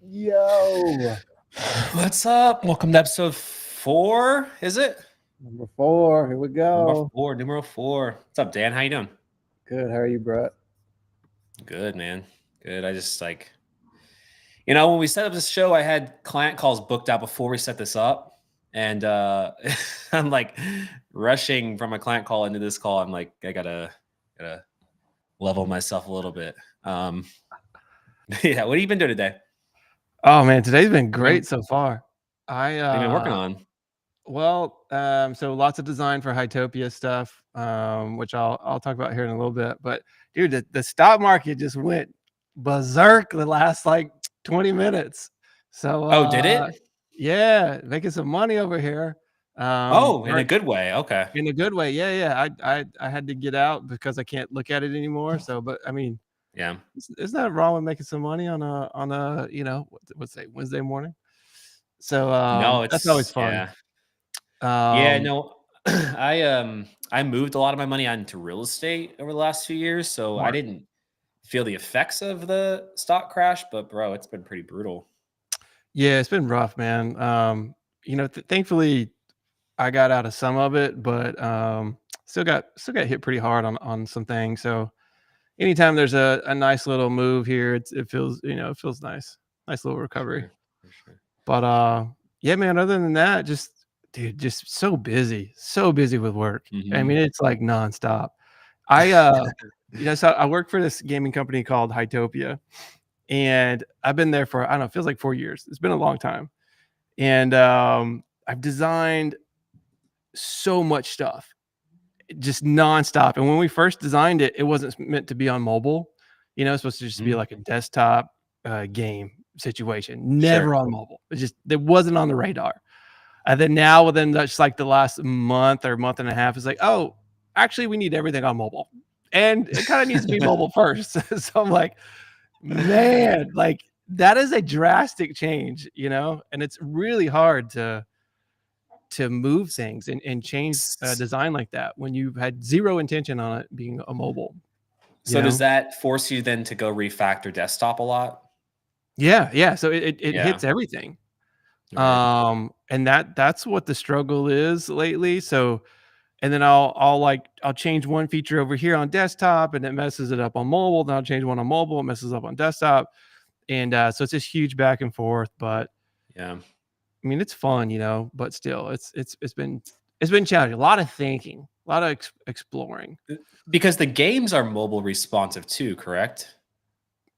Yo, What's up? Welcome to episode 4, is it? number 4. Here we Number go. 4, numero 4. What's up, Dan? How you doing? Good. How are you, Brett? Good, man. Good. I just when we set up this show, I had client calls booked out before we set this up. And I'm like rushing from a client call into this call. I'm like, I gotta level myself a little bit. Yeah, what have you been doing today? Oh man, today's been great so far. What have you been working on? So lots of design for Hytopia stuff, which I'll talk about here in a little bit. But dude, the stock market just went berserk the last like 20 minutes. So Did it? yeah, making some money over here. In a good way. Okay. In a good way. Yeah. I had to get out because I can't look at it anymore. So, but I mean, Yeah. there's nothing wrong with making some money on a what's say Wednesday morning. So No, that's always it's fun. Yeah, no, I moved a lot of my money into real estate over the last few years, so I Smart. didn't feel the effects of the stock crash, but bro, it's been pretty brutal. Yeah, it's been rough, man. Thankfully I got out of some of it, but still got hit pretty hard on some things. So anytime there's a nice little move here, it feels it feels nice. Nice little recovery. For sure. But yeah, man, other than that, just so busy with work. I mean, it's like nonstop. So I work for this gaming company called Hytopia, and I've been there for, I don't know, it feels like 4 years. It's been a long time. And I've designed so much stuff, just nonstop. And when we first designed it, it wasn't meant to be on mobile. It's supposed to just be like a desktop game situation, never on mobile. It wasn't on the radar. And then now, within just like the last month or month and a half, it's like, oh, actually, we need everything on mobile, and it kind of needs to be mobile first. So I'm like, man, like that is a drastic change, and it's really hard to move things and change design like that when you've had zero intention on it being a mobile. So does that force you then to go refactor desktop a lot? Yeah. So it hits everything. Right. And that's what the struggle is lately. So, and then I'll change one feature over here on desktop and it messes it up on mobile. Then I'll change one on mobile, it messes up on desktop. And so it's this huge back and forth, but yeah, I mean, it's fun, but still it's been challenging. A lot of thinking, a lot of exploring. Because the games are mobile responsive too, correct?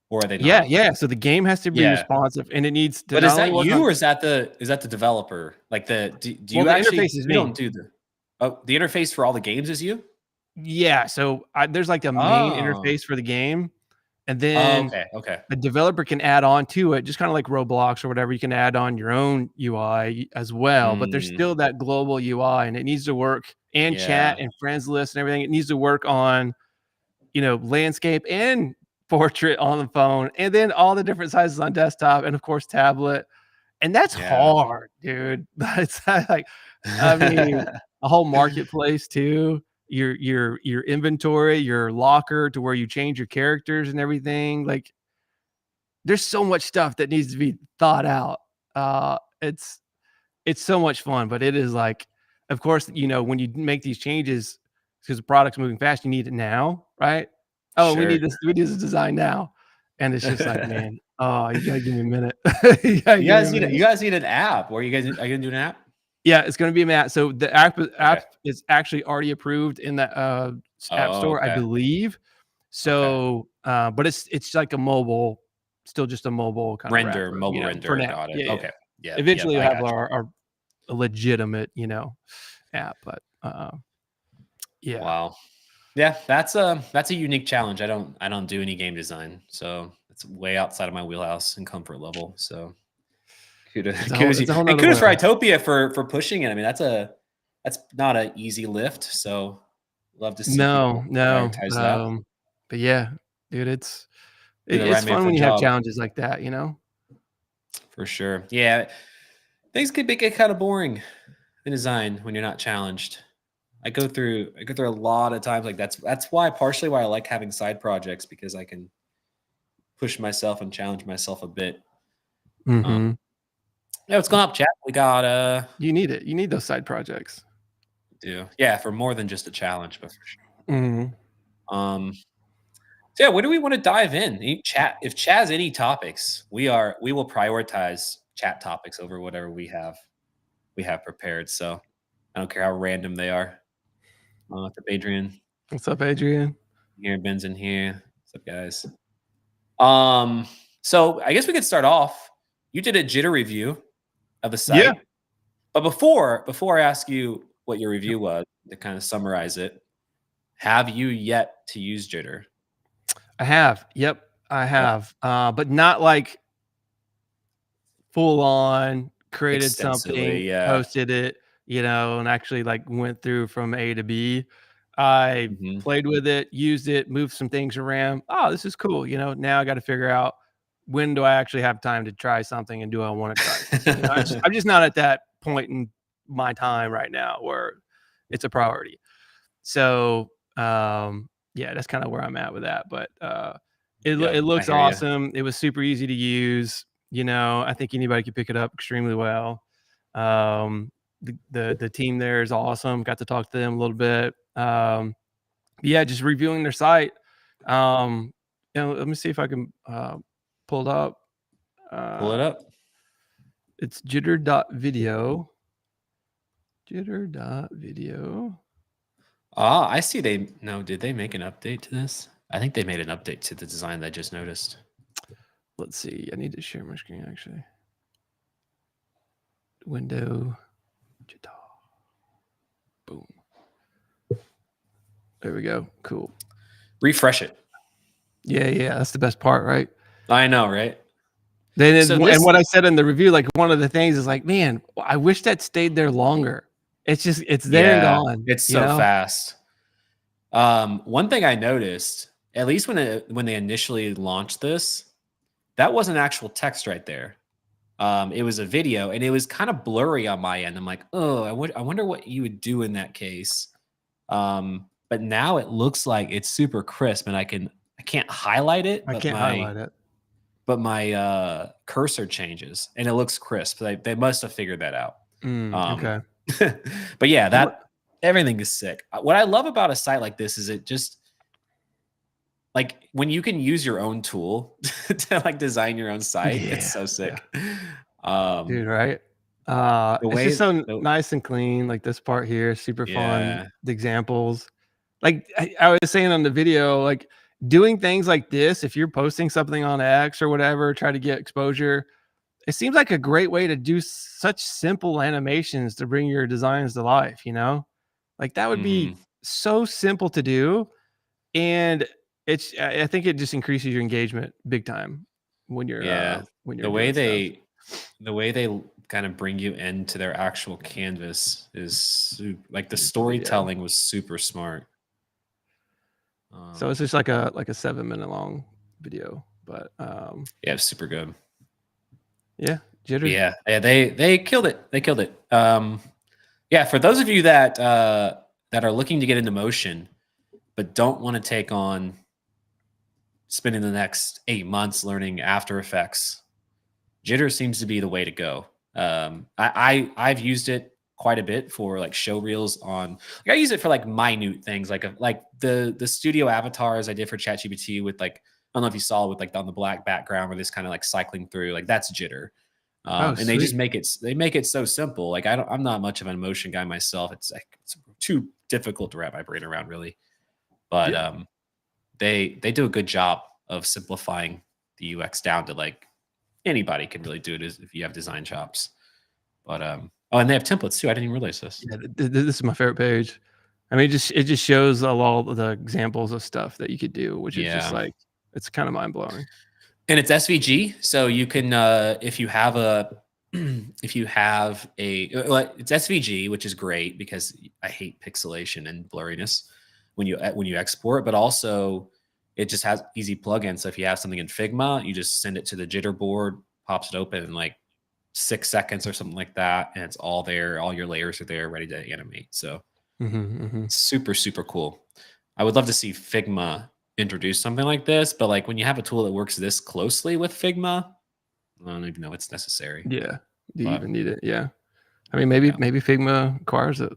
Or are they not? Yeah. So the game has to be responsive, and it needs to. But is that you, or is that the developer? Like do you actually? Interface is you me. don't do the interface for all the games is you? Yeah. So there's like a main interface for the game, and then okay. the developer can add on to it, just kind of like Roblox or whatever. You can add on your own UI as well, but there's still that global UI, and it needs to work, and chat and friends list and everything. It needs to work on, landscape and portrait on the phone, and then all the different sizes on desktop, and of course tablet. And that's hard, dude. It's like, I mean, a whole marketplace too. Your inventory, your locker to where you change your characters and everything. Like, there's so much stuff that needs to be thought out. It's so much fun, but it is like, of course, when you make these changes, because the product's moving fast, you need it now, right? Oh, we need this design now. And it's just like, man, oh, you gotta give me a minute. you guys need an app. Are you gonna do an app? Yeah, it's gonna be a app. So the app is actually already approved in the app store, I believe. So but it's like a mobile, still just a mobile kind of render, wrapper, mobile render. for now. Got it. Okay. Yeah. Eventually we'll have our legitimate, app, but yeah. Wow. Yeah, that's a unique challenge. I don't do any game design, so it's way outside of my wheelhouse and comfort level. So kudos for Itopia for pushing it. I mean, that's not an easy lift. So love to see no, prioritize that. But yeah, dude, it's fun when you have challenges like that, For sure. Yeah, things could get kind of boring in design when you're not challenged. I go through a lot of times like that's partially why I like having side projects, because I can push myself and challenge myself a bit. Mhm. Yeah, what's going up, chat? We got You need it. You need those side projects. yeah, for more than just a challenge, but for sure. Mhm. Um, so yeah, where do we want to dive in? Chat. If chat has any topics, we will prioritize chat topics over whatever we have prepared. So I don't care how random they are. What's up, Adrian? What's up, Adrian? Here, Ben's in here. What's up, guys? Um, so I guess we could start off. You did a jitter review of the Yeah. site, but before I ask you what your review was, to kind of summarize it, have you yet to use jitter? I have. Yep, I Yep. have. But not like full on created something, Extensively, yeah. posted it, and actually like went through from A to B. I Mhm. played with it, used it, moved some things around. Oh, this is cool. Now I got to figure out when do I actually have time to try something and do I want to try something? I'm just not at that point in my time right now where it's a priority. So, yeah, that's kind of where I'm at with that. But it Yep, I looks hear you. awesome. It was super easy to use. I think anybody could pick it up extremely well. The team there is awesome. Got to talk to them a little bit. Yeah, just reviewing their site. Let me see if I can pull it up. Pull it Uh, up. it's jitter.video. Jitter.video. I see did they make an update to this? I think they made an update to the design that I just noticed. Let's see. I need to share my screen actually. Window. Boom. There we go. Cool. Refresh it. Yeah. That's the best part, right? I know, right? And what I said in the review, like one of the things is like, man, I wish that stayed there longer. It's there and Yeah, gone, it's so fast. One thing I noticed, at least when they initially launched this, that wasn't actual text right there. It was a video, and it was kind of blurry on my end. I'm like, oh, I wonder what you would do in that case. But now it looks like it's super crisp, and I can't highlight it, I can't highlight it. but my cursor changes, and it looks crisp. They must have figured that out. Um, Okay. but yeah, What? everything is sick. What I love about a site like this is it just like when you can use your own tool to like design your own site. It's Yeah. so sick. Dude, right? The It's just way, so nice and clean. Like this part here, super fun. yeah, The examples. Like I was saying on the video, like doing things like this, if you're posting something on X or whatever, try to get exposure. It seems like a great way to do such simple animations to bring your designs to life. Like that would be mhm, so simple to do. And I think it just increases your engagement big time yeah. when you're The way doing stuff. they kind of bring you into their actual canvas is like the Here's the video. storytelling was super smart. So it's just like a 7-minute long video, but Yeah, it's super good. yeah, jitter. Yeah, they killed it. They killed it. Yeah, for those of you that are looking to get into motion but don't want to take on spending the next 8 months learning After Effects, jitter seems to be the way to go. I've used it quite a bit for like show reels on. Like, I use it for like minute things, like the studio avatars I did for ChatGPT with like I don't know if you saw with like on the black background where this kind of like cycling through like that's jitter. Oh, And they just sweet. make it so simple. Like I'm not much of an emotion guy myself. It's like it's too difficult to wrap my brain around really. But Yeah. they do a good job of simplifying the UX down to like anybody can really do it if you have design chops. But oh, and they have templates too. I didn't even realize this. Yeah, this is my favorite page. I mean, it just shows a lot of the examples of stuff that you could do, which is just Yeah. like it's kind of mind blowing. And it's SVG, so you can if you have a if you have a well, it's SVG, which is great because I hate pixelation and blurriness when you export, but also it just has easy plugins. So if you have something in Figma, you just send it to the jitter board, pops it open in like 6 seconds or something like that, and it's all there. All your layers are there, ready to animate. So super super cool. I would love to see Figma introduce something like this, but like when you have a tool that works this closely with Figma, I don't even know it's necessary. Yeah. Do you But even need it? Yeah. I mean, maybe yeah. Figma requires it.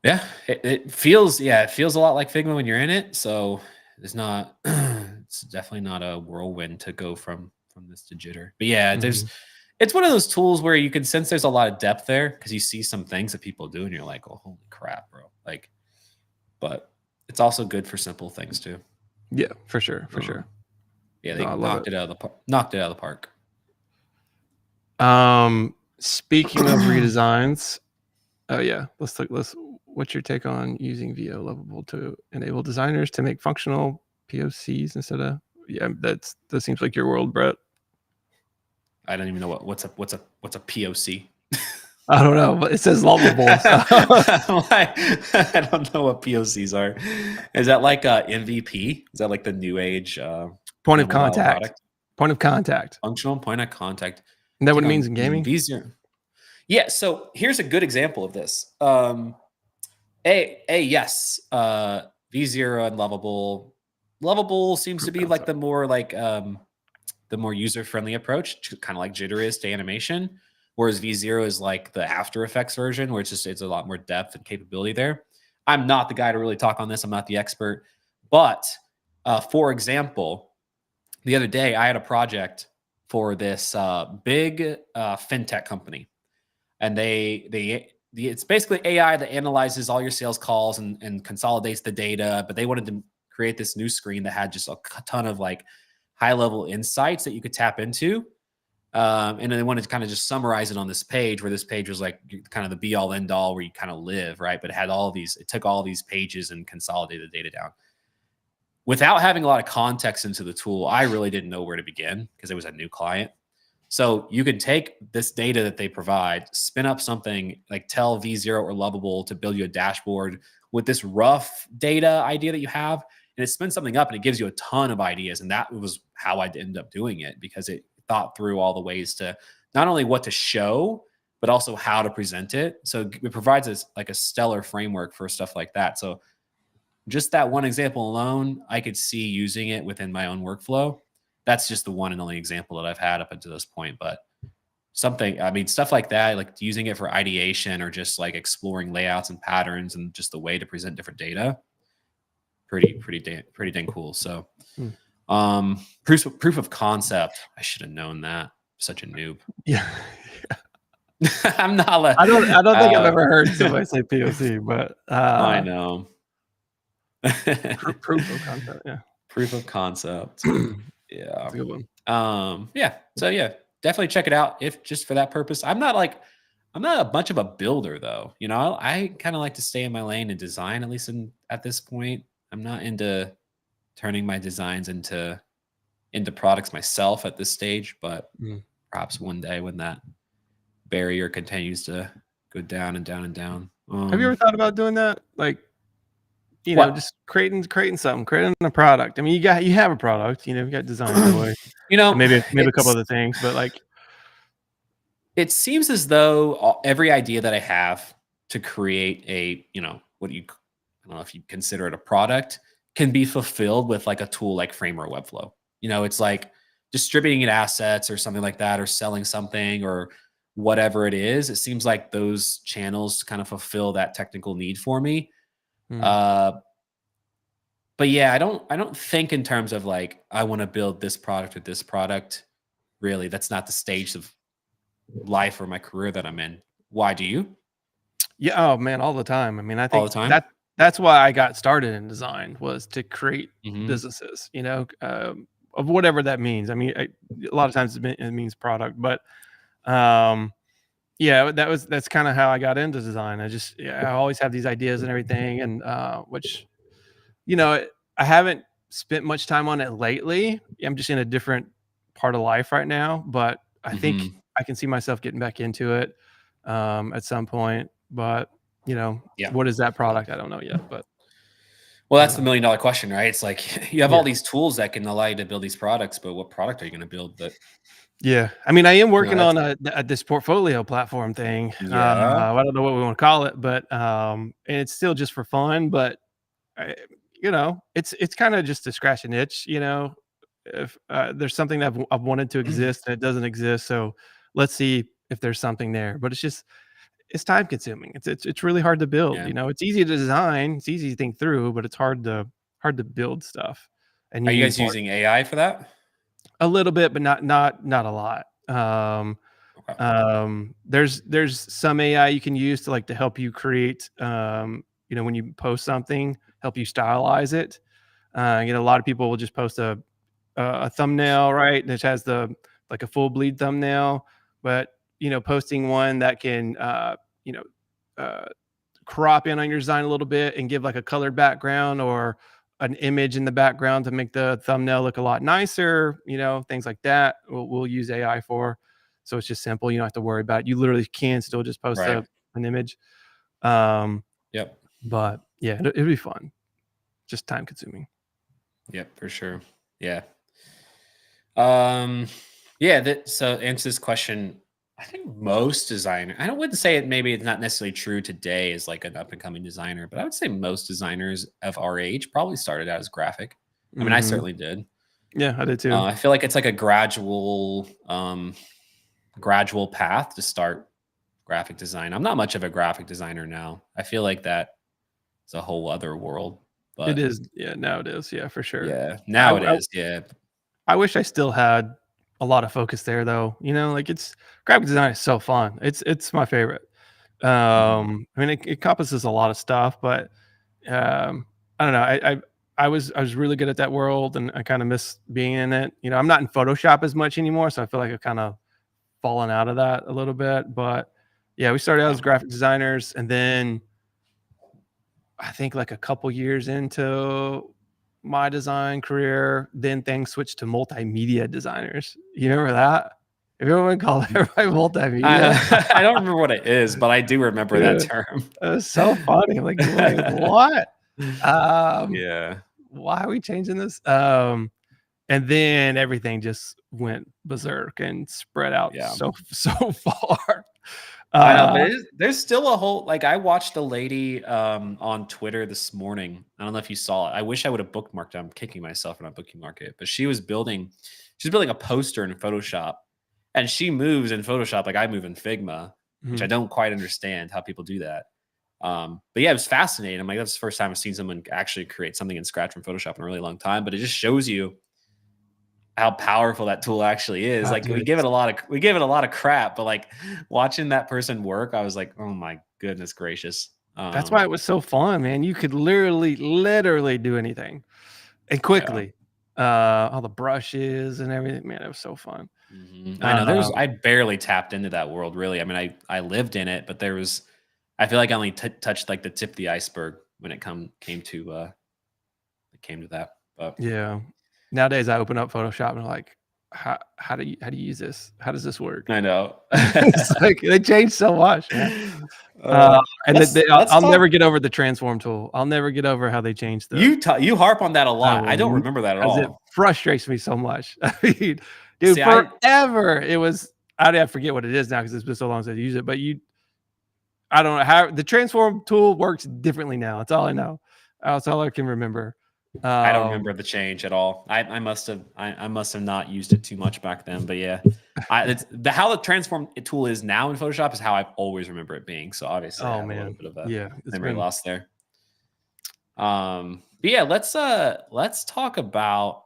Yeah, it feels a lot like Figma when you're in it. So it's not it's definitely not a whirlwind to go from this to jitter. But yeah, Mhm. it's one of those tools where you can sense there's a lot of depth there because you see some things that people do and you're like, oh holy crap, bro. Like, but it's also good for simple things too. Yeah, for sure, for Um, sure. yeah, No, they I love it. knocked it out of the knocked it out of the park. Speaking of redesigns, oh yeah, let's what's your take on using VO Lovable to enable designers to make functional POCs instead of that seems like your world, Brett. I don't even know what's a POC. I don't know, but it says lovable. So. I don't know what POCs are. Is that like a MVP? Is that like the new age Point of mobile contact. product? Point of contact. Functional point of contact. Isn't that what Take it means on in using gaming? V0. Yeah. So here's a good example of this. Yes. V0 and Lovable. Lovable seems Proof to of be like concept. the more user-friendly approach, kind of like Jitter is to animation, whereas V0 is like the After Effects version, where it's a lot more depth and capability there. I'm not the guy to really talk on this. I'm not the expert, but for example, the other day I had a project for this big fintech company, and it's basically AI that analyzes all your sales calls and consolidates the data. But they wanted to create this new screen that had just a ton of like high level insights that you could tap into. And then they wanted to kind of just summarize it on this page, where this page was like kind of the be all end all where you kind of live, right? But it took all these pages and consolidated the data down. Without having a lot of context into the tool, I really didn't know where to begin because it was a new client. So you can take this data that they provide, spin up something like tell V0 or Lovable to build you a dashboard with this rough data idea that you have, and it spins something up and it gives you a ton of ideas. And that was how I ended up doing it, because it thought through all the ways to not only what to show, but also how to present it. So it provides us like a stellar framework for stuff like that. So just that one example alone, I could see using it within my own workflow. That's just the one and only example that I've had up until this point. But stuff like that, like using it for ideation or just like exploring layouts and patterns and just the way to present different data, pretty dang cool. So, Hmm. proof of concept. I should have known that. Such a noob. Yeah. I'm not. I don't think I've ever heard somebody say POC, but I know. proof of concept. Yeah. Proof of concept. Yeah. That's a good one. Yeah. So yeah, definitely check it out if just for that purpose. I'm not a much of a builder though. You know, I kind of like to stay in my lane and design, at least at this point. I'm not into turning my designs into products myself at this stage, but Mm. perhaps one day when that barrier continues to go down and down and down. Have you ever thought about doing that? Like, What? just creating something, creating a product. I mean, you have a product, you got Design Joy, You know, and maybe a couple other things, but like, it seems as though every idea that I have to create I don't know if you consider it a product, can be fulfilled with like a tool like Frame or Webflow. It's like distributing it assets or something like that, or selling something or whatever it is. It seems like those channels kind of fulfill that technical need for me. mm, Uh, but yeah, I don't think in terms of like I want to build this product with this product. Really, that's not the stage of life or my career that I'm in. Why do you? yeah, oh man, all the time. I mean, I All think the time? that's why I got started in design, was to create Mhm. businesses, of whatever that means. I mean, a lot of times it means product, but yeah, that's kind of how I got into design. I always have these ideas and everything, and which I haven't spent much time on it lately. I'm just in a different part of life right now, but I think Mhm. I can see myself getting back into it at some point. But Yeah. what is that product? I don't know yet, but Well, that's the $1,000,000 question, right? It's like you have all yeah, these tools that can allow you to build these products, but what product are you gonna build that yeah. I mean, I am working that's on this portfolio platform thing. yeah. I don't know what we want to call it, but and it's still just for fun. But I, it's kind of just to scratch an itch, if there's something that I've wanted to exist and it doesn't exist, so let's see if there's something there. But it's time consuming. It's really hard to build. Yeah. It's easy to design, it's easy to think through, but it's hard to build stuff, and Are you you need guys part using AI for that? a little bit, but not a lot. Okay. There's some AI you can use to help you create, when you post something, help you stylize it. A lot of people will just post a thumbnail, right? That has a full bleed thumbnail, but posting one that can you know uh, crop in on your design a little bit and give like a colored background or an image in the background to make the thumbnail look a lot nicer, things like that. We'll use AI for. So it's just simple. You don't have to worry about it. You literally can still just post Right. an image. Um, Yep. but yeah, it'll be fun. Just time consuming. Yep, for sure. Yeah. Um, yeah, so to answer this question, I think most designer, I wouldn't say it, maybe it's not necessarily true today as like an up and coming designer, but I would say most designers of our age probably started out as graphic. I mean, I Hmm. certainly did. Yeah, I did too. I feel like it's like a gradual path to start graphic design. I'm not much of a graphic designer now. I feel like that is a whole other world, It but is. Yeah, now it is. Yeah, for sure. yeah, I, now it I is. Yeah. I wish I still had a lot of focus there though. It's graphic design is so fun. It's my favorite. Mhm. I mean, it encompasses a lot of stuff, but um, I don't know. I was really good at that world, and I kind of miss being in it. I'm not in Photoshop as much anymore, so I feel like I've kind of fallen out of that a little bit. But yeah, we started out Yeah. as graphic designers, and then I think like a couple years into my design career, then things switched to multimedia designers. You remember that? Everyone called everybody multimedia. I don't remember what it is, but I do remember that Dude, term. it was so funny. Like what? Um, Yeah, why are we changing this? And then everything just went berserk and spread out yeah. so far. I know, but Uh, there's still a whole like, I watched a lady, on Twitter this morning. I don't know if you saw it. I wish I would have bookmarked it. I'm kicking myself for not bookmark it, but she's building a poster in Photoshop, and she moves in Photoshop like I move in Figma, which I mhm. don't quite understand how people do that. But yeah, it was fascinating. I'm like, that's the first time I've seen someone actually create something in Scratch from Photoshop in a really long time, but it just shows you how powerful that tool actually is. Oh, Like dude, we give it a lot of crap, but like watching that person work, I was like, oh my goodness gracious. that's why it was so fun, man. You could literally do anything and Yeah. quickly. All the brushes and everything, man, it was so fun. I know Um, I barely tapped into that world really. I mean, I lived in it, but I feel like I only touched like the tip of the iceberg when it came to that. But yeah. Nowadays, I open up Photoshop and I'm like, how do you use this? How does this work? I know. It's like they changed so much, man. uh, And let's I'll talk. never get over the transform tool. I'll never get over how they changed the. You harp on that a I lot. I don't will, remember that at because it all. frustrates me so much. I mean, dude, See, I forever it was. I forget what it is now because it's been so long since I used it. But I don't know how the transform tool works differently now. That's all I know. That's all I can remember. I don't Um, remember the change at all. I must have not used it too much back then. But yeah, it's the how the transform tool is now in Photoshop is how I've always remember it being. So obviously, I oh have a little man, bit of a yeah, it's memory been loss there. But yeah, let's talk about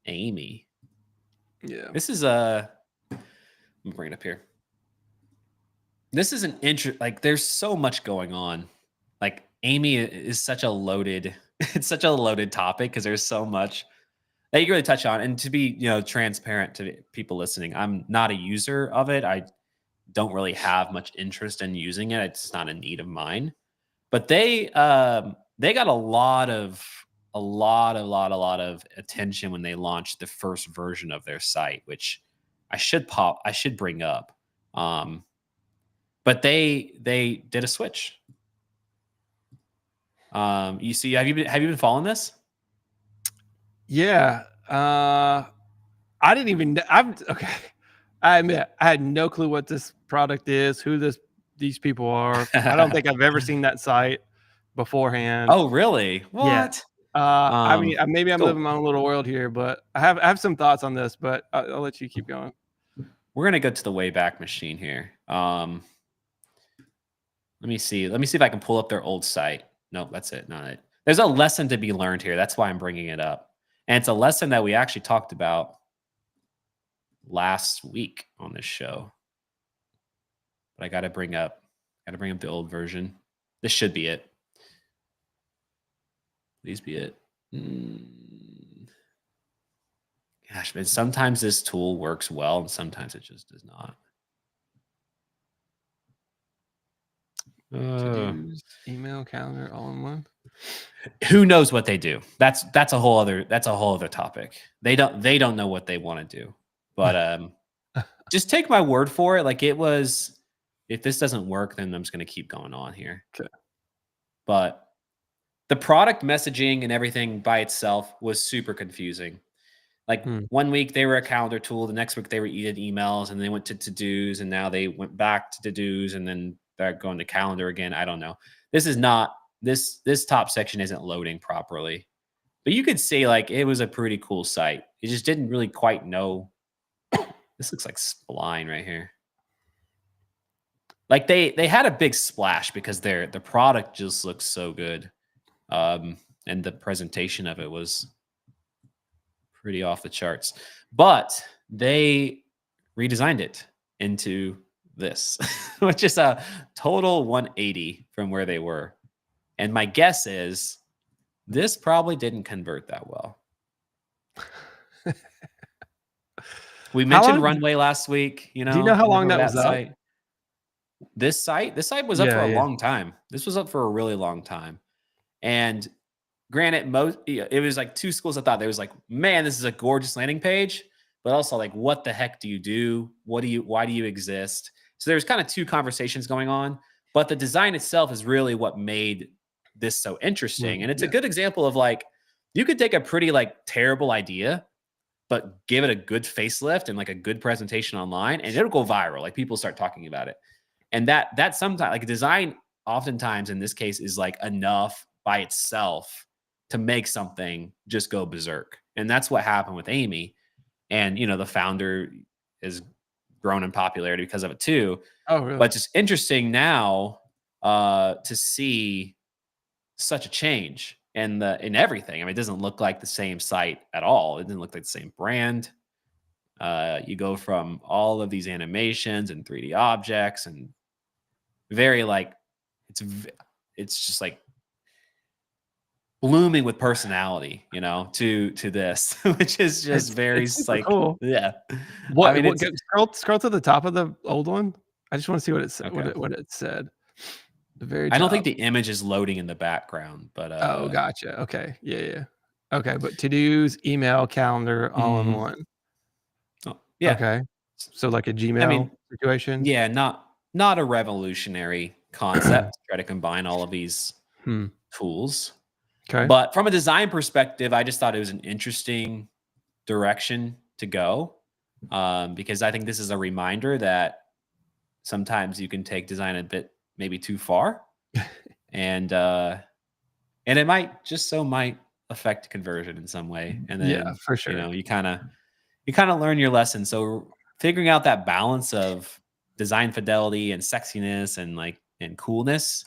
Amy. yeah, This is a let me bring it up here. This is an interest. Like, there's so much going on. Like, Amy is such a loaded. It's such a loaded topic because there's so much that you can really touch on. And to be, transparent to people listening, I'm not a user of it. I don't really have much interest in using it. It's not a need of mine. But they got a lot of attention when they launched the first version of their site, which I should bring up. Um, but they did a switch. You see, have you been following this? yeah. I didn't even. I'm okay. I admit I had no clue what this product is, who these people are. I don't think I've ever seen that site beforehand. Oh, really? Yeah, What? I mean, maybe I'm living Cool. my own little world here, but I have some thoughts on this, but I'll let you keep going. We're gonna go to the Wayback Machine here. Let me see. Let me see if I can pull up their old site. Nope, that's it. Not it. There's a lesson to be learned here. That's why I'm bringing it up, and it's a lesson that we actually talked about last week on this show. But I gotta bring up the old version. This should be it. Please be it. Gosh, man, sometimes this tool works well and sometimes it just does not. To-dos, email, calendar, all in one. Who knows what they do? That's a whole other topic. They don't know what they want to do. But just take my word for it. Like, it was, if this doesn't work, then I'm just gonna keep going on here. Okay. But the product messaging and everything by itself was super confusing. Like, 1 week they were a calendar tool, the next week they were emails, and they went to to-dos, and now they went back to to-dos, and then they're going to calendar again. I don't know. This is not this top section isn't loading properly. But you could see, like, it was a pretty cool site. It just didn't really quite know. This looks like Spline right here. Like, they had a big splash because the product just looks so good. And the presentation of it was pretty off the charts. But they redesigned it into this, which is a total 180 from where they were. And my guess is this probably didn't convert that well. We mentioned Runway last week. You know, do you know how long that was site? This site was up for a long time. This was up for a really long time. And granted, it was like two schools of thought. There was like, man, this is a gorgeous landing page, but also like, what the heck do you do? Why do you exist? So there's kind of two conversations going on, but the design itself is really what made this so interesting. And it's a good example of, like, you could take a pretty, like, terrible idea, but give it a good facelift and like a good presentation online, and it'll go viral. Like, people start talking about it. And that sometimes, like, design oftentimes in this case is like enough by itself to make something just go berserk. And that's what happened with Amy. And, you know, the founder is grown in popularity because of it too. Oh, really? But just interesting now to see such a change in everything. I mean, it doesn't look like the same site at all. It didn't look like the same brand. You go from all of these animations and 3D objects and very, like, it's just like blooming with personality, you know, to this, which is just very like cool. Yeah. What? I mean, scroll to the top of the old one. I just want to see what it said. Okay. What it said. The very top. I don't think the image is loading in the background, but oh, gotcha. Okay. Yeah. Okay, but to-dos, email, calendar, all in one. Oh, yeah. Okay. So like a Gmail situation? Yeah, not a revolutionary concept to try to combine all of these tools. Okay. But from a design perspective, I just thought it was an interesting direction to go, because I think this is a reminder that sometimes you can take design a bit maybe too far, and it might affect conversion in some way. And then, yeah, for sure. You know, you kind of learn your lesson. So figuring out that balance of design fidelity and sexiness and coolness,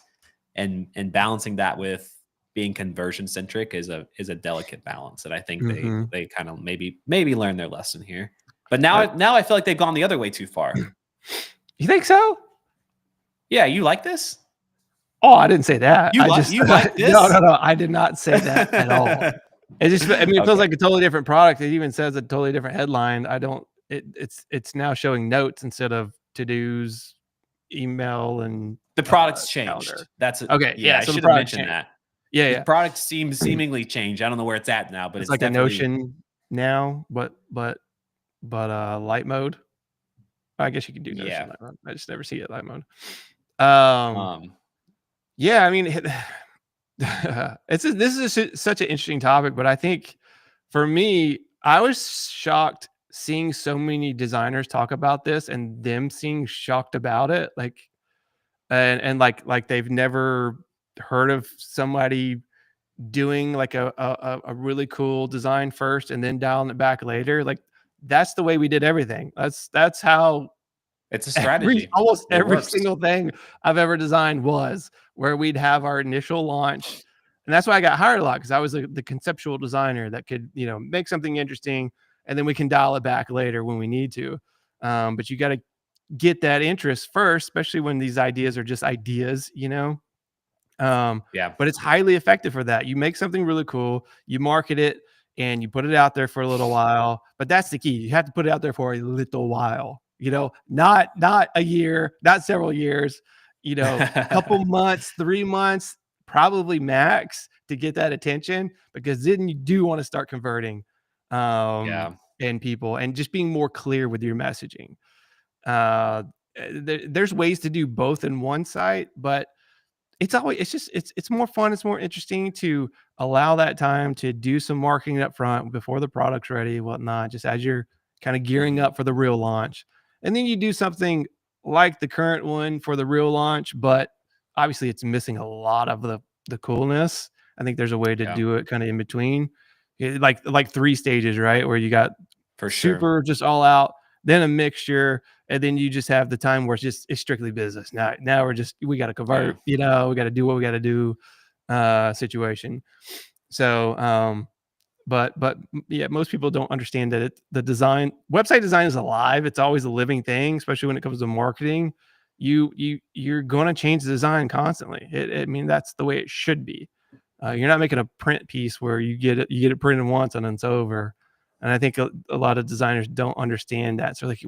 and balancing that with being conversion centric is a delicate balance. And I think they kind of maybe learn their lesson here. But now I feel like they've gone the other way too far. You think so? Yeah, you like this? Oh, I didn't say that. You like this? No. I did not say that at all. It just, I mean, it feels like a totally different product. It even says a totally different headline. It's now showing notes instead of to-dos, email, and the product's changed. Calendar. That's okay. Yeah, I should have mentioned that. Yeah. The product seemingly changed. I don't know where it's at now, but it's like a Notion now, but light mode. I guess you could do Notion light mode. I just never see it light mode. Yeah, I mean, this is such an interesting topic, but I think for me, I was shocked seeing so many designers talk about this and them seeing shocked about it, like, and like they've never heard of somebody doing like a really cool design first and then dialing it back later. Like that's the way we did everything. That's how It's a strategy. almost It every works. single thing I've ever designed was where we'd have our initial launch. And that's why I got hired a lot, because I was the conceptual designer that could, make something interesting, and then we can dial it back later when we need to. But you got to get that interest first, especially when these ideas are just ideas, Yeah. But it's highly effective for that. You make something really cool, you market it, and you put it out there for a little while. But that's the key. You have to put it out there for a little while, not a year, not several years, couple months, 3 months, probably max, to get that attention, because then you do want to start converting Yeah. and people, and just being more clear with your messaging. There's ways to do both in one site, but it's more fun. It's more interesting to allow that time to do some marketing up front before the product's ready, whatnot, just as you're kind of gearing up for the real launch. And then you do something like the current one for the real launch, but obviously it's missing a lot of the coolness. I think there's a way to Yeah. do it kind of in between. Like 3 stages, right? Where you got For sure. super just all out, then a mixture, and then you just have the time where it's strictly business. Now we got to convert, we got to do what we got to do, situation. So, but yeah, most people don't understand that the website design is alive. It's always a living thing, especially when it comes to marketing. You're going to change the design constantly. I mean, that's the way it should be. You're not making a print piece where you get it printed once and it's over. And I think a lot of designers don't understand that. So like,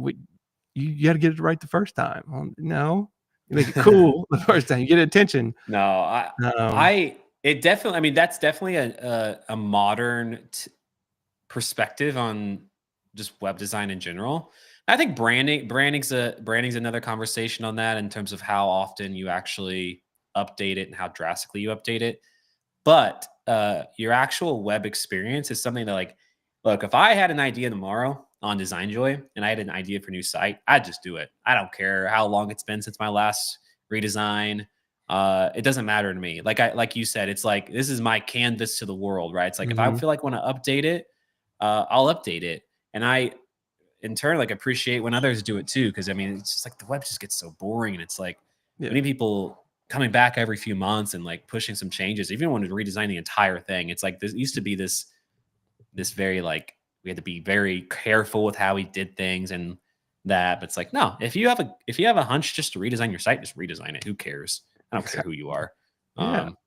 you got to get it right the first time. No, you make it cool the first time. You get attention. No, it definitely. I mean, that's definitely a modern perspective on just web design in general. I think branding's another conversation on that, in terms of how often you actually update it and how drastically you update it. But your actual web experience is something that, like, look, if I had an idea tomorrow on Design Joy and I had an idea for a new site, I'd just do it. I don't care how long it's been since my last redesign. It doesn't matter to me. Like you said, it's like, this is my canvas to the world, right? It's like, if I feel like want to update it, I'll update it. And I, in turn, like, appreciate when others do it too. Cause I mean, it's just like the web just gets so boring, and it's like, we need people coming back every few months and like pushing some changes. If you want to redesign the entire thing, it's like, this used to be this very, like, we had to be very careful with how we did things and that. But it's like, no, if you have a hunch just to redesign your site, just redesign it. Who cares? I don't care who you are.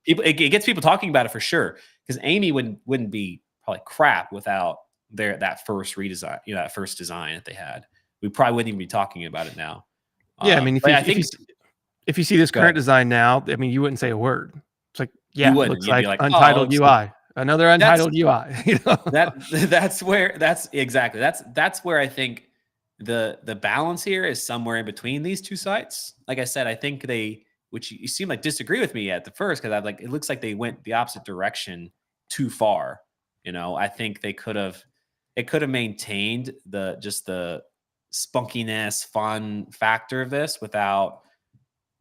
It gets people talking about it for sure. Because Amy wouldn't be probably crap without that first redesign, that first design that they had. We probably wouldn't even be talking about it now. Yeah, I mean, if you see this current design now, I mean, you wouldn't say a word. It's like, yeah, it looks like Untitled UI, another Untitled UI. That's where I think the balance here is somewhere in between these two sites. Like I said, I think which you seem like disagree with me at the first, because it looks like they went the opposite direction too far. I think it could have maintained the spunkiness, fun factor of this without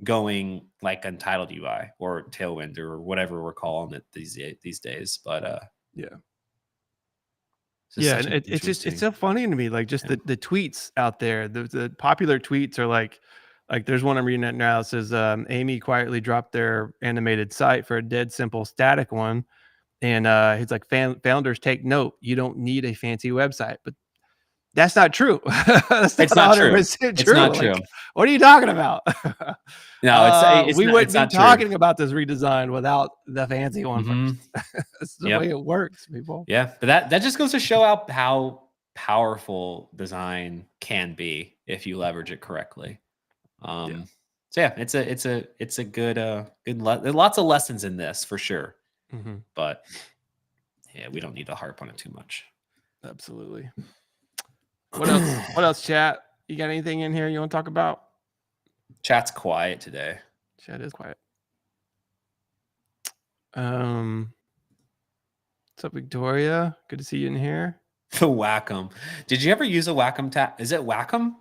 going like Untitled UI or Tailwind or whatever we're calling it these days. But and it's so funny to me, like, just the tweets out there. The popular tweets are like there's one I'm reading it now. It says, Amy quietly dropped their animated site for a dead simple static one. And he's like, founders take note, you don't need a fancy website. But that's not true. It's not true. It's not true. Like, what are you talking about? No, we wouldn't be talking about this redesign without the fancy one first. That's the way it works, people. Yeah, but that just goes to show out how powerful design can be if you leverage it correctly. So yeah, it's a good lots of lessons in this for sure. But yeah, we don't need to harp on it too much. Absolutely. What else, chat? You got anything in here you want to talk about? Chat's quiet today. Chat is quiet. What's up, Victoria? Good to see you in here. The Wacom. Did you ever use a Wacom tab? Is it Wacom?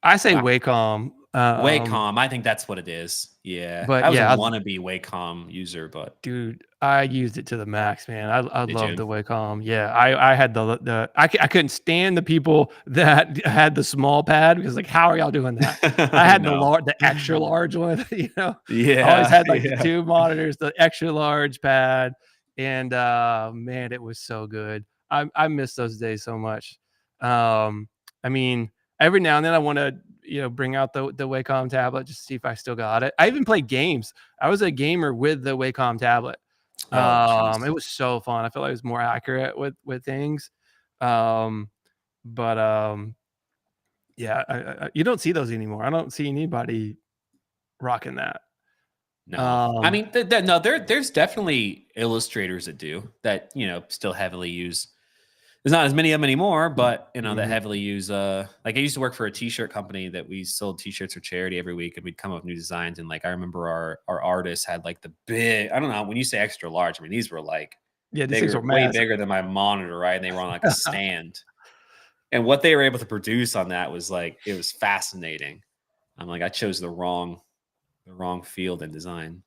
I say Wacom. Um, Wacom, I think that's what it is. Yeah. but I was a yeah, wannabe Wacom user, but dude, I used it to the max, man. I did love you? the Wacom. Yeah, I had I couldn't stand the people that had the small pad because like, how are y'all doing that? I I had know. the extra large one, you know? I always Yeah, had like the yeah. 2 monitors, the extra large pad, and man, it was so good. I miss those days so much. I mean, every now and then I wanna, bring out the Wacom tablet just to see if I still got it. I even played games. I was a gamer with the Wacom tablet. Oh, jeez. It was so fun. I felt like it was more accurate with things. Um, but yeah, you don't see those anymore. I don't see anybody rocking that. No. I Um, mean, no, there's definitely illustrators that do that, still heavily use. There's not as many of them anymore, but that mhm. heavily use like I used to work for a t-shirt company that we sold t-shirts for charity every week and we'd come up with new designs and like I remember our artists had like the big, I don't know, when you say extra large, I mean these were like Yeah, these things were bigger, way massive. bigger than my monitor, right? And they were on like a stand. And what they were able to produce on that was like it was fascinating. I'm like I chose the wrong field and design.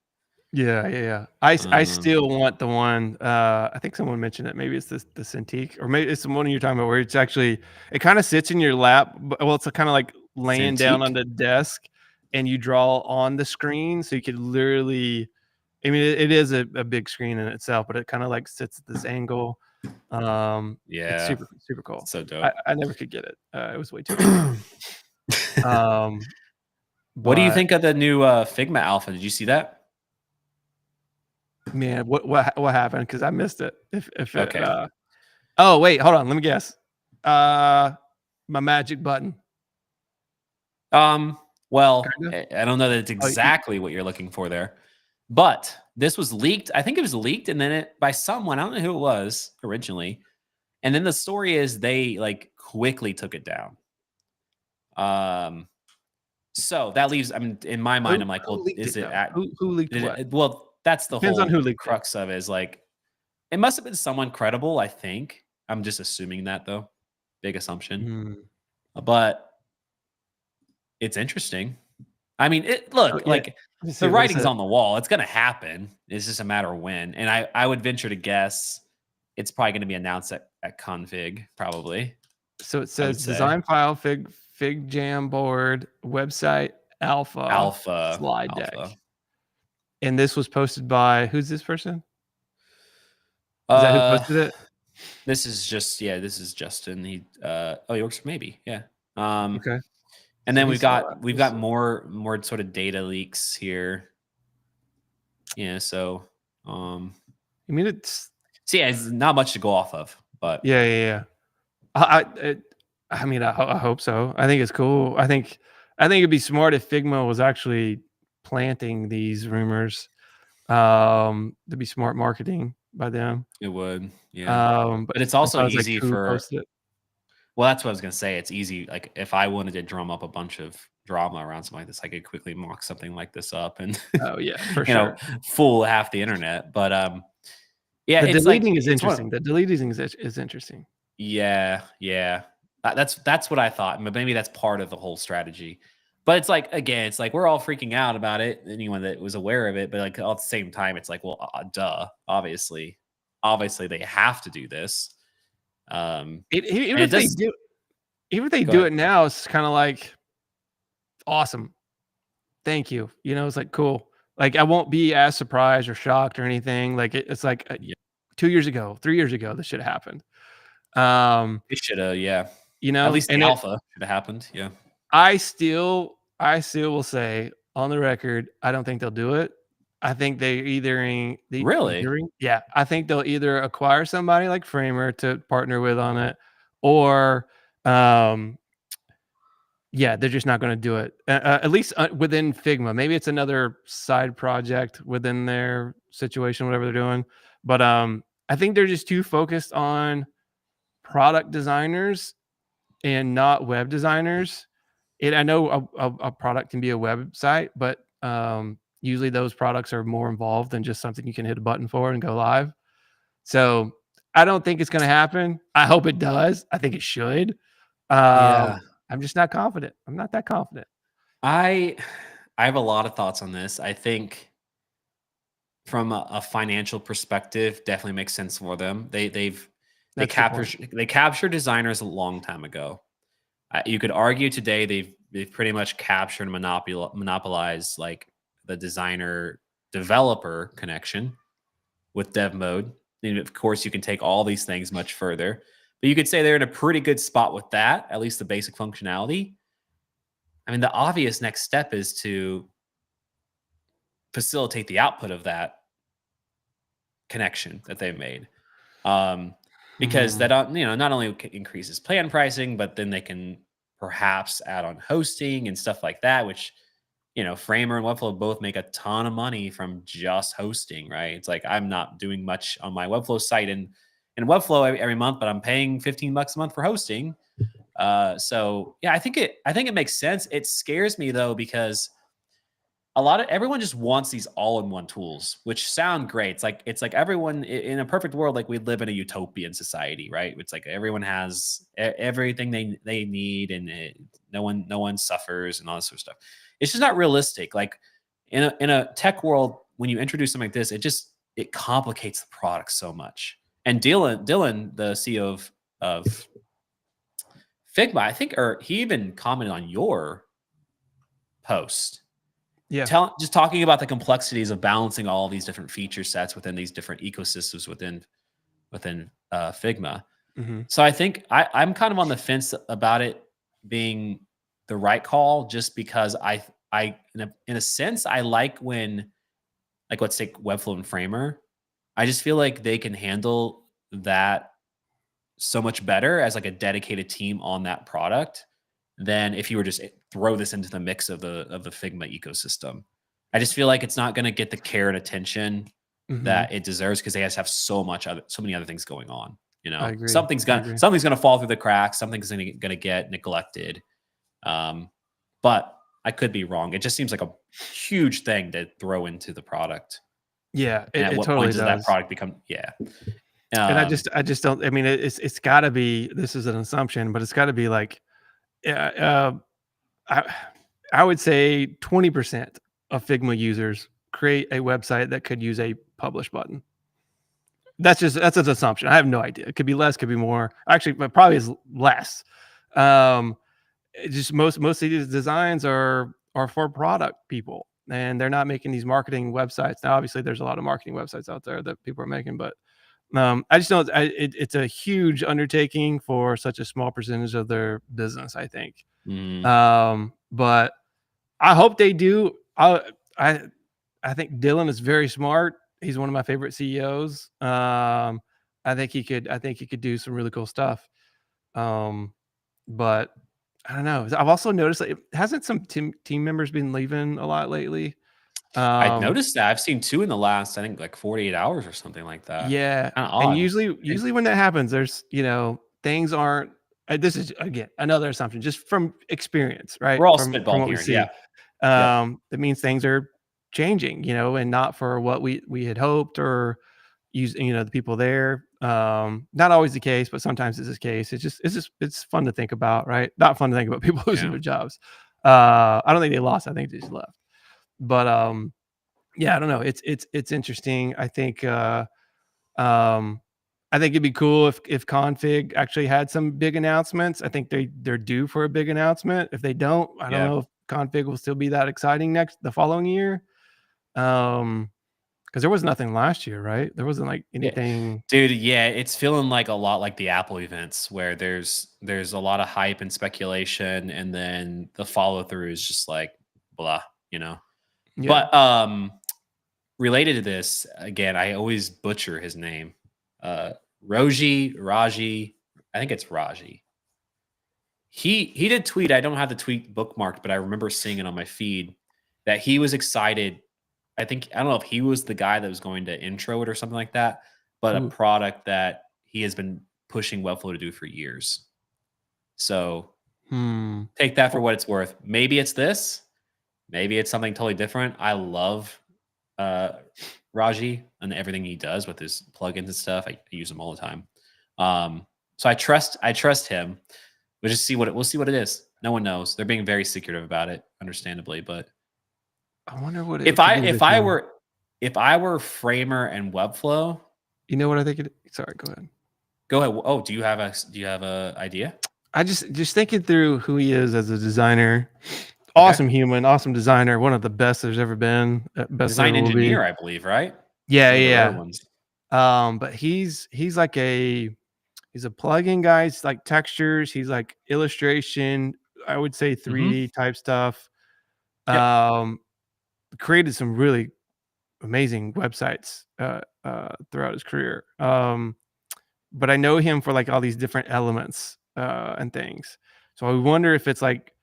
Yeah, yeah, yeah. I Um, still want the one, I think someone mentioned it, maybe it's the Cintiq, or maybe it's the one you're talking about where it's actually it kinda sits in your lap, but well, it's kinda like laying down on Cintiq? the desk, and you draw on the screen, so you could literally I mean, it is a big screen in itself, but it kinda, like, sits at this angle. It's Yeah, super cool. so I never could get it. It was way too expensive. Um, What do you but think of the new Figma Alpha? Did you see that? man, what happened? Because I missed it. If it, Okay. oh, wait, hold on, let me guess. Uh, my magic button, Um, well, kinda? I don't know that it's Oh, y exactly what you're looking for there, but this was leaked. I think it was leaked, and then it by someone. I don't know who it was originally. And then the story is they like quickly took it down. Um, so that leaves. I mean, in my mind, I'm like, who well, leaked is it, it though? at? Who leaked Did what? well, that's the Depends on who whole leaked it. crux of it. Is like it must have been someone credible. I think. I'm just assuming that though. Big assumption, Mm. but it's interesting. I mean, Oh, look, yeah. like Let me see, the what is writing's it? on the wall. It's going to happen. It's just a matter of when. And I would venture to guess it's probably going to be announced at Config, probably. So it I would says say design file, Fig Jam board, website, alpha, slide deck. alpha. And this was posted by who's this person? Is that who Uh, posted it? this is just this is Justin. He works for maybe Okay. and So then he we've saw got that. we've got more sort of data leaks here. Yeah, so I mean, it's yeah, it's not much to go off of, but yeah, yeah, yeah. I I it I mean, I hope so. I think it's cool. I think it'd be smart if Figma was actually planting these rumors. To be smart marketing by them. it would, yeah. But But it's as also far as, like, easy who for posted it. well, that's what I was gonna say. It's easy. Like if I wanted to drum up a bunch of drama around something like this, I could quickly mock something like this up and Oh, yeah, for you know, sure. fool half the internet. But yeah, The it's like deleting is it's one. interesting. The deleting is interesting. Yeah, yeah. That's what I thought. But maybe that's part of the whole strategy. But it's like again, it's like we're all freaking out about it. Anyone that was aware of it, but like at the same time, it's like, well, duh. Obviously, they have to do this. Even And it if they does. do even if they Go do ahead. it now, it's kinda like, "Awesome. Thank you." It's like, "Cool." Like, I won't be as surprised or shocked or anything. Like, it's like, 2 years ago, 3 years ago, this should have happened. Um, It shoulda, yeah. At least the and it alpha shoulda happened, yeah. I still will say on the record, I don't think they'll do it. I think Really? I think they'll either acquire somebody like Framer to partner with on it, or, um, yeah, they're just not gonna do it. At least, within Figma. Maybe it's another side project within their situation, whatever they're doing. But, I think they're just too focused on product designers and not web designers. And I know a product can be a website, but, usually those products are more involved than just something you can hit a button for and go live. So, I don't think it's gonna happen. I hope it does. I think it should. Yeah. I'm just not confident. I'm not that confident. I I have a lot of thoughts on this. I think from a financial perspective, definitely makes sense for them. They That's the point. captured designers a long time ago. You could argue today they've pretty much captured and monopolized like the designer developer connection with dev mode. And of course, you can take all these things much further, but you could say they're in a pretty good spot with that, at least the basic functionality. I mean, the obvious next step is to facilitate the output of that connection that they've made. Um, because Hmm. that, not only increases plan pricing, but then they can perhaps add on hosting and stuff like that, which, Framer and Webflow both make a ton of money from just hosting, right? It's like I'm not doing much on my Webflow site and Webflow every month, but I'm paying $15 a month for hosting. So yeah, I think it makes sense. It scares me though, because everyone just wants these all-in-one tools, which sound great. It's like everyone in a perfect world, like we live in a utopian society, right? It's like everyone has everything they need, and no one suffers and all this sort of stuff. It's just not realistic. Like in a tech world, when you introduce something like this, it complicates the product so much. And Dylan, the CEO of Figma, I think, or he even commented on your post Yeah. just talking about the complexities of balancing all these different feature sets within these different ecosystems within Figma. Hmm. So I think I'm kind of on the fence about it being the right call, just because I in a sense I like when, like, let's take Webflow and Framer. I just feel like they can handle that so much better as like a dedicated team on that product than if you were just throw this into the mix of the Figma ecosystem. I just feel like it's not going to get the care and attention Hmm. that it deserves, because they just have so many other things going on. I agree. Something's I gonna agree. something's gonna fall through the cracks. Something's gonna get neglected. Um, but I could be wrong. It just seems like a huge thing to throw into the product. Yeah, And at it what point totally does that does. product become? Yeah. And Um, I just don't. I mean, it's got to be. This is an assumption, but it's got to be like, uh, I I would say 20% of Figma users create a website that could use a publish button. That's an assumption. I have no idea. It could be less, could be more. Actually, but probably is less. Um, it just most of these designs are for product people, and they're not making these marketing websites. Now, obviously, there's a lot of marketing websites out there that people are making, but I just know it's a huge undertaking for such a small percentage of their business, I think. mm, But I hope they do. I I think Dylan is very smart. He's one of my favorite CEOs. I think he could do some really cool stuff. Um, but I don't know. I've also noticed that hasn't some team members been leaving a lot lately? I'd Um, noticed that. I've seen two in the last, I think, like 48 hours or something like that. yeah, Kind of and odd. usually when that happens, there's things aren't. This is again another assumption, just from experience, right? We're all From spitballing what we here. Yeah. see. Yep. That means things are changing, and not for what we had hoped or use, the people there. Not always the case, but sometimes it's the case. It's fun to think about, right? Not fun to think about people losing Yeah. their jobs. I don't think they lost. I think they just left. But yeah, I don't know. It's interesting. Um, I think it'd be cool if Config actually had some big announcements. I think they're due for a big announcement. If they don't, I don't Yeah. know if Config will still be that exciting the following year. Because there was nothing last year, right? There wasn't like Yeah. anything. Dude, yeah, it's feeling like a lot like the Apple events, where there's a lot of hype and speculation, and then the follow through is just like blah, you know. Yeah. But related to this, again, I always butcher his name. Uh Raji, I think it's Raji. He did tweet. I don't have the tweet bookmarked, but I remember seeing it on my feed that he was excited. I don't know if he was the guy that was going to intro it or something like that, but a Ooh. product that he has been pushing Webflow to do for years. So Hmm. take that for Oh, what it's worth. Maybe it's this. Maybe it's something totally different. I love uh, Raji and everything he does with his plugins and stuff. I use them all the time. So I trust him. We'll see what it is. No one knows. They're being very secretive about it, understandably. But I wonder what if it could I be if with I him. were if I were Framer and Webflow, You know what I think sorry, go ahead. go ahead. Oh, do you have a idea? I just thinking through who he is as a designer. Okay. Awesome human, awesome designer, one of the best there's ever been, best there Design will be. engineer, I believe, right? Yeah, One of the early yeah. ones. But he's like he's a plugin guy. He's like textures. He's like illustration. I would say Hmm. 3D type stuff. Yep. Um, created some really amazing websites throughout his career. But I know him for like all these different elements and things. So I wonder if it's like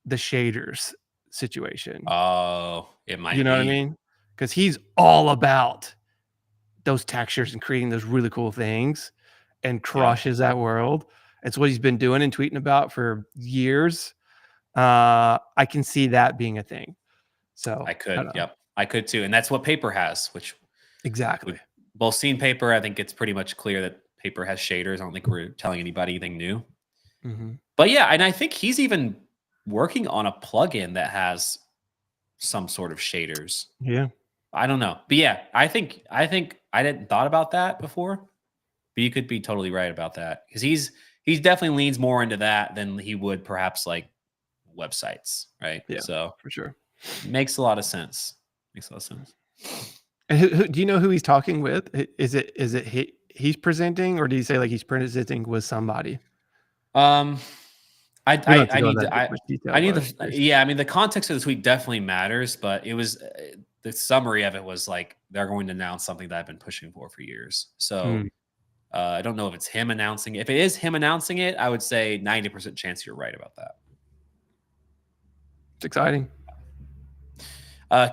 the shaders situation. Oh, it You might know what I be. mean? Because he's all about those textures and creating those really cool things and Yep. crushes that world. It's what he's been doing and tweeting about for years. I can see that being a thing. So I I could. don't know. Yep. I could too. And that's what paper has, which we've Exactly. both seen paper. I think it's pretty much clear that paper has shaders. I don't think we're telling anybody anything new. Hmm. But yeah, and I think he's even working on a plugin that has some sort of shaders. Yeah. I don't know. But yeah, I think I didn't thought about that before. But you could be totally right about that. Because he's definitely leans more into that than he would perhaps like websites, right? Yeah, So for sure. makes a lot of sense. Makes a lot of sense. And do you know who he's talking with? Is it he's presenting, or do you say like he's presenting with somebody? Um, I We don't have I, to I go need into to that I much detail, I need but I'm the just curious. yeah. I mean, the context of the tweet definitely matters, but it was the summary of it was like they're going to announce something that I've been pushing for years. So Mm, I don't know if it's him announcing it. If it is him announcing it, I would say 90% chance you're right about that. it's exciting.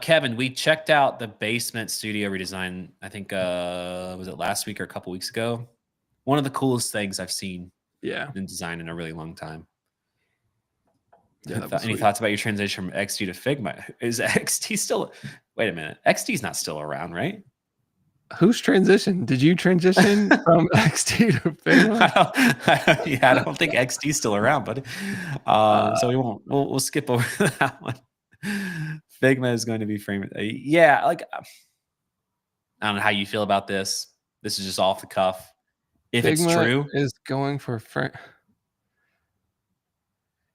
Kevin, we checked out the basement studio redesign. I think was it last week or a couple weeks ago? One of the coolest things I've seen Yeah. in design in a really long time. Yeah, that was Any sweet. thoughts about your transition from XT to Figma? Is XT still? Wait a minute, XT's not still around, right? Who's transitioned? Did you transition from XT to Figma? Yeah, I don't think XT's still around, but Uh, so we won't. We'll skip over that one. Figma is going to be framed. Yeah, like I don't know how you feel about this. This is just off the cuff. If it's Figma true, is going for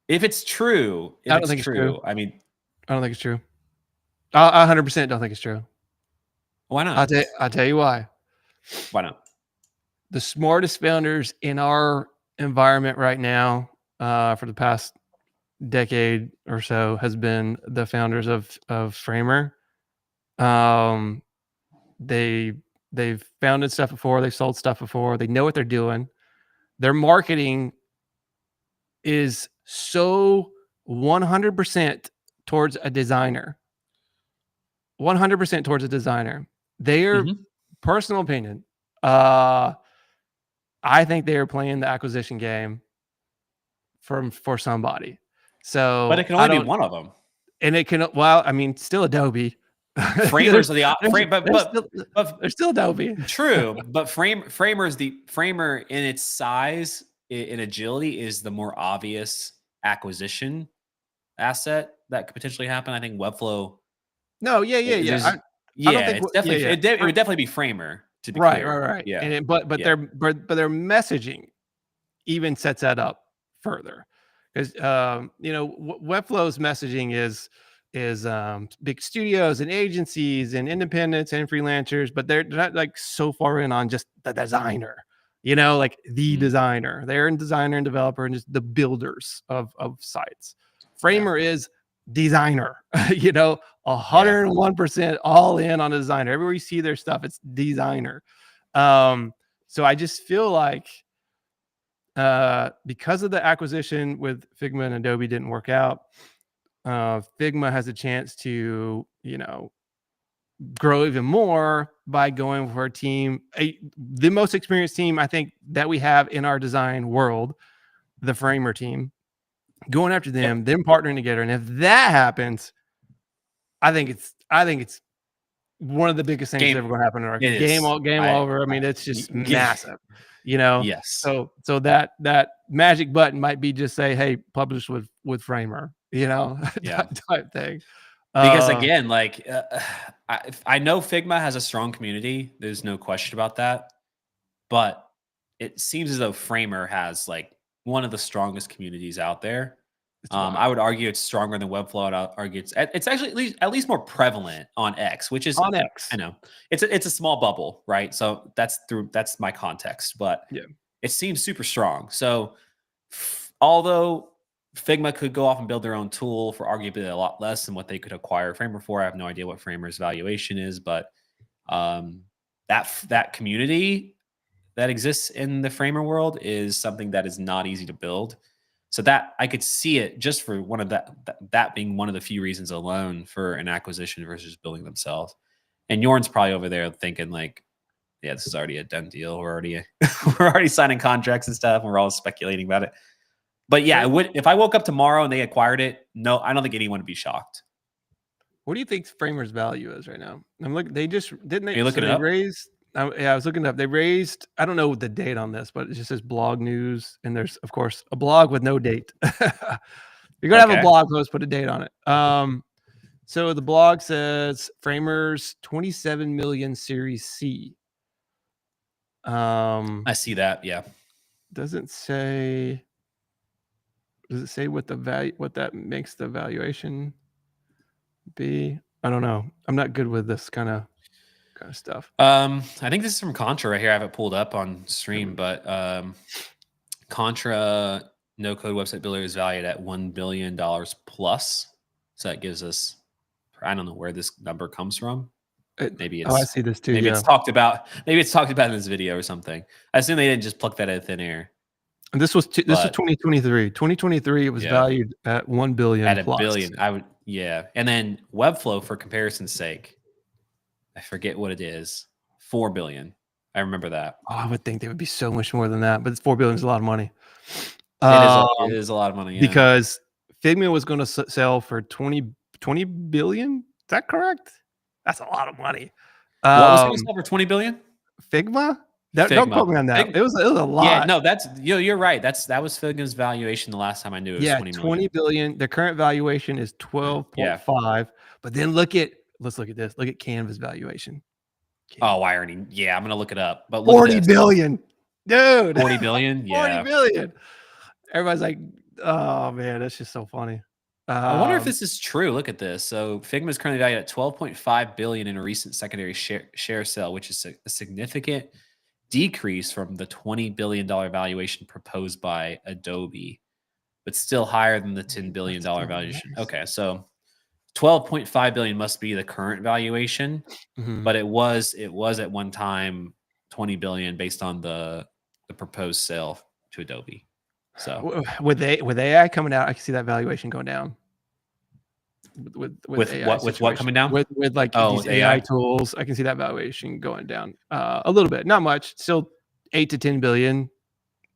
if it's true, if I don't it's think it's true. true, I mean, I don't think it's true. I 100% don't think it's true. why not? I'll tell you why. Why not? The smartest founders in our environment right now, for the past decade or so, has been the founders of Framer. Um, they they've founded stuff before, they've sold stuff before, they know what they're doing. Their marketing is so 100% towards a designer. 100% towards a designer. Their Hmm. personal opinion, uh, I think they are playing the acquisition game for somebody. But it So can I only be don't, one of them. and it can, well, I mean, still Adobe. Framers are the frame, but There's still Adobe. true. But framer is the framer in its size in agility is the more obvious acquisition asset that could potentially happen. I think Webflow No, yeah, yeah, yeah. there's I don't yeah, think, it's yeah, definitely yeah. it would definitely be framer to be Right, clear. right, right. Yeah, And but yeah. their messaging even sets that up further, because Webflow's messaging is big studios and agencies and independents and freelancers, but they're not like so far in on just the designer, like the Mm, designer. They're in designer and developer and just the builders of sites. yeah, Framer is designer, yeah. 101% all in on a designer. Everywhere you see their stuff, it's designer. So I just feel like because of the acquisition with Figma and Adobe didn't work out, Figma has a chance to, grow even more by going for a team, the most experienced team I think that we have in our design world, the Framer team, going after them, Yep. them partnering together. And if that happens, I think it's one of the biggest things that's Game ever going to happen in our it game. is. Game I over. I mean, it's just yeah, massive, yes. So that magic button might be just say, "Hey, publish with Framer," Yeah. type thing. Because again, like I know Figma has a strong community. There's no question about that. But it seems as though Framer has like one of the strongest communities out there. It's I wild. would argue it's stronger than Webflow. I'd argue it's actually at least more prevalent on X, which is On I X. know it's a small bubble, right? So that's my context, but Yeah. it seems super strong. So although Figma could go off and build their own tool for arguably a lot less than what they could acquire Framer for, I have no idea what Framer's valuation is, but that community that exists in the Framer world is something that is not easy to build. So that I could see it just for one of that being one of the few reasons alone for an acquisition versus building themselves. And Yorn's probably over there thinking like, yeah, this is already a done deal. We're already we're already signing contracts and stuff, and we're all speculating about it. But yeah, it would if I woke up tomorrow and they acquired it. No, I don't think anyone would be shocked. What do you think Framer's value is right now? I'm looking. They just didn't Are they? you So looking it they up? raised. Yeah, I was looking up. They raised. I don't know the date on this, but it just says blog news, and there's of course a blog with no date. You're gonna have a Okay, blog post, put a date on it. So the blog says Framers 27 million Series C. I see that. Yeah, Doesn't say. Does it say what the value? What that makes the valuation be? I don't know. I'm not good with this kind of stuff. I think this is from Contra right here. I have it pulled up on stream, but Contra no code website builder is valued at $1 billion plus. So that gives us, I don't know where this number comes from. Maybe I it's see this too. maybe Yeah, it's talked about. Maybe it's talked about in this video or something. I assume they didn't just pluck that out of thin air. and this was 2023. 2023, it was Yeah. valued at 1 billion At a plus. billion, yeah. And then Webflow, for comparison's sake, I forget what it is. 4 billion. I remember that. Oh, I would think they would be so much more than that, but it's 4 billion is a lot of money. It is a lot of money, yeah. Because Figma was going to sell for 20 billion. Is that correct? That's a lot of money. What was going to sell for 20 billion? Figma? Don't quote me on that. It was a lot. Yeah, no, that's you're right. That was Figma's valuation the last time I knew it was 20 million. 20 billion. The current valuation is 12.5. But then let's look at this. Look at Canva's valuation. Oh, irony. Yeah, I'm gonna look it up. But look 40 billion. Dude. 40 billion? Yeah. 40 billion. Everybody's like, oh man, that's just so funny. I wonder if this is true. Look at this. So Figma is currently valued at 12.5 billion in a recent secondary share sale, which is a significant decrease from the $20 billion valuation proposed by Adobe, but still higher than the $10 billion valuation. Nice. Okay, so 12.5 billion must be the current valuation, but it was at one time 20 billion based on the proposed sale to Adobe. So with AI coming out, I can see that valuation going down. With what coming down? With like these AI tools, I can see that valuation going down a little bit, not much, still 8 to 10 billion.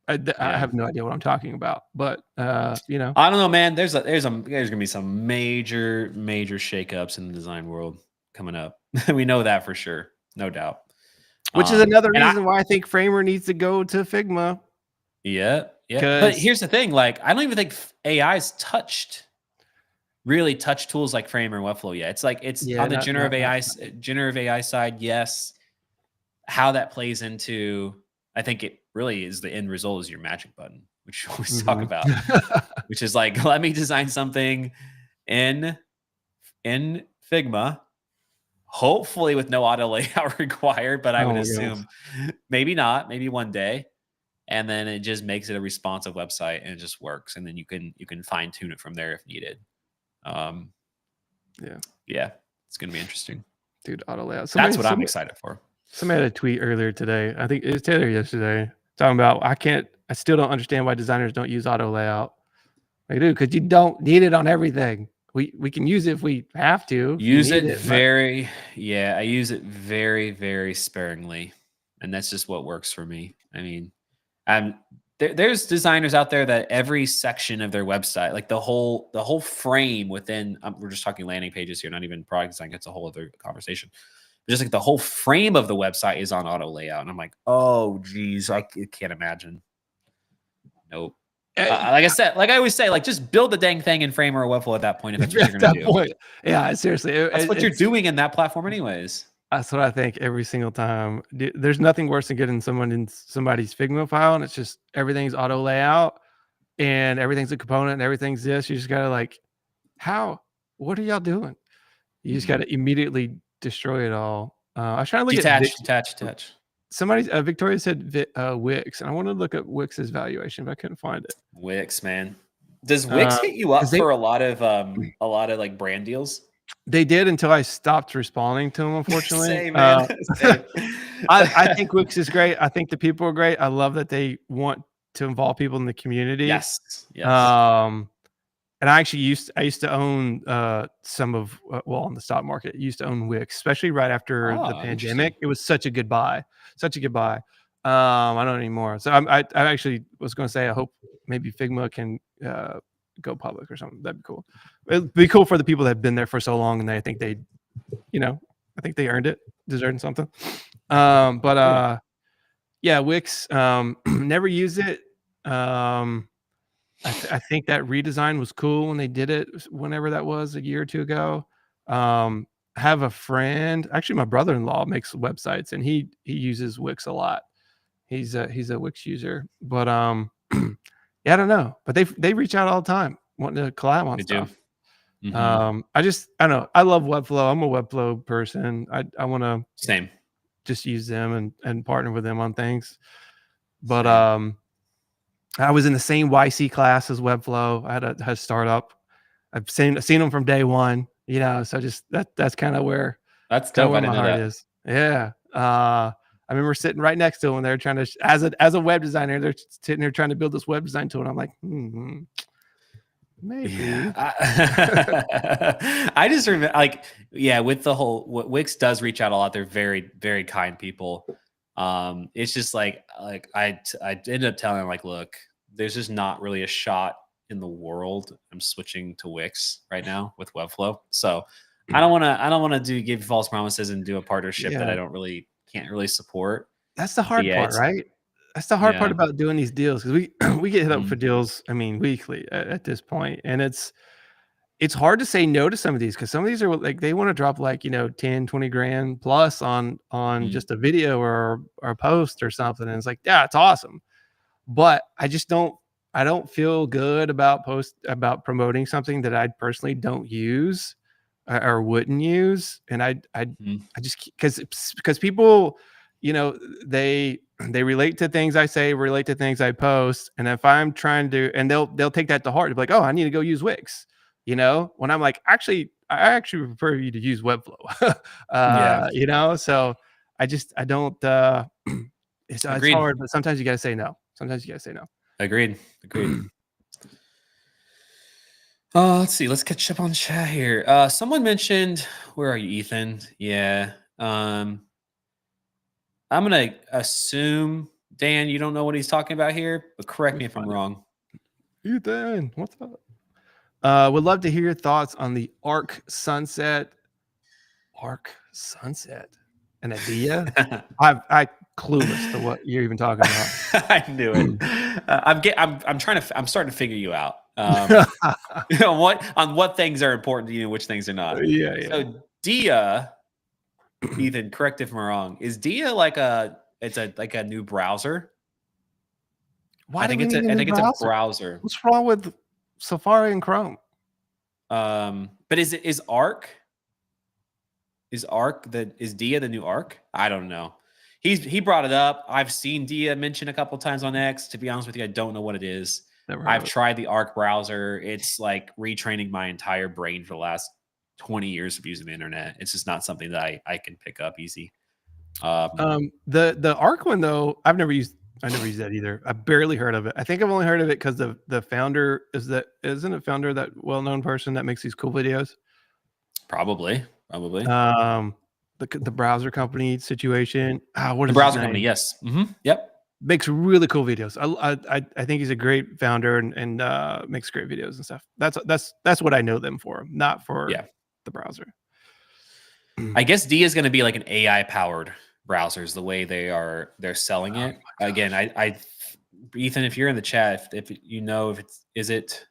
I have no idea what I'm talking about, but I don't know, man. There's gonna be some major shakeups in the design world coming up. We know that for sure, no doubt. Which is another reason why I think Framer needs to go to Figma. Yeah. But here's the thing: like, I don't even think AI's really touched tools like Framer and Webflow yet. It's like on the generative AI side, yes. How that plays into, I think it really is the end result is your magic button, which we always talk about, which is like, let me design something in Figma, hopefully with no auto layout required, but I would assume maybe not, maybe one day. And then it just makes it a responsive website and it just works. And then you can fine tune it from there if needed. Yeah, it's going to be interesting. Dude, auto layout. That's what I'm excited for. Somebody had a tweet earlier today. I think it was Taylor yesterday talking about, I still don't understand why designers don't use auto layout. Like, dude, because you don't need it on everything. We can use it if we have to. I use it very, very sparingly. And that's just what works for me. I mean, there's designers out there that every section of their website, like the whole frame within, we're just talking landing pages here, not even product design. It's a whole other conversation. Just like the whole frame of the website is on auto layout. And I'm like, oh, geez, I can't imagine. Nope. Like I said, like I always say, like just build the dang thing in Frame or Webflow at that point if that's what you're At gonna that do. point, yeah, seriously, That's what you're doing in that platform, anyways. that's what I think every single time. There's nothing worse than getting someone in somebody's Figma file, and it's just everything's auto layout, and everything's a component, and everything's this. You just gotta like, how? What are y'all doing? You just gotta immediately destroy it all. I was trying to look at Detach. somebody. Victoria said Wix, and I wanted to look at Wix's valuation, but I couldn't find it. Wix, man. Does Wix hit you up 'Cause they for a lot of like brand deals? they did until I stopped responding to them, unfortunately. Same, man. Same. I think Wix is great. I think the people are great. I love that they want to involve people in the community. Yes. And I actually used to own some of well, on the stock market, I used to own Wix, especially right after the pandemic. It was such a good buy, such a good buy. I don't anymore. So I actually was going to say I hope maybe Figma can go public or something. That'd be cool. It'd be cool for the people that have been there for so long, and I think they, I think they earned it, deserved something. But yeah, Wix. Never use it. I think that redesign was cool when they did it, whenever that was, a year or two ago. Have a friend, actually, my brother-in-law makes websites, and he uses Wix a lot. He's a Wix user, but yeah, I don't know, but they reach out all the time wanting to collab on stuff. I don't know. I love Webflow. I'm a Webflow person. I want to just use them and partner with them on things. But I was in the same YC class as Webflow. I had a startup. I've seen them from day one, so just that's kind of where where my heart is. Yeah. I remember sitting right next to them when they're trying to, as a web designer, they're sitting there trying to build this web design tool. And I'm like, maybe. Yeah. I just remember, like, with the whole, what Wix does reach out a lot. They're very, very kind people. It's just like I ended up telling them, like, look, there's just not really a shot in the world I'm switching to Wix right now with Webflow. So I don't want to give false promises and do a partnership that I can't really support. That's the hard part, right? That's the hard part about doing these deals, because we get hit up for deals, I mean, weekly at this point, and it's hard to say no to some of these, because some of these are like, they want to drop like 10, 20 grand plus on just a video or a post or something, and it's like, yeah, it's awesome, but I don't feel good about promoting something that I personally don't use or wouldn't use, and I just, because people, they relate to things I say, relate to things I post, and if I'm trying to, and they'll take that to heart, be like, oh, I need to go use Wix, when I'm like, I actually prefer you to use Webflow. So I don't. It's hard, but sometimes you got to say no. Agreed. Let's see. Let's catch up on chat here. Someone mentioned, where are you, Ethan? Yeah. I'm gonna assume, Dan, you don't know what he's talking about here, but correct me if I'm wrong. Ethan, what's up? Would love to hear your thoughts on the Arc Sunset. An idea? I clueless to what you're even talking about. I knew it. I'm starting to figure you out. What things are important to you and which things are not. Yeah. So Dia, Ethan, correct if I'm wrong. Is Dia like a new browser? I think it's a browser. What's wrong with Safari and Chrome? But is Arc? Is Dia the new Arc? I don't know. He brought it up. I've seen Dia mentioned a couple times on X. To be honest with you, I don't know what it is. I've tried the Arc browser. It's like retraining my entire brain for the last 20 years of using the internet. It's just not something that I can pick up easy. The Arc one, though, I never used that either. I barely heard of it. I think I've only heard of it because the founder isn't it founder, that well-known person that makes these cool videos? Probably. The browser company situation. What is the browser company? Yes. Yep. Makes really cool videos. I think he's a great founder and makes great videos and stuff. That's what I know them for, not for the browser. I guess D is going to be like an AI powered browsers, the way they're selling it. Again, Ethan, if you're in the chat, if you know if is it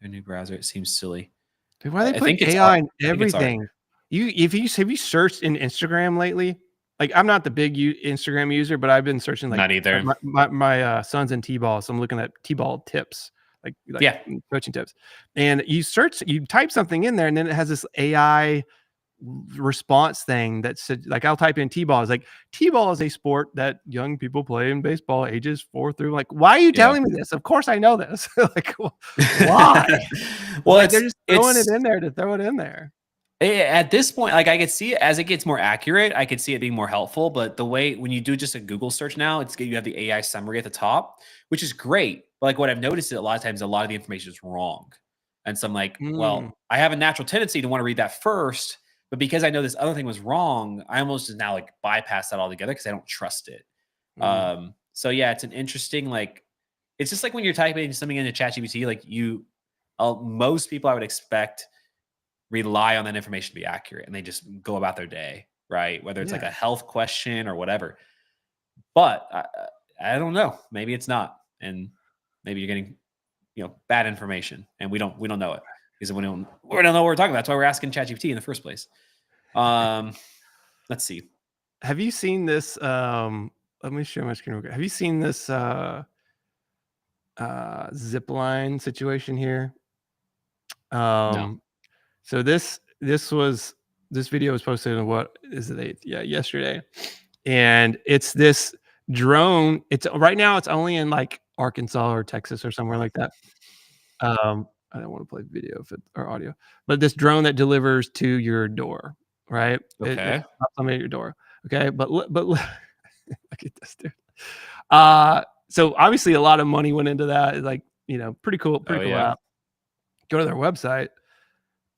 their new browser? It seems silly. Dude, why they I put think it's art. AI in I think it's art. everything? Have you searched in Instagram lately? Like, I'm not the big Instagram user, but I've been searching like Not either. my son's in T-ball, so I'm looking at T-ball tips, like Yeah. coaching tips. And you type something in there, and then it has this AI response thing that said, like, I'll type in T-ball. It's like, T-ball is a sport that young people play in baseball ages 4 through. Like, why are you Yeah. telling me this? Of course I know this. Like, why? Well, Like, they're just throwing it it's in there to throw it in there. at this point, like I could see it as it gets more accurate. I could see it being more helpful. But the way when you do just a Google search now, you have the AI summary at the top, which is great. But like what I've noticed is a lot of times, a lot of the information is wrong, and so I'm like, Mm, well, I have a natural tendency to want to read that first, but because I know this other thing was wrong, I almost just now like bypass that altogether because I don't trust it. mm. So yeah, it's an interesting like. It's just like when you're typing something into ChatGPT, like most people I would expect rely on that information to be accurate and they just go about their day, right? Whether it's like Yeah. a health question or whatever. But I don't know. Maybe it's not, and maybe you're getting bad information, and we don't know it because we don't know what we're talking about. That's why we're asking ChatGPT in the first place. Let's see. Have you seen this? Let me share my screen real quick. Have you seen this zip line situation here? No. So this video was posted on what is it? Yeah, yesterday. And it's this drone. It's right now it's only in like Arkansas or Texas or somewhere like that. I don't want to play video or audio, but this drone that delivers to your door, right? It Okay. drops something at your door. Okay, but look at this, dude. So obviously a lot of money went into that. Like, pretty cool Oh yeah. app. Go to their website.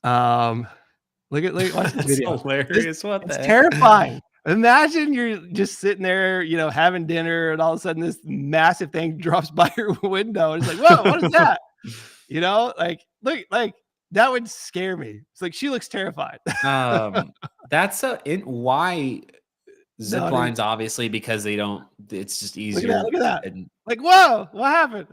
Watch this That's video. hilarious. What the It's heck? terrifying. Imagine you're just sitting there, having dinner, and all of a sudden this massive thing drops by your window, and it's like, whoa, what is that? Look, like that would scare me. It's like she looks terrified. That's why zip No, dude, lines, obviously, because they don't. It's just look at that, easier. look at that. And Like, whoa, what happened?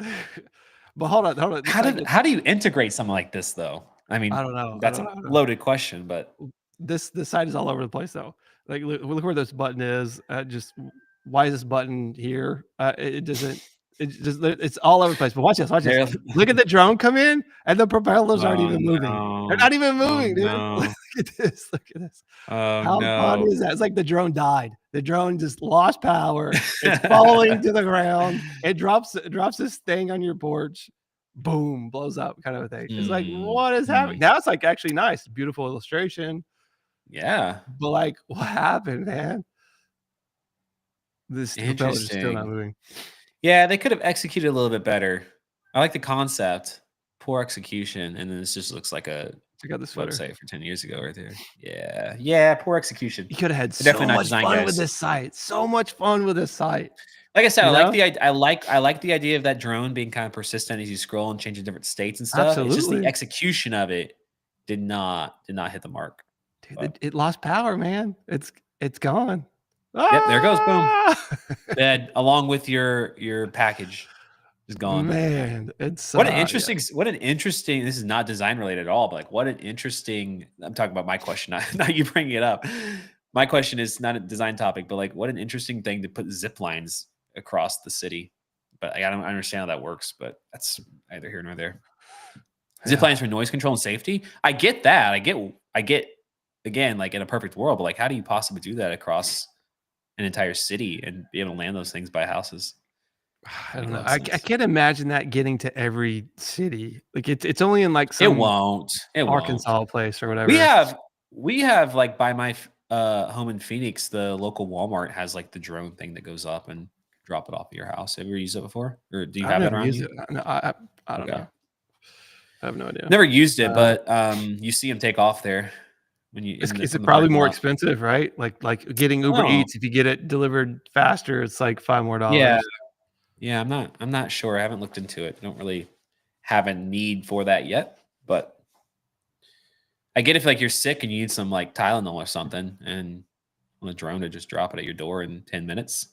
But hold on. This how site did gets, how do you integrate something like this, though? I I mean, don't know. that's a loaded question, but This site is all over the place though. Like, look where this button is. Just why is this button here? It doesn't. It's all over the place. But watch this. Watch this. they're Look at the drone come in, and the propellers aren't oh even moving. They're no, not even oh moving, dude. Look no, at this. Look at this. oh How funny no. is that? It's like the drone died. The drone just lost power. It's falling to the ground. It drops this thing on your porch. Boom, blows up, kind of a thing. It's like, what is happening? Now it's like actually nice, beautiful illustration. Yeah, But like, what happened, man? This propeller is still not interesting. moving. Yeah, they could have executed a little bit better. I like the concept, poor execution, and then this just looks like a Check out this footer. website for 10 years ago right there. Yeah. Yeah, poor execution. You could have had They're definitely so not much design fun with guys. this site. So much fun with this site. Like I said, You know? I like the idea of that drone being kind of persistent as you scroll and changing different states and stuff. It's just the Absolutely. execution of it did not hit the mark. Dude, But it lost power, man. It's gone. yep, there it goes. Boom. Ah! Dead along with your package is gone. Man, it's What an yeah. interesting this is not design related at all, but like what an interesting I'm talking about my question, not you bringing it up. My question is not a design topic, but like what an interesting thing to put zip lines across the city. But I don't understand how that works, but that's neither here nor there. Zip Yeah. lines for noise control and safety. I get that. I get again, like in a perfect world, but like how do you possibly do that across an entire city and be able to land those things by houses? I Make don't a know. lot of I sense. can't imagine that getting to every city. Like it's only in like It some won't. It won't. Arkansas place or We whatever. have we have like by my home in Phoenix, the local Walmart has like the drone thing that goes up and drop it off at your house. Have you ever used it before? Or do you I've have that never around used you? it. No, I don't Okay. know. I have no idea. Never used it, Uh, but you see them take off there when you is from it the probably parking more lot. expensive, right? Like getting Uber Oh, Eats, if you get it delivered faster, it's like $5 more. yeah. Yeah, I'm not sure. I haven't looked into it. I don't really have a need for that yet, but I get if like you're sick and you need some like Tylenol or something and on a drone to just drop it at your door in 10 minutes.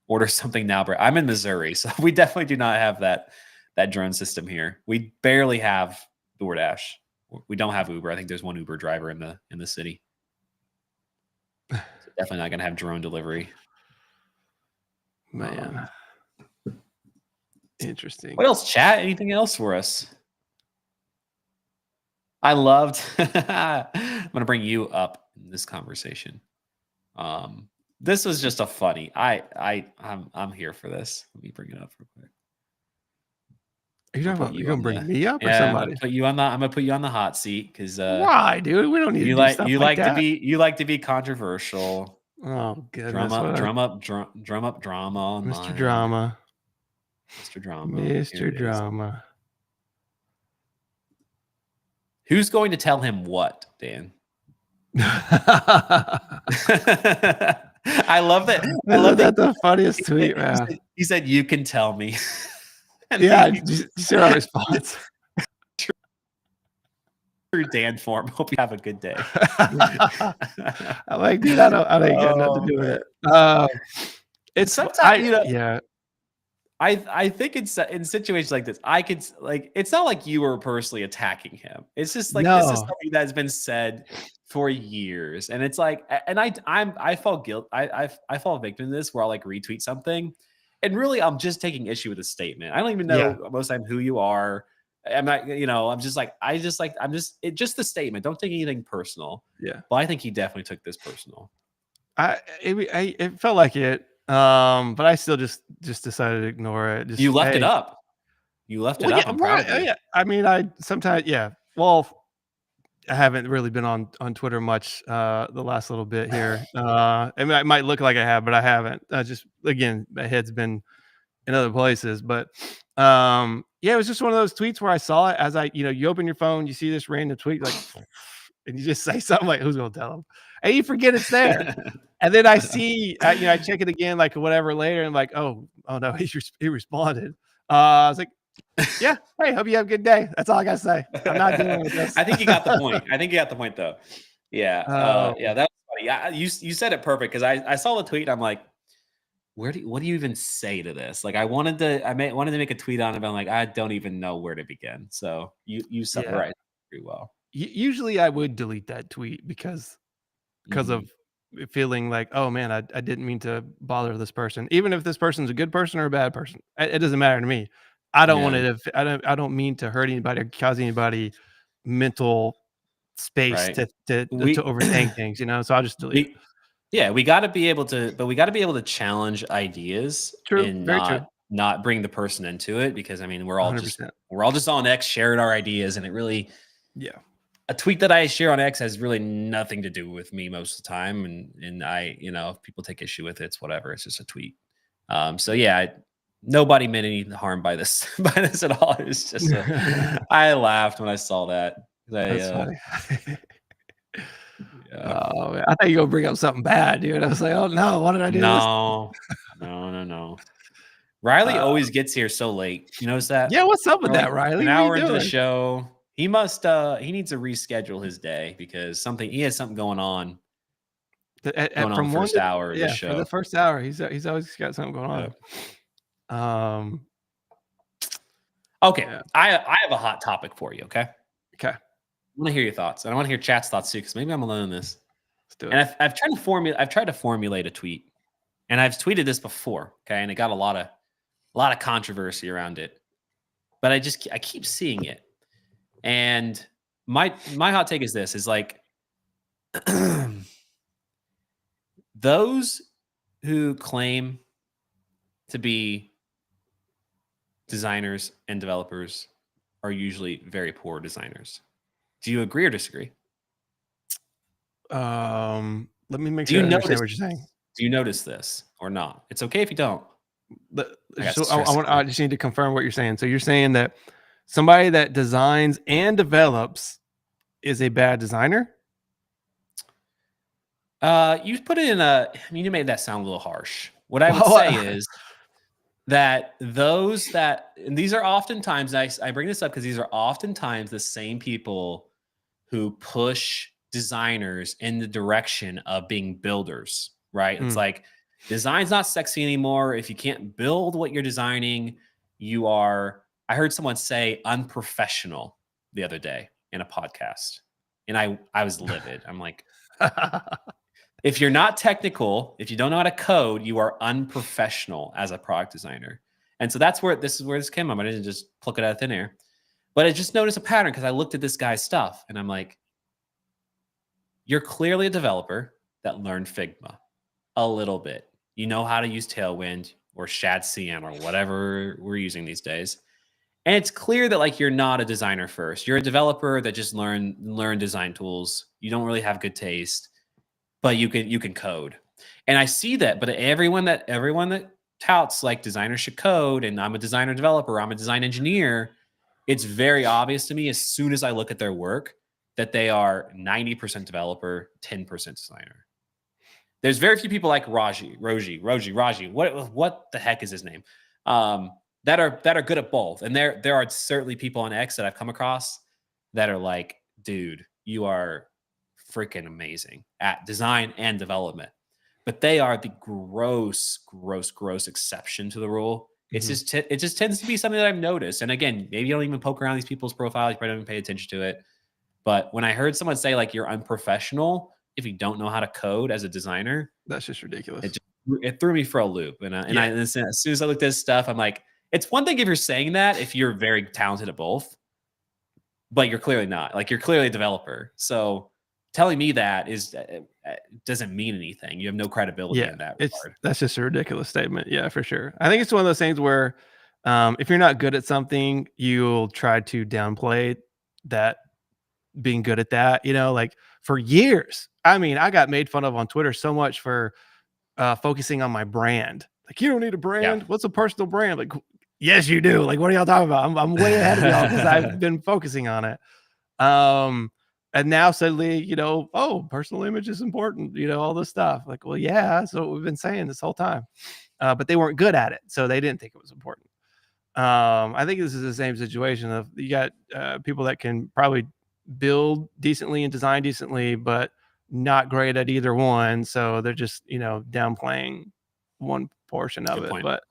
Order something now, bro. I'm in Missouri, so we definitely do not have that drone system here. We barely have DoorDash. We don't have Uber. I think there's one Uber driver in the city. So definitely not gonna have drone delivery. Man. Interesting. What else, chat? Anything else for us? I loved I'm gonna bring you up in this conversation. This was just a funny. I'm here for this. Let me bring it up real quick. Are you talking about you gonna bring me up or somebody? I'm gonna put you on the hot seat because why, dude? We don't need to do stuff like that. You like to be controversial. Oh goodness. Drum up drama online. Mr. Drama. Mr. Drama. Mr. Drama. Who's going to tell him what, Dan? I love that. I love that. The funniest tweet, man. He said, "You can tell me." Yeah, you see our response. True Dan form. Hope you have a good day. I'm like, dude, I don't get nothing to do with it. It's sometimes, yeah. I think it's in situations like this, I could like, it's not like you were personally attacking him. It's just like, this is something that's been said for years. And it's like, and I fall guilt. I fall victim to this where I'll like retweet something. And really, I'm just taking issue with a statement. I don't even know most of the time who you are. I'm not, I'm just like, it's just the statement. Don't take anything personal. Yeah. But I think he definitely took this personal. It felt like it. But I still just decided to ignore it. You left it up. You left it up. I'm proud of you. Yeah. I mean, I sometimes, well, I haven't really been on Twitter much the last little bit here. I mean, it might look like I have, but I haven't. Just again, my head's been in other places. But it was just one of those tweets where I saw it as you open your phone, you see this random tweet, like, and you just say something like, "Who's gonna tell him?" And you forget it's there. And then I see, I check it again, like whatever later, and like, oh no, he responded. I was like, yeah, hey, hope you have a good day. That's all I gotta say. I'm not dealing with this. I think you got the point. Though. Yeah, that was funny. Yeah, you said it perfect because I saw the tweet. And I'm like, what do you even say to this? Like, I wanted to make a tweet on it, but I'm like, I don't even know where to begin. So you summarized pretty well. Usually, I would delete that tweet because of feeling like, oh man, I didn't mean to bother this person, even if this person's a good person or a bad person. It doesn't matter to me. I don't want it. I don't mean to hurt anybody or cause anybody mental space to overthink things, So I'll just delete it. Yeah, we got to be able to challenge ideas. True, and very true. Not bring the person into it because I mean we're all just on X sharing our ideas, and it really a tweet that I share on X has really nothing to do with me most of the time, and I if people take issue with it, it's whatever. It's just a tweet. Nobody meant any harm by this at all. It was just I laughed when I saw that. That's funny. Oh man, I thought you were gonna bring up something bad, dude. I was like, oh no, why did I do this? No. Riley always gets here so late. You notice that? Yeah, what's up with that, Riley? An hour into the show. He must he needs to reschedule his day because he has something going on. From first hour of the show. For the first hour, he's always got something going on. Okay. Yeah. I have a hot topic for you, okay? Okay. I want to hear your thoughts. And I want to hear chat's thoughts too, because maybe I'm alone in this. Let's do it. And I've tried to formulate a tweet. And I've tweeted this before, okay? And it got a lot of controversy around it. But I keep seeing it. And my hot take is this, is like those who claim to be designers and developers are usually very poor designers. Do you agree or disagree? Let me make sure I understand what you're saying. Do you notice this or not? It's okay if you don't. I just need to confirm what you're saying. So you're saying that somebody that designs and develops is a bad designer? You put it in you made that sound a little harsh. What I would say is that and these are oftentimes, I bring this up because these are oftentimes the same people who push designers in the direction of being builders, right? It's like, Design's not sexy anymore. If you can't build what you're designing, you are, I heard someone say unprofessional the other day in a podcast. And I was livid. I'm like, if you're not technical, if you don't know how to code, you are unprofessional as a product designer. And so that's where this came from. I didn't just pluck it out of thin air. But I just noticed a pattern because I looked at this guy's stuff and I'm like, you're clearly a developer that learned Figma a little bit. You know how to use Tailwind or Shad CM or whatever we're using these days. And it's clear that like you're not a designer first. You're a developer that just learn design tools. You don't really have good taste, but you can code. And I see that, but everyone that touts like designers should code and I'm a designer developer, I'm a design engineer, it's very obvious to me as soon as I look at their work that they are 90% developer, 10% designer. There's very few people like Raji. What the heck is his name? That are good at both. And there are certainly people on X that I've come across that are like, dude, you are freaking amazing at design and development. But they are the gross exception to the rule. It's just it just tends to be something that I've noticed. And again, maybe you don't even poke around these people's profiles, you probably don't even pay attention to it. But when I heard someone say like you're unprofessional if you don't know how to code as a designer, that's just ridiculous. It threw me for a loop. And as soon as I looked at this stuff, I'm like, it's one thing if you're saying that if you're very talented at both, but you're clearly not. Like you're clearly a developer. So telling me that doesn't mean anything. You have no credibility in that regard. That's just a ridiculous statement. Yeah, for sure. I think it's one of those things where if you're not good at something, you'll try to downplay that being good at that, like for years. I mean, I got made fun of on Twitter so much for focusing on my brand. Like, you don't need a brand. Yeah. What's a personal brand? Like, yes, you do. Like, what are y'all talking about? I'm way ahead of y'all because I've been focusing on it. And now suddenly, personal image is important, all this stuff. Like, well, yeah, that's what we've been saying this whole time. But they weren't good at it. So they didn't think it was important. I think this is the same situation of you got people that can probably build decently and design decently, but not great at either one. So they're just, downplaying one portion of it. But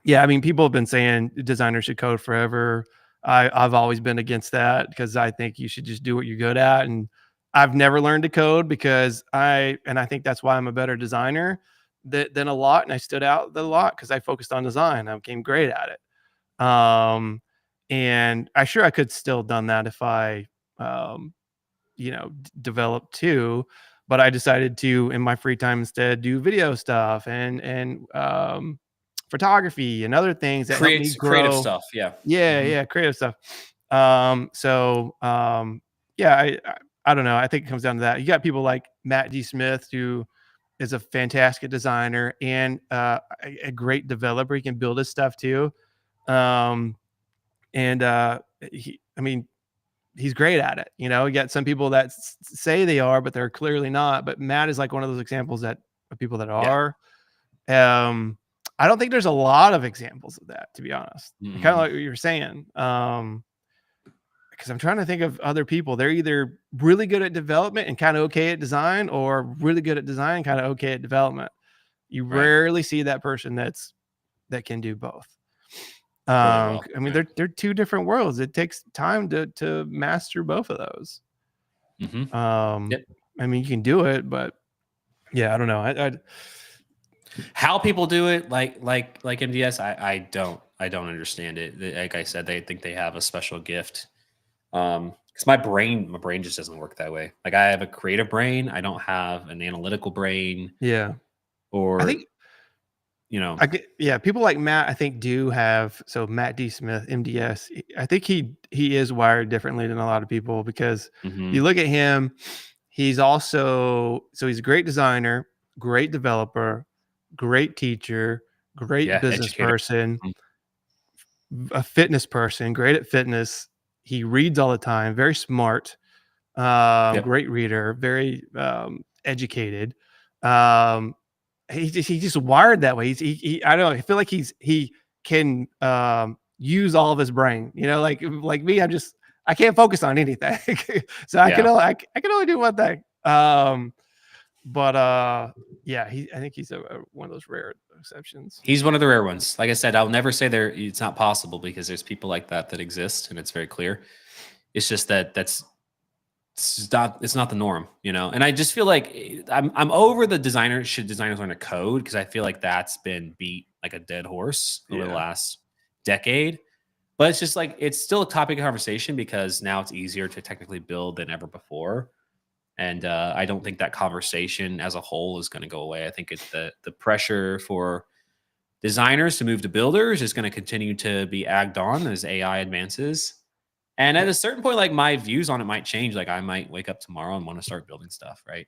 yeah, I mean, people have been saying designers should code forever. I've always been against that because I think you should just do what you're good at. And I've never learned to code because I think that's why I'm a better designer than a lot. And I stood out a lot because I focused on design. I became great at it. And I could still done that if I, developed too, but I decided to, in my free time instead, do video stuff and photography and other things that help me grow. Creative stuff. Yeah. Yeah. Creative stuff. Yeah, I don't know. I think it comes down to that. You got people like Matt D. Smith, who is a fantastic designer and a great developer. He can build his stuff too. He's great at it. You got some people that say they are, but they're clearly not. But Matt is like one of those examples of people that are. I don't think there's a lot of examples of that, to be honest. Kind of like what you were saying. Because I'm trying to think of other people. They're either really good at development and kind of okay at design, or really good at design and kind of okay at development. You rarely see that person that can do both. I mean, they're two different worlds. It takes time to master both of those. I mean, you can do it, but yeah, I don't know. How people do it, like MDS, I don't understand it. Like I said, they think they have a special gift. Because my brain just doesn't work that way. Like I have a creative brain. I don't have an analytical brain. Yeah. Or I think, people like Matt, I think do have, so Matt D. Smith, MDS, I think he is wired differently than a lot of people because you look at him, he's a great designer, great developer, great teacher, great business person, a fitness person, great at fitness. He reads all the time, very smart, great reader, very educated. He's just wired that way. I don't know. I feel like he can use all of his brain. Like me, I can't focus on anything. So I can only do one thing. But yeah, I think he's one of those rare exceptions. He's one of the rare ones. Like I said, I'll never say it's not possible, because there's people like that exist, and it's very clear. It's just that it's not the norm, you know. And I just feel like I'm over the designers learn to code, because I feel like that's been beat like a dead horse over the last decade. But it's just like, it's still a topic of conversation, because now it's easier to technically build than ever before. And I don't think that conversation as a whole is going to go away. I think it's the pressure for designers to move to builders is going to continue to be agged on as AI advances. And at a certain point, like, my views on it might change. Like, I might wake up tomorrow and want to start building stuff, right?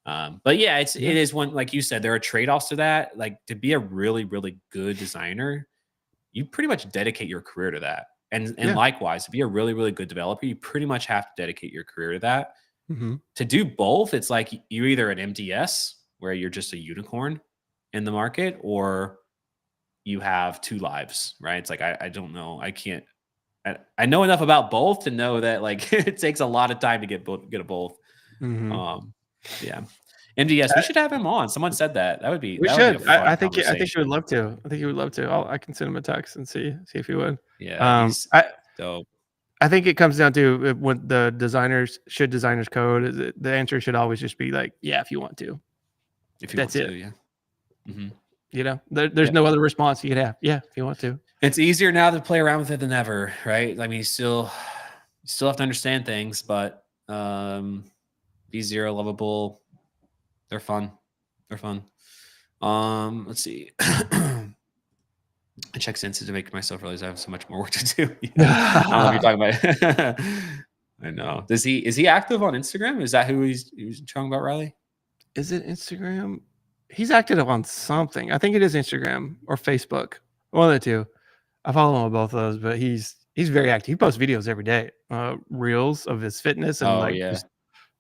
But yeah, it is one, like you said, there are trade-offs to that. Like, to be a really, really good designer, you pretty much dedicate your career to that. And likewise, to be a really, really good developer, you pretty much have to dedicate your career to that. Mm-hmm. To do both, it's like you're either an MDS, where you're just a unicorn in the market, or you have two lives, right? It's like, I don't know. I know enough about both to know that, like, it takes a lot of time to get a both. Mm-hmm. Yeah. MDS, we should have him on. Someone said that. That would be We a should. fun I think he conversation. would love to. I think he would love to. I can send him a text and see if he would. Yeah, he's dope. I think it comes down to when the designers code. The answer should always just be like, yeah, if you want to. If you That's want it. to, yeah. Mm-hmm. You know, there's no other response you could have. Yeah, if you want to. It's easier now to play around with it than ever, right? I mean, you still have to understand things, but V0 lovable, they're fun. They're fun. Let's see. I check senses to make myself realize I have so much more work to do. I don't know if you're talking about. I know. Is he active on Instagram? Is that who he's talking about, Riley? Is it Instagram? He's active on something. I think it is Instagram or Facebook. One of the two. I follow him on both of those, but he's very active. He posts videos every day, reels of his fitness and just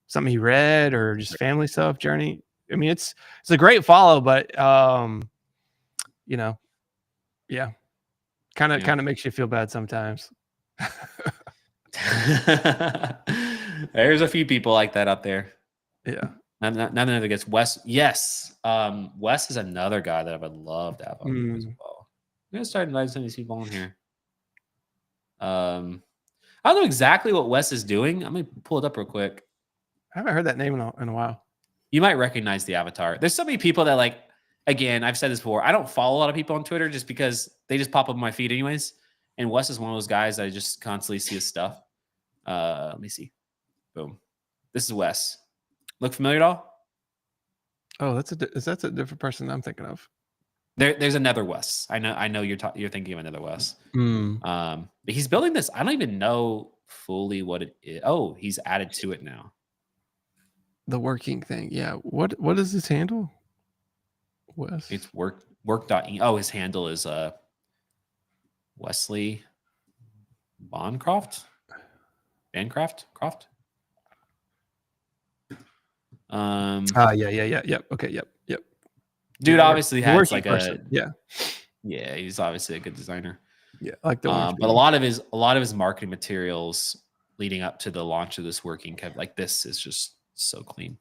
something he read or just family stuff, journey. I mean, it's a great follow, but you know, yeah, kind of makes you feel bad sometimes. There's a few people like that out there. Yeah. None of it gets Wes. Yes. Wes is another guy that I would love to have on here as well. I'm gonna start inviting some of these people on here. I don't know exactly what Wes is doing. I'm gonna pull it up real quick. I haven't heard that name in a while. You might recognize the avatar. There's so many people that, like, again, I've said this before. I don't follow a lot of people on Twitter just because they just pop up on my feed anyways. And Wes is one of those guys that I just constantly see his stuff. Let me see. Boom. This is Wes. Look familiar at all? Oh, that's a different person I'm thinking of. There's another Wes. I know you're thinking of another Wes. But he's building this. I don't even know fully what it is. Oh, he's added to it now. The working thing. Yeah. What is his handle? Wes. It's work. Oh, his handle is Wesley Bancroft. Croft. Yeah. Yep. Okay. Yep. Dude obviously has like yeah, he's obviously a good designer. Yeah, like the but a lot of his marketing materials leading up to the launch of this working like this is just so clean.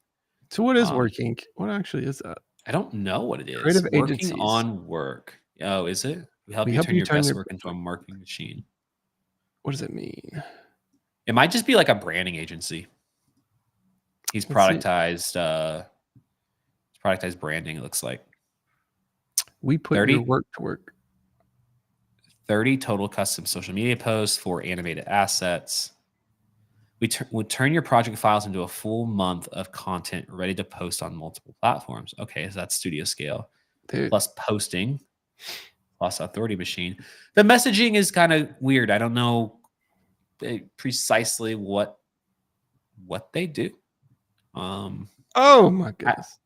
So what is working? What actually is that? I don't know what it is. Creative Working agencies. on work. Oh, is it? We help you turn your best work into a marketing machine. What does it mean? It might just be like a branding agency. He's productized branding, it looks like. We put 30? your work to work. 30 total custom social media posts, 4 animated assets. We turn your project files into a full month of content ready to post on multiple platforms. Okay, so that's studio scale. Dude. Plus posting, plus authority machine. The messaging is kind of weird. I don't know precisely what they do. Oh my goodness.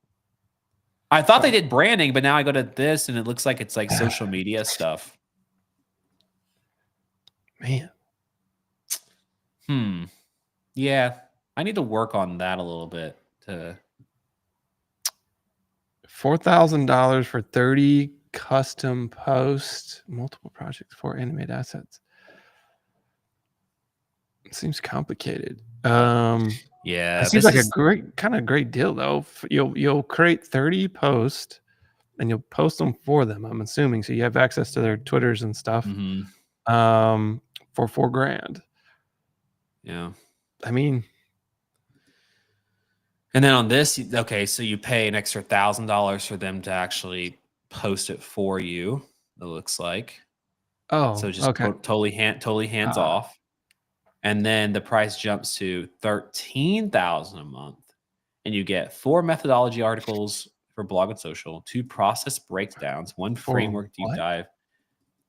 I thought they did branding, but now I go to this and it looks like it's like social media stuff. Man. Yeah, I need to work on that a little bit. $4,000 for 30 custom posts, multiple projects, 4 animated assets. Seems complicated. Yeah, It seems this like a is great deal though. You'll create 30 posts and you'll post them for them, I'm assuming. So you have access to their Twitters and stuff. mhm, For $4,000. yeah. I mean, And then on this, okay, so you pay an extra $1,000 for them to actually post it for you, it looks like. So oh, just okay. totally hands Ah, off. And then the price jumps to 13,000 a month. And you get 4 methodology articles for blog and social, 2 process breakdowns, 1 for framework deep what? dive.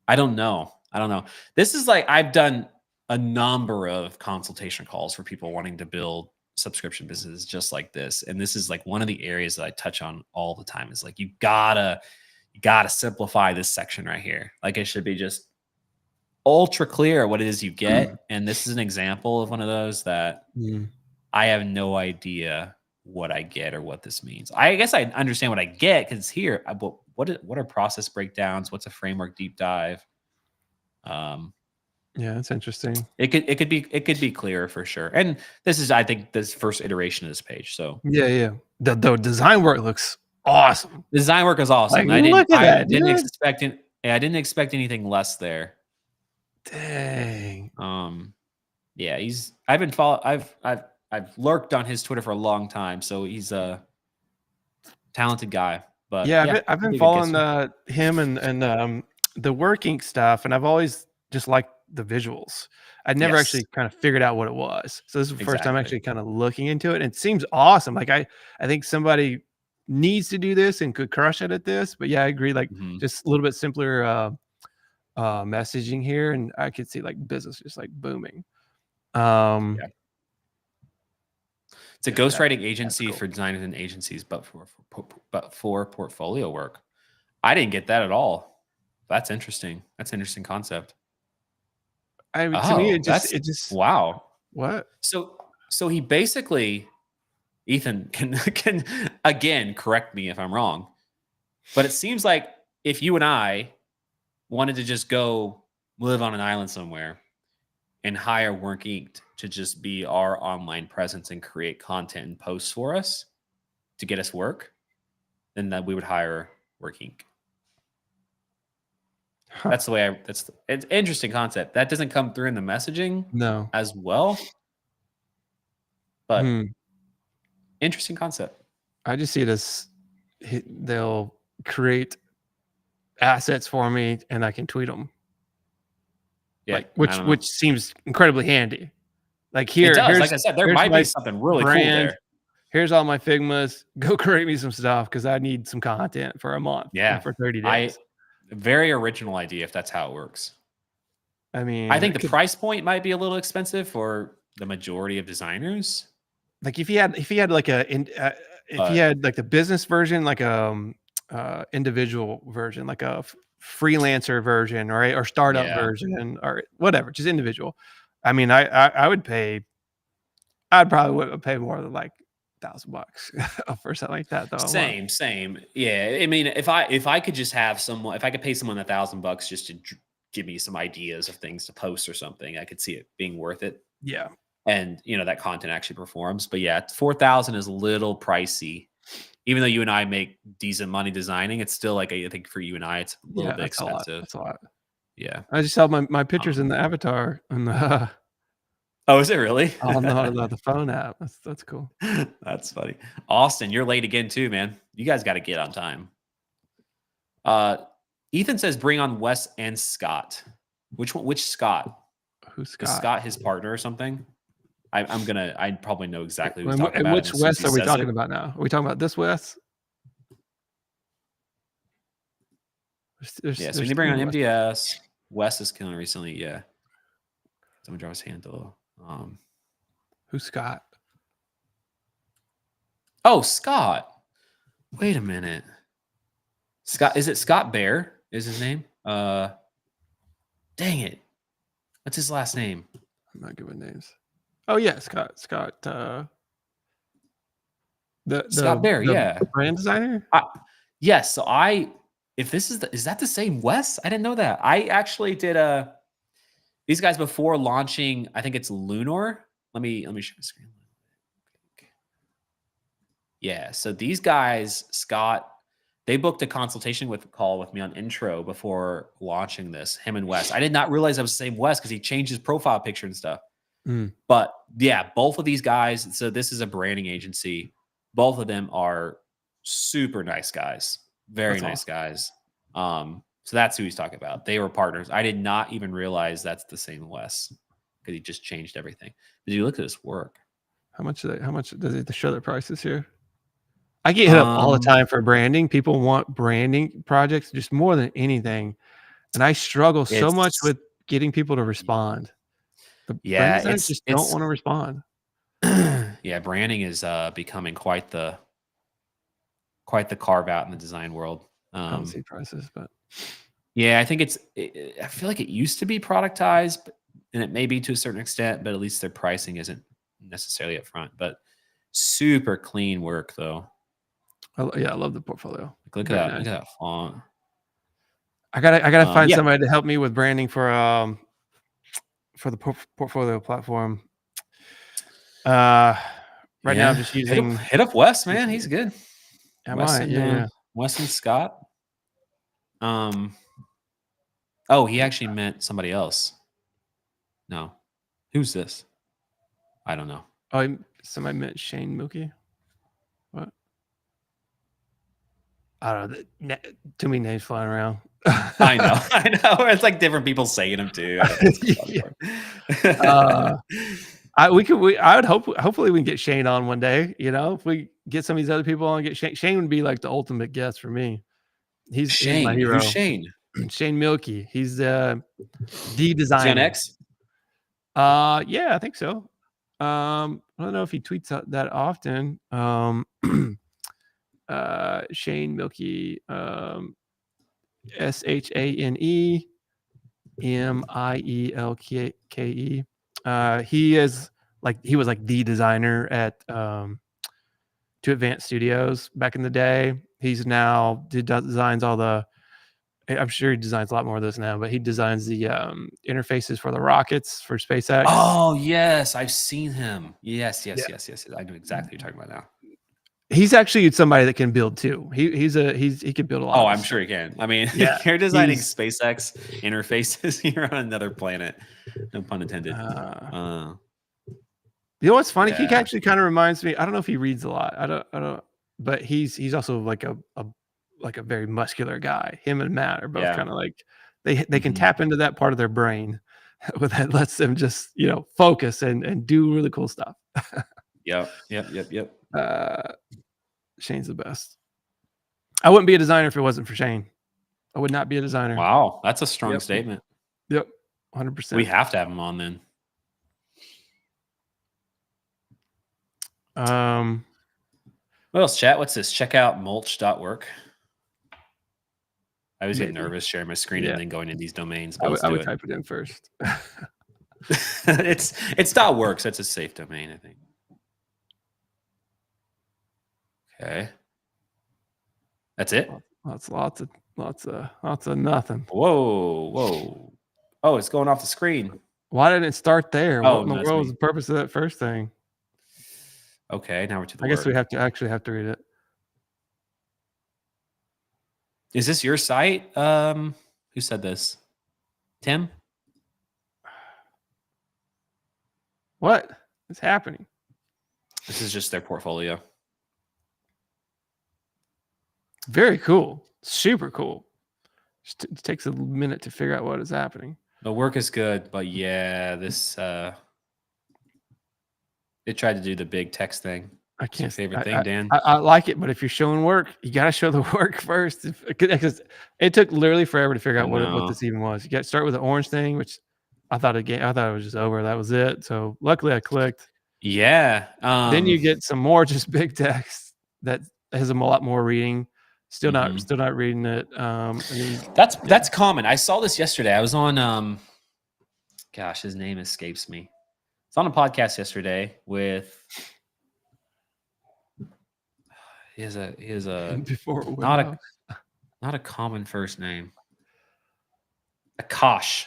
I don't know. This is like I've done a number of consultation calls for people wanting to build subscription businesses just like this. And this is like one of the areas that I touch on all the time is like you gotta simplify this section right here. Like it should be just ultra clear what it is you get. And this is an example of one of those that Mm, I have no idea what I get or what this means. I guess I understand what I get because it's here. But what are process breakdowns? What's a framework deep dive? Um, yeah, that's interesting. it could be clearer for sure. And this is I think this first iteration of this page. So Yeah, yeah. The design work looks awesome. design work is Like, awesome. look at that, dude. I didn't expect anything less there. Dang. Yeah, I've been follow I've lurked on his Twitter for a long time, so he's a talented guy. But Yeah, yeah, I've he'd been be a good following guesser. him and the working stuff, and I've always just liked the visuals. I'd never Yes, actually kind of figured out what it was. So this is the first time exactly. actually kind of looking into it, and it seems awesome. Like I think somebody needs to do this and could crush it at this. But yeah, I agree. Like Mhm. just a little bit simpler messaging here, and I could see like business just like booming. Um, Yeah. It's a yeah, ghostwriting that's agency cool. for designers and agencies, but for portfolio work. I didn't get that at all. That's interesting. That's an interesting concept. I mean, to me, Oh, that's it just wow. what? So he basically Ethan can again correct me if I'm wrong, but it seems like if you and I wanted to just go live on an island somewhere and hire Work Inked to just be our online presence and create content and posts for us to get us work, then that we would hire Work Inc. Huh? That's the way it's an interesting concept. That doesn't come through in the messaging No. as well, but Hmm. interesting concept. I just see it as they'll create assets for me and I can tweet them. Yeah, Like I don't know. which seems incredibly handy. Like It does. Like I said, there here's might be my something really cool brand. there. Here's all my Figmas. Go create me some stuff because I need some content for a month and Yeah. for 30 I days. very original idea if that's how it works. I I mean, think I the could price point might be a little expensive for the majority of designers, like if he had like if he but had like the business version, like individual version, like a freelancer version or startup yeah. version or whatever, just individual. I mean, I would pay. I'd probably would pay more than like $1,000 for something like that though a month. Same. Yeah, I mean, if I could just have someone, if I could pay someone $1,000 just to give me some ideas of things to post or something, I could see it being worth it. Yeah, And that content actually performs. But yeah, 4,000 is a little pricey. Even though you and I make decent money designing, it's still like I think for you and I, it's a little yeah, bit that's a lot. expensive. That's a lot. Yeah. I just saw my pictures in Um, the avatar and oh, is it really? on the phone app. That's cool. That's funny. Austin, you're late again too, man. You guys got to get on time. Uh, Ethan says bring on Wes and Scott. Which one? Which Scott? Who's Is Scott? Scott his partner or something? I probably know exactly who he's And, talking and about. And which as soon as Wes he are we says talking it, about now? Are we talking about this Wes? yeah. So we There's need to bring two on Wes. MDS. Wes is killing recently. Yeah. Someone draw his hand though. Who's Scott? Oh, Scott. Wait a minute. Scott, is it Scott Bear? Is his name? Dang it. What's his last name? I'm not good with names. Oh yeah, Scott. Scott. Scott Bear, The yeah. brand designer. Yes. So if this is that the same Wes? I didn't know that. I actually did These guys before launching, I think it's Lunar. Let me share the screen. Yeah, so these guys, Scott, they booked a consultation call with me on intro before launching this. Him and Wes. I did not realize I was the same Wes because he changed his profile picture and stuff. Mm. But yeah, both of these guys. So this is a branding agency. Both of them are super nice guys, very That's nice awesome. guys. So that's who he's talking about. They were partners. I did not even realize that's the same Wes because he just changed everything. Did you look at his work? How much does it show their prices here? I get hit up all the time for branding. People want branding projects just more than anything, and I struggle so much It's with getting people to respond. The brand yeah, designers just don't want to respond. yeah, branding is becoming quite the carve out in the design world. I don't see prices, but Yeah, I think I feel like it used to be productized, and it may be to a certain extent, but at least their pricing isn't necessarily up front. But super clean work though. yeah, I love the portfolio. Like, look Very at that! nice. Look at that font. I gotta find Yeah, somebody to help me with branding for the portfolio platform. Right now I'm just using. hit up Wes, man. He's good. I might, yeah. Wes and Scott. Oh, he actually meant somebody else. No, who's this? I don't know. Oh, somebody meant Shane Mookie. What? I don't know. Too many names flying around. I know. It's like different people saying them too. I would hopefully we can get Shane on one day. You know, if we get some of these other people on, get Shane would be like the ultimate guest for me. He's my hero. Who's Shane? Shane Milkey. He's the designer. Is he on X? Yeah, I think so. I don't know if he tweets out that often. Shane Milkey, ShaneMielke. He was like the designer at To Advanced Studios back in the day. He's now designs all the. I'm sure he designs a lot more of this now, but he designs the interfaces for the rockets for SpaceX. Oh yes, I've seen him. Yes. I know exactly what you're talking about now. He's actually somebody that can build too. He can build a lot. Oh, I'm sure he can. I mean, yeah, you're designing SpaceX interfaces. You're on another planet. No pun intended. You know what's funny? Yeah. He actually kind of reminds me. I don't know if he reads a lot. I don't. But he's also like a very muscular guy. Him and Matt are both kind of like they can tap into that part of their brain that lets them just focus and do really cool stuff. Yep. Shane's the best. I wouldn't be a designer if it wasn't for Shane. I would not be a designer. Wow, that's a strong statement. Yep, 100%. We have to have him on then. What else, chat? What's this? Check out mulch.work. I always get nervous sharing my screen and then going in these domains. But I would type it in first. It's .work, so it's a safe domain, I think. Okay. That's it? Lots of nothing. Whoa. Oh, it's going off the screen. Why didn't it start there? Oh, what in the world was the purpose of that first thing? Okay, now we're to the I guess we have to read it. Is this your site? Who said this? Tim? What is happening? This is just their portfolio. Very cool. Super cool. It takes a minute to figure out what is happening. The work is good, but yeah, this it tried to do the big text thing. I can't. It's your favorite thing, Dan. I like it, but if you're showing work, you got to show the work first. Because it took literally forever to figure out what this even was. You got to start with the orange thing, which I thought it was just over. That was it. So luckily, I clicked. Yeah. Then you get some more just big text that has a lot more reading. Still not reading it. That's common. I saw this yesterday. I was on gosh, his name escapes me. It's on a podcast yesterday with he has a not a common first name. Akash.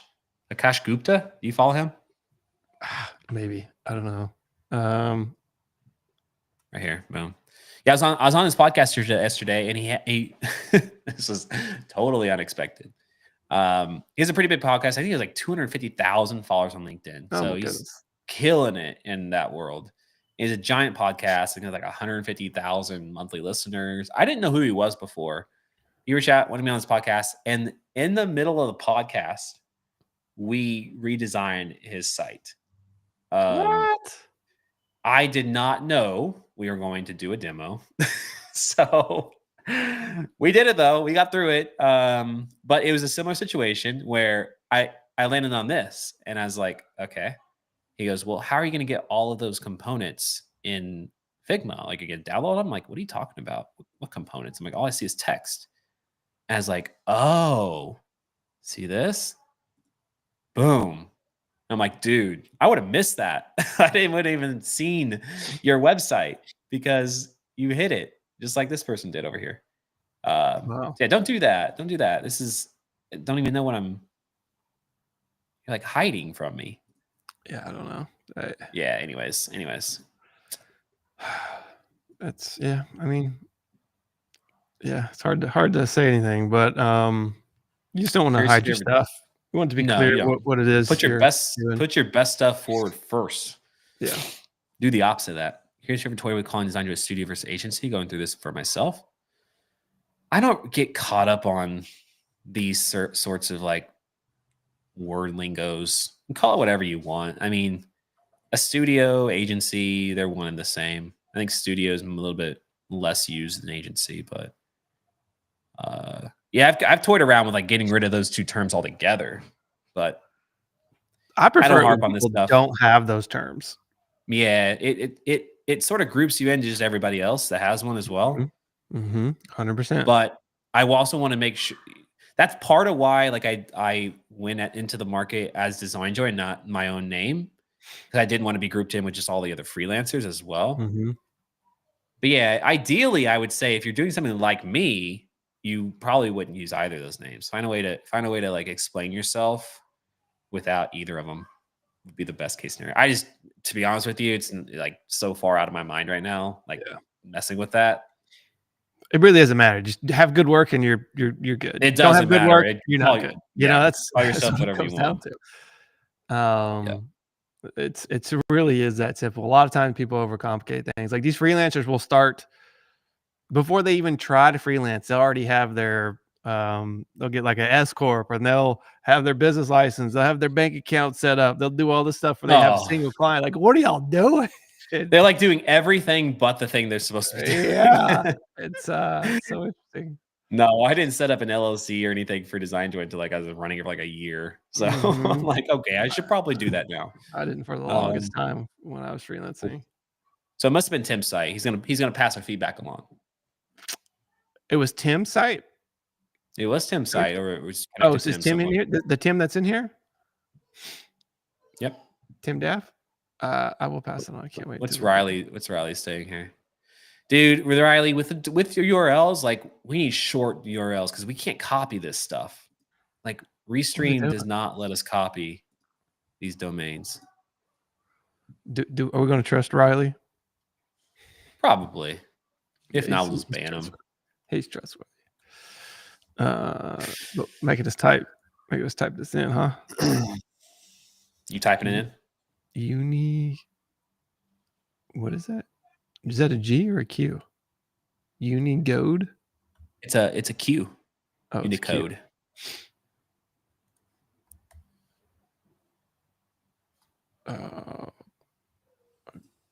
Akash Gupta. Do you follow him? Maybe. I don't know. Right here, boom. Yeah, I was on his podcast yesterday, and he this was totally unexpected. He has a pretty big podcast. I think he has like 250,000 followers on LinkedIn. Oh So my he's goodness. killing it in that world. He's a giant podcast and he has like 150,000 monthly listeners. I didn't know who he was before. He reached out, wanted me on his podcast, and in the middle of the podcast, we redesigned his site. What? I did not know we were going to do a demo. So we did it though. We got through it. But it was a similar situation where I landed on this and I was like, okay. He goes, well, how are you going to get all of those components in Figma? Like, you can download them? I'm like, what are you talking about? What components? I'm like, all I see is text. And I was like, oh, see this? Boom. I'm like, dude, I would have missed that. I would have even seen your website because you hit it just like this person did over here. Wow. Yeah, don't do that. Don't do that. Don't even know what you're like hiding from me. Yeah, I don't know. Yeah, anyways. It's yeah. I mean, yeah, it's hard to say anything, but you just don't want to hide your stuff. You want it to be clear what it is. Put your best stuff forward first. Yeah. Do the opposite of that. Here's your toy with calling design to a studio versus agency. Going through this for myself. I don't get caught up on these sorts of like word lingos. Call it whatever you want. I mean, a studio, agency, they're one and the same. I think studio is a little bit less used than agency, but yeah, I've toyed around with like getting rid of those two terms altogether, but I prefer when people don't have those terms. Yeah, it sort of groups you into just everybody else that has one as well. 100%. But I also want to make sure that's part of why like I went into the market as Design Joy, not my own name, because I didn't want to be grouped in with just all the other freelancers as well. But yeah, ideally, I would say if you're doing something like me, you probably wouldn't use either of those names. Find a way to like explain yourself without either of them would be the best case scenario. To be honest with you, it's like so far out of my mind right now. Like messing with that. It really doesn't matter. Just have good work and you're good. It doesn't have good matter. Work, you're not good. You know, that's call yourself whatever you want. It's really is that simple. A lot of times people overcomplicate things. Like these freelancers will start before they even try to freelance. They'll already have their they'll get like an S corp, and they'll have their business license. They'll have their bank account set up. They'll do all this stuff where they have a single client. Like, what are y'all doing? They're like doing everything but the thing they're supposed to be doing. Yeah, it's so interesting. No, I didn't set up an LLC or anything for Design Joy until like I was running it for like a year. So I'm like, okay, I should probably do that now. I didn't for the longest time when I was freelancing. So it must have been Tim's site. He's gonna pass our feedback along. It was Tim's site. It was Tim's site, or it was. Is Tim in here? The Tim that's in here? Yep. Tim Daff. I will pass it on. I can't wait. What's Riley saying here? Dude, with Riley, with your URLs, like we need short URLs because we can't copy this stuff. Like Restream does not let us copy these domains. Are we going to trust Riley? Probably. If not, we'll just ban him. He's trustworthy. Make it us type. Make us type this in, huh? You typing it in? What is that? Is that a G or a Q? Unigode? It's a Q. Oh, Unicode.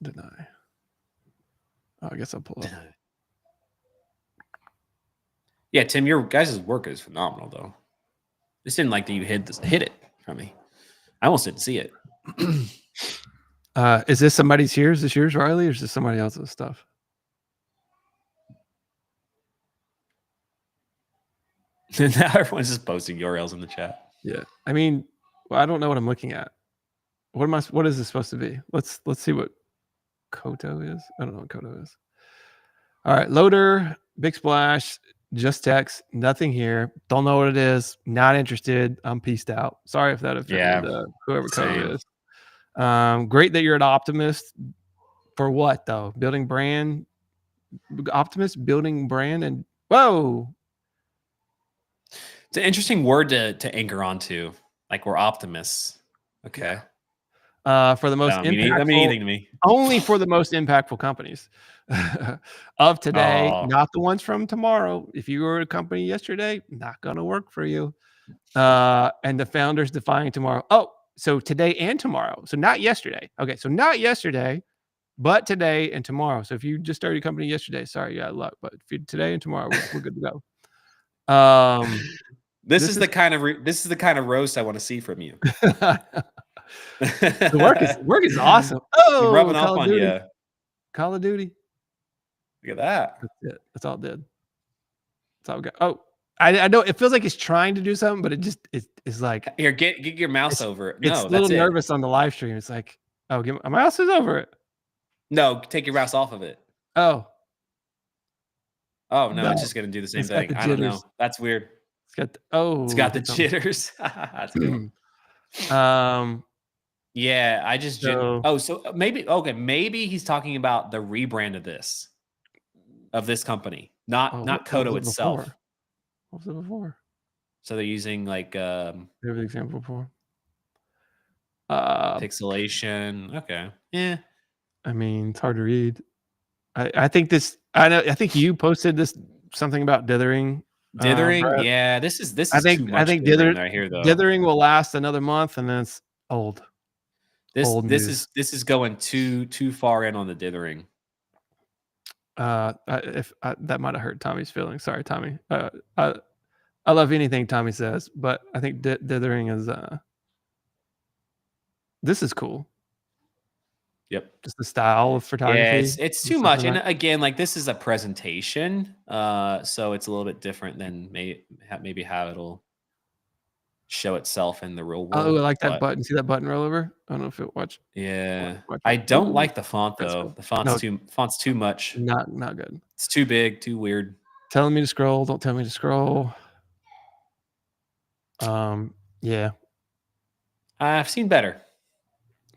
Deny. Oh, I guess I'll pull up. Yeah, Tim, your guys' work is phenomenal, though. This didn't like that you hid it from me. I almost didn't see it. Is this somebody's here? Is this yours, Riley, or is this somebody else's stuff? Now everyone's just posting URLs in the chat. Yeah, I mean, I don't know what I'm looking at. What is this supposed to be? Let's see what Koto is. I don't know what Koto is. All right, loader, big splash, Just text, nothing here. Don't know what it is. Not interested. I'm peaced out. Sorry if that offended whoever coded Same. this. Great that you're an optimist. For what though? Building brand. Optimist, building brand, and whoa. It's an interesting word to anchor onto. Like we're optimists. Okay. For the most That mean impactful, anything to me. only for the most impactful companies of today, Oh, not the ones from tomorrow. If you were a company yesterday, not gonna work for you. And the founders defining tomorrow. Oh, so today and tomorrow. So not yesterday. Okay, so not yesterday, but today and tomorrow. So if you just started a company yesterday, sorry, you got luck. But if you today and tomorrow, we're good to go. this This is is the kind of roast I want to see from you. the work is awesome. I'm Oh, rubbing off Call of on Duty. you. Call of Duty. Look at that. That's it. That's all it did. That's all we got. Oh, I know it feels like it's trying to do something, but it just it's like Here, get your mouse over it. it's No, a little that's it. nervous on the live stream. It's like, oh, my mouse is over it. No, take your mouse off of it. Oh. Oh no, No. it's just gonna do the same It's got thing. the I don't know. jitters. That's weird. It's got It's got the did something. jitters. That's good. Yeah, I just So so maybe he's talking about the rebrand of this company, not what Kodo was it itself. before? What was it before? So they're using like Give the example before. pixelation. Okay. Yeah. I mean, it's hard to read. I think this. I think you posted this something about dithering. Dithering. Brett. Yeah, this is I think too much dithering right here though. dithering will last another month and then it's old. This is going too far in on the dithering. That might have hurt Tommy's feelings. Sorry, Tommy. I love anything Tommy says, but I think dithering is this is cool. Yep. Just the style of photography. Yeah, it's too much. And again, like this is a presentation. So it's a little bit different than maybe how it'll show itself in the real world. Oh, I like that button. See that button roll over? I don't know if it watch. Yeah. Watch I it. don't Ooh, like the font though. cool. The font's too much. Not good. It's too big, too weird. Telling me to scroll, don't tell me to scroll. Yeah. I've seen better.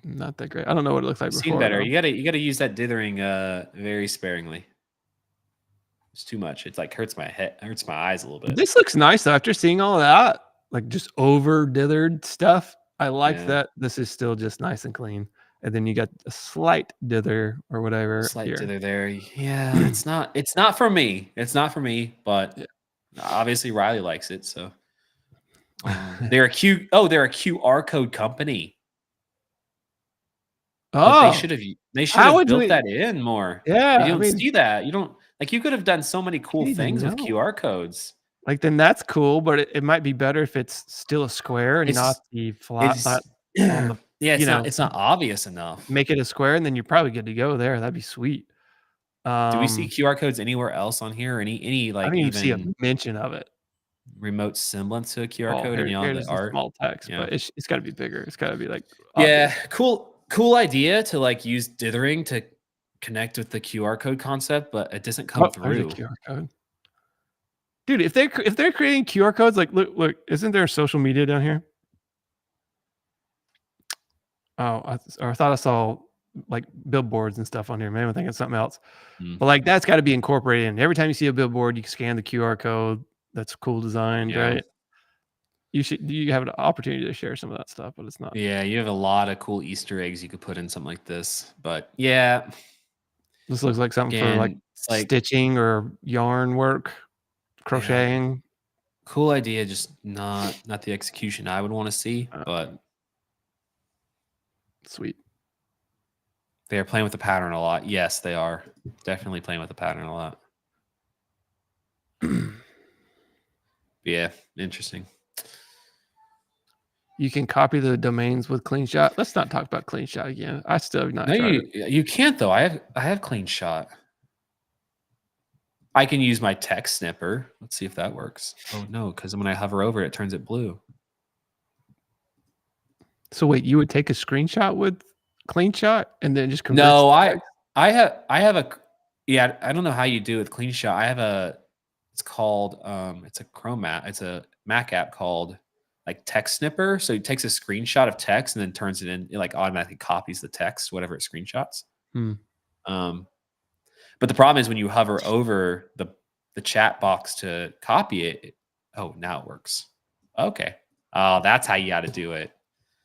Not that great. I don't know what it looks like before. Seen better. Though. You gotta use that dithering very sparingly. It's too much. It's like hurts my eyes a little bit. This looks nice though. After seeing all of that, like just over dithered stuff, I like that this is still just nice and clean. And then you got a slight dither or whatever. Slight dither there. Yeah, it's not for me. It's not for me, but obviously Riley likes it. So they're a QR code company. Oh, but they should have built that in more. Yeah, you don't see that. You don't like. You could have done so many cool things with QR codes. Like then that's cool, but it might be better if it's still a square and not the flat. Yeah, it's not obvious enough. Make it a square, and then you're probably good to go there. That'd be sweet. Do we see QR codes anywhere else on here? Any like I didn't even see a mention of it. Remote semblance to a QR code? Here the art. Small text, but it's got to be bigger. It's got to be like obvious. Cool idea to like use dithering to connect with the QR code concept, but it doesn't come through. QR code. Dude, if they're creating QR codes, like look, isn't there social media down here? Oh, I thought I saw like billboards and stuff on here. Maybe I'm thinking something else. But like that's got to be incorporated in. Every time you see a billboard, you scan the QR code. That's cool design, right? You have an opportunity to share some of that stuff, but it's not. Yeah, you have a lot of cool Easter eggs you could put in something like this. But yeah. This looks like something for like stitching or yarn work, crocheting. Yeah. Cool idea, just not the execution I would want to see, but sweet. They are playing with the pattern a lot. Yes, they are. Definitely playing with the pattern a lot. Yeah, interesting. You can copy the domains with CleanShot. Let's not talk about CleanShot again. I still have not tried it. You can't though. I have CleanShot. I can use my text snipper. Let's see if that works. Oh no, because when I hover over it, it turns it blue. So wait, you would take a screenshot with CleanShot and then just convert? No, I have a I don't know how you do it with CleanShot. I have It's called, it's a Chrome app. It's a Mac app called like Text Snipper. So it takes a screenshot of text and then turns it in, it like automatically copies the text, whatever it screenshots. Hmm. Um, but the problem is when you hover over the chat box to copy oh, now it works. Okay. Oh, that's how you got to do it.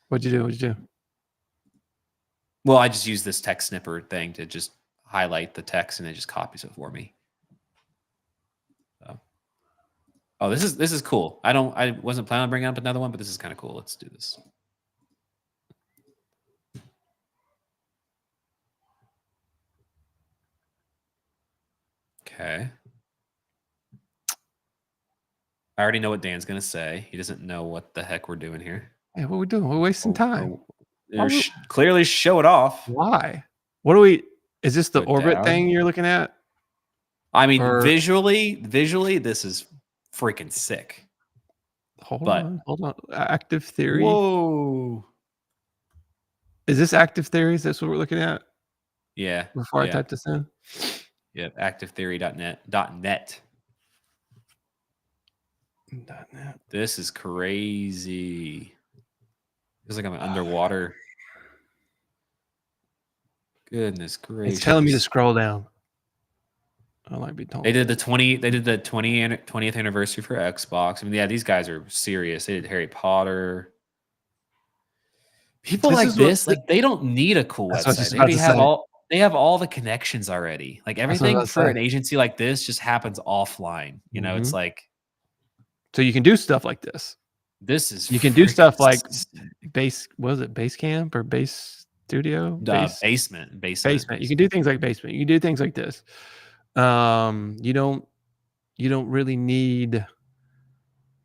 What'd you do? What'd you do? Well, I just use this text snipper thing to just highlight the text and it just copies it for me. So. Oh, this is cool. I wasn't planning on bringing up another one, but this is kind of cool. Let's do this. Okay. I already know what Dan's gonna say. He doesn't know what the heck we're doing here. Hey, what are we doing? We're wasting time. Clearly show it off. Why? What do we? Is this the Go orbit down. thing you're looking at? I mean, visually, this is freaking sick. Hold on. Active theory. Whoa. Is this active theory? Is this what we're looking at? Yeah. Before I type this in. Yeah. Activetheory.net. This is crazy. Feels like I'm underwater. Goodness gracious! It's telling me to scroll down. I don't like being told. They did the 20th anniversary for Xbox. I mean, yeah, these guys are serious. They did Harry Potter. People like this, like they don't need a cool website. They have all the connections already. Like everything for an agency like this just happens offline. You know, it's like. So you can do stuff like this. You can do stuff like Basecamp or Base Studio? Basement. You can do things like Basement. You can do things like this. You don't really need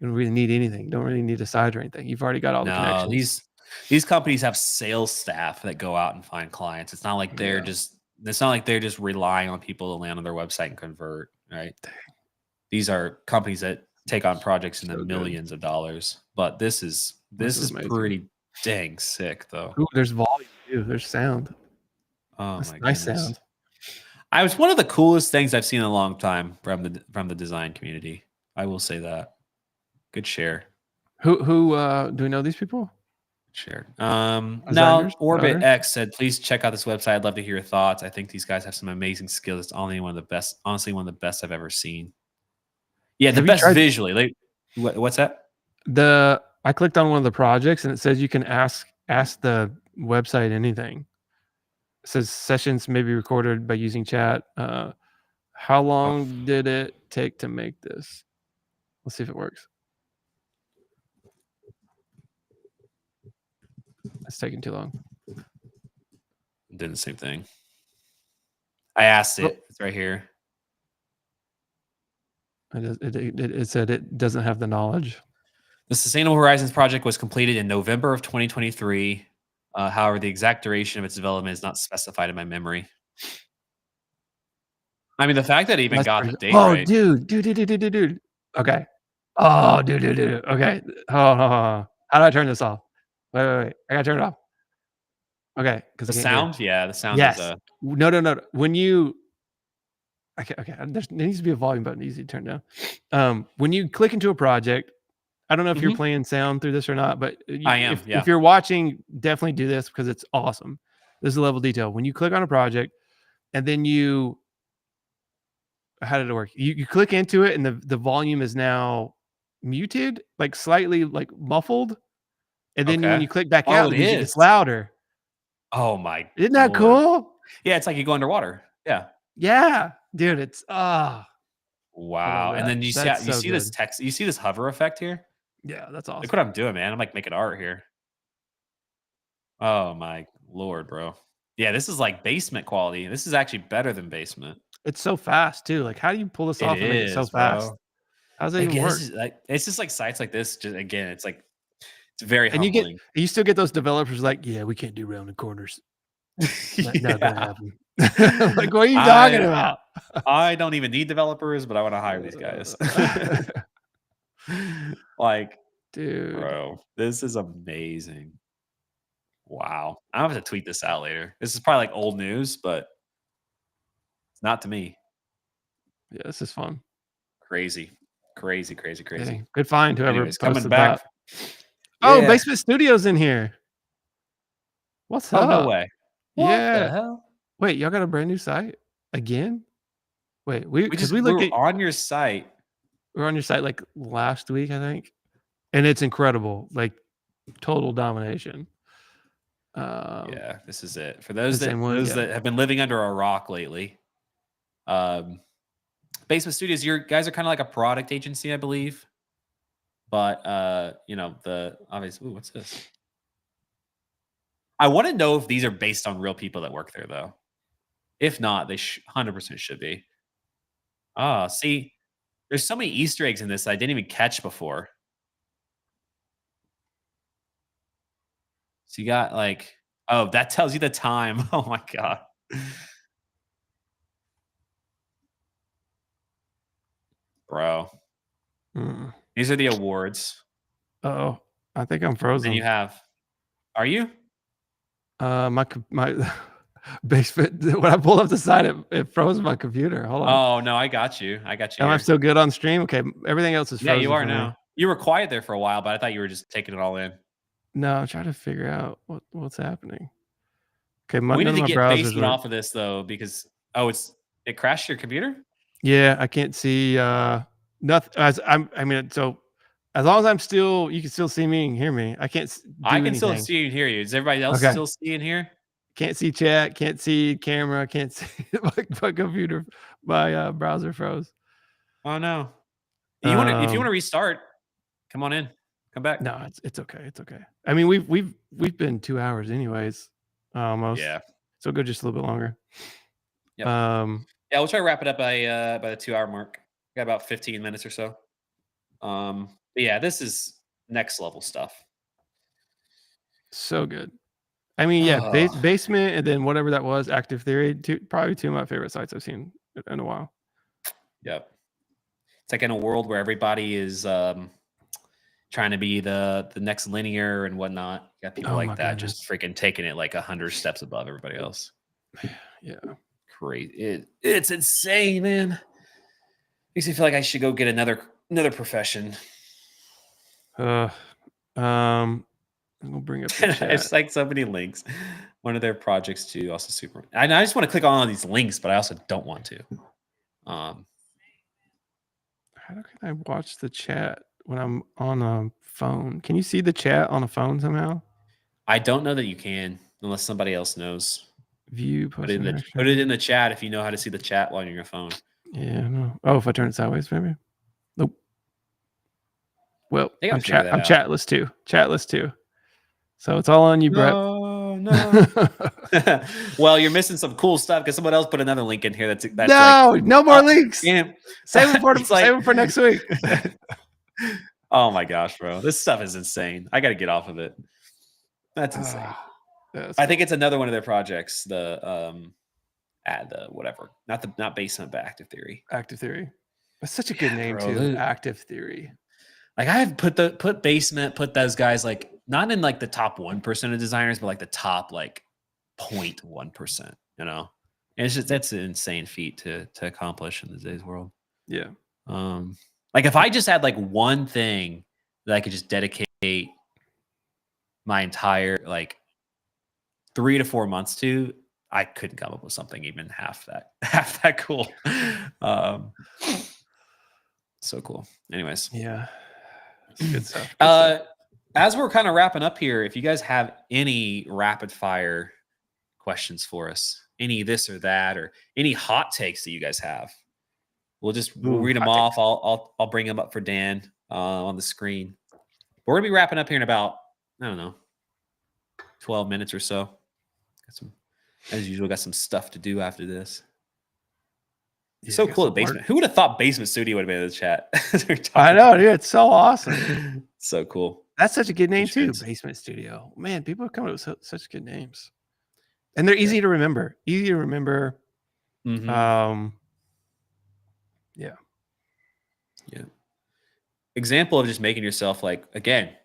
anything. You don't really need a site or anything. You've already got all the connections. These companies have sales staff that go out and find clients. It's not like they're just relying on people to land on their website and convert, right? These are companies that take on projects in the millions of dollars. But this is pretty dang sick though. Ooh, there's volume too. There's sound. Oh my nice goodness. Sound. I was one of the coolest things I've seen in a long time from the design community. I will say that. Good share. Who do we know these people? Sure. Now Orbit X said, please check out this website. I'd love to hear your thoughts. I think these guys have some amazing skills. It's honestly one of the best I've ever seen. Yeah, the best visually. What's that? I clicked on one of the projects and it says you can ask the website anything. It says sessions may be recorded by using chat. How long did it take to make this? Let's see if it works. It's taking too long. Did the same thing. I asked it. It's right here. It said it doesn't have the knowledge. The Sustainable Horizons project was completed in November of 2023. However, the exact duration of its development is not specified in my memory. I mean, the fact that it even got the date right. Dude. Okay. Oh, dude. Okay. How do I turn this off? Wait. I gotta turn it off. Okay. Because the sound? Yeah, the sound is No. When you okay, there needs to be a volume button easy to turn down. When you click into a project, I don't know if you're playing sound through this or not, but I am. If you're watching, definitely do this because it's awesome. This is a level of detail. When you click on a project and then how did it work? You click into it and the volume is now muted, like slightly like muffled. And then when you click back out, it's louder. Oh my! Isn't that cool? Yeah, it's like you go underwater. Yeah. Yeah, dude. It's wow. And then you see this text. You see this hover effect here. Yeah, that's awesome. Look what I'm doing, man. I'm like making art here. Oh my Lord, bro. Yeah, this is like basement quality. This is actually better than basement. It's so fast too. Like, how do you pull this off and make it so fast? How does that even work? It's just like sites like this. Just again, it's like it's very humbling. And you still get those developers like, yeah, we can't do rounded corners. Not gonna happen. Like, what are you talking about? I don't even need developers, but I want to hire these guys. Like, dude, bro, this is amazing. Wow. I'm gonna have to tweet this out later. This is probably like old news, but it's not to me. Yeah, this is fun. Crazy. Crazy, crazy, crazy. Dang, good find whoever Anyways, coming posted that. back. Oh, Yeah. Basement Studios in here. What's Oh, no up? way. What the Yeah. hell? Wait, y'all got a brand new site? Again? Wait, we We 'cause just we looked we're at on your site. we were on your site, like, last week, I think, and it's incredible, like, total domination. Um, Yeah, this is it. For the those same that one, yeah. have been living under a rock lately, um, Basement Studios, you guys are kinda like a product agency, I believe. But, you know, the obvious ooh, what's this? I wanna know if these are based on real people that work there, though. If not, they 100% should be. Ah, see, there's so many Easter eggs in this I didn't even catch before. So you got, like oh, that tells you the time. Oh my god. Bro, Mm. these are the awards. Uh-oh, I think I'm Then you frozen. have are you? My basement when I pulled up the site, it froze my computer. Hold on. Oh, no, I got you. I got you Am I here. still good on stream? Okay, everything else is Yeah, you frozen are for me. now. You were quiet there for a while, but I thought you were just taking it all in. No, I'm trying to figure out what's happening. Okay, We none need of to my get browsers basement work. off of this though, because it crashed your computer? Yeah, I can't see, nothing as I mean, so as long as I'm still you can still see me and hear me. I can't I do can still anything. see and hear you. Does everybody else Okay. still see and hear? Can't see chat, can't see camera, can't see my computer, my, browser froze. Oh, no. If you wanna Um, restart, come on in. Come back. no, it's okay, it's okay. I mean, we've been 2 hours anyways, almost, Yeah. so go just a little bit longer. Yep. Um, Yeah, we'll try to wrap it up by the 2-hour mark. Got about 15 minutes or so. But yeah, this is next level stuff. so good. I mean, yeah, Oh, Basement and then whatever that was, Active Theory, probably 2 of my favorite sites I've seen in a while. yep. It's like in a world where everybody is, trying to be the next linear and whatnot. You got people Oh like my that just goodness. freaking taking it like 100 steps above everybody else. Yeah. Crazy. It's insane, man. Makes me feel like I should go get another profession. Uh, I'm gonna bring up the chat. It's like so many links. One of their projects too, also super. And I just want to click on all these links, but I also don't want to. Um, How can I watch the chat when I'm on a phone? Can you see the chat on a phone somehow? I don't know that you can unless somebody else knows. View Put it post in the interaction. chat if you know how to see the chat while you're on your phone. Yeah, no. Oh, if I turn it sideways, maybe. Nope. Well, They I'm gotta figure that out. chatless too. Chatless too. So it's all on you, Brett. No, no. Well, you're missing some cool stuff because someone else put another link in here that's like, No, no more links. damn. It's Save like, them for next week. oh my gosh, bro, this stuff is insane. I got to get off of it. That's insane. Ah, that's I cool. think it's another one of their projects. The whatever, not Basement, but Active Theory. Active Theory. That's such a good name Bro. too. Active Theory. Like I have put Basement, put those guys like not in like the top 1% of designers, but like the top like 0.1%. You know, and it's just that's an insane feat to accomplish in today's world. Yeah. Like if I just had like one thing that I could just dedicate my entire like 3 to 4 months to, I couldn't come up with something even half that cool. Um, so cool. Anyways, Yeah. It's good stuff. Good stuff. as we're kind of wrapping up here, if you guys have any rapid fire questions for us, any this or that, or any hot takes that you guys have, we'll Ooh, read them hot off. takes. I'll bring them up for Dan on the screen. We're gonna be wrapping up here in about, I don't know, 12 minutes or so. Got some, as usual, got some stuff to do after this. Yeah, So got cool some at work. Basement. Who would have thought Basement Studio would have been in the chat? I know, dude. It's so awesome. So cool. That's such a good name Huge too. fans. Basement Studio. Man, people are coming up with such good names, and they're Yeah. easy to remember. Easy to remember. Mhm. Yeah. Yeah. Example of just making yourself like, again,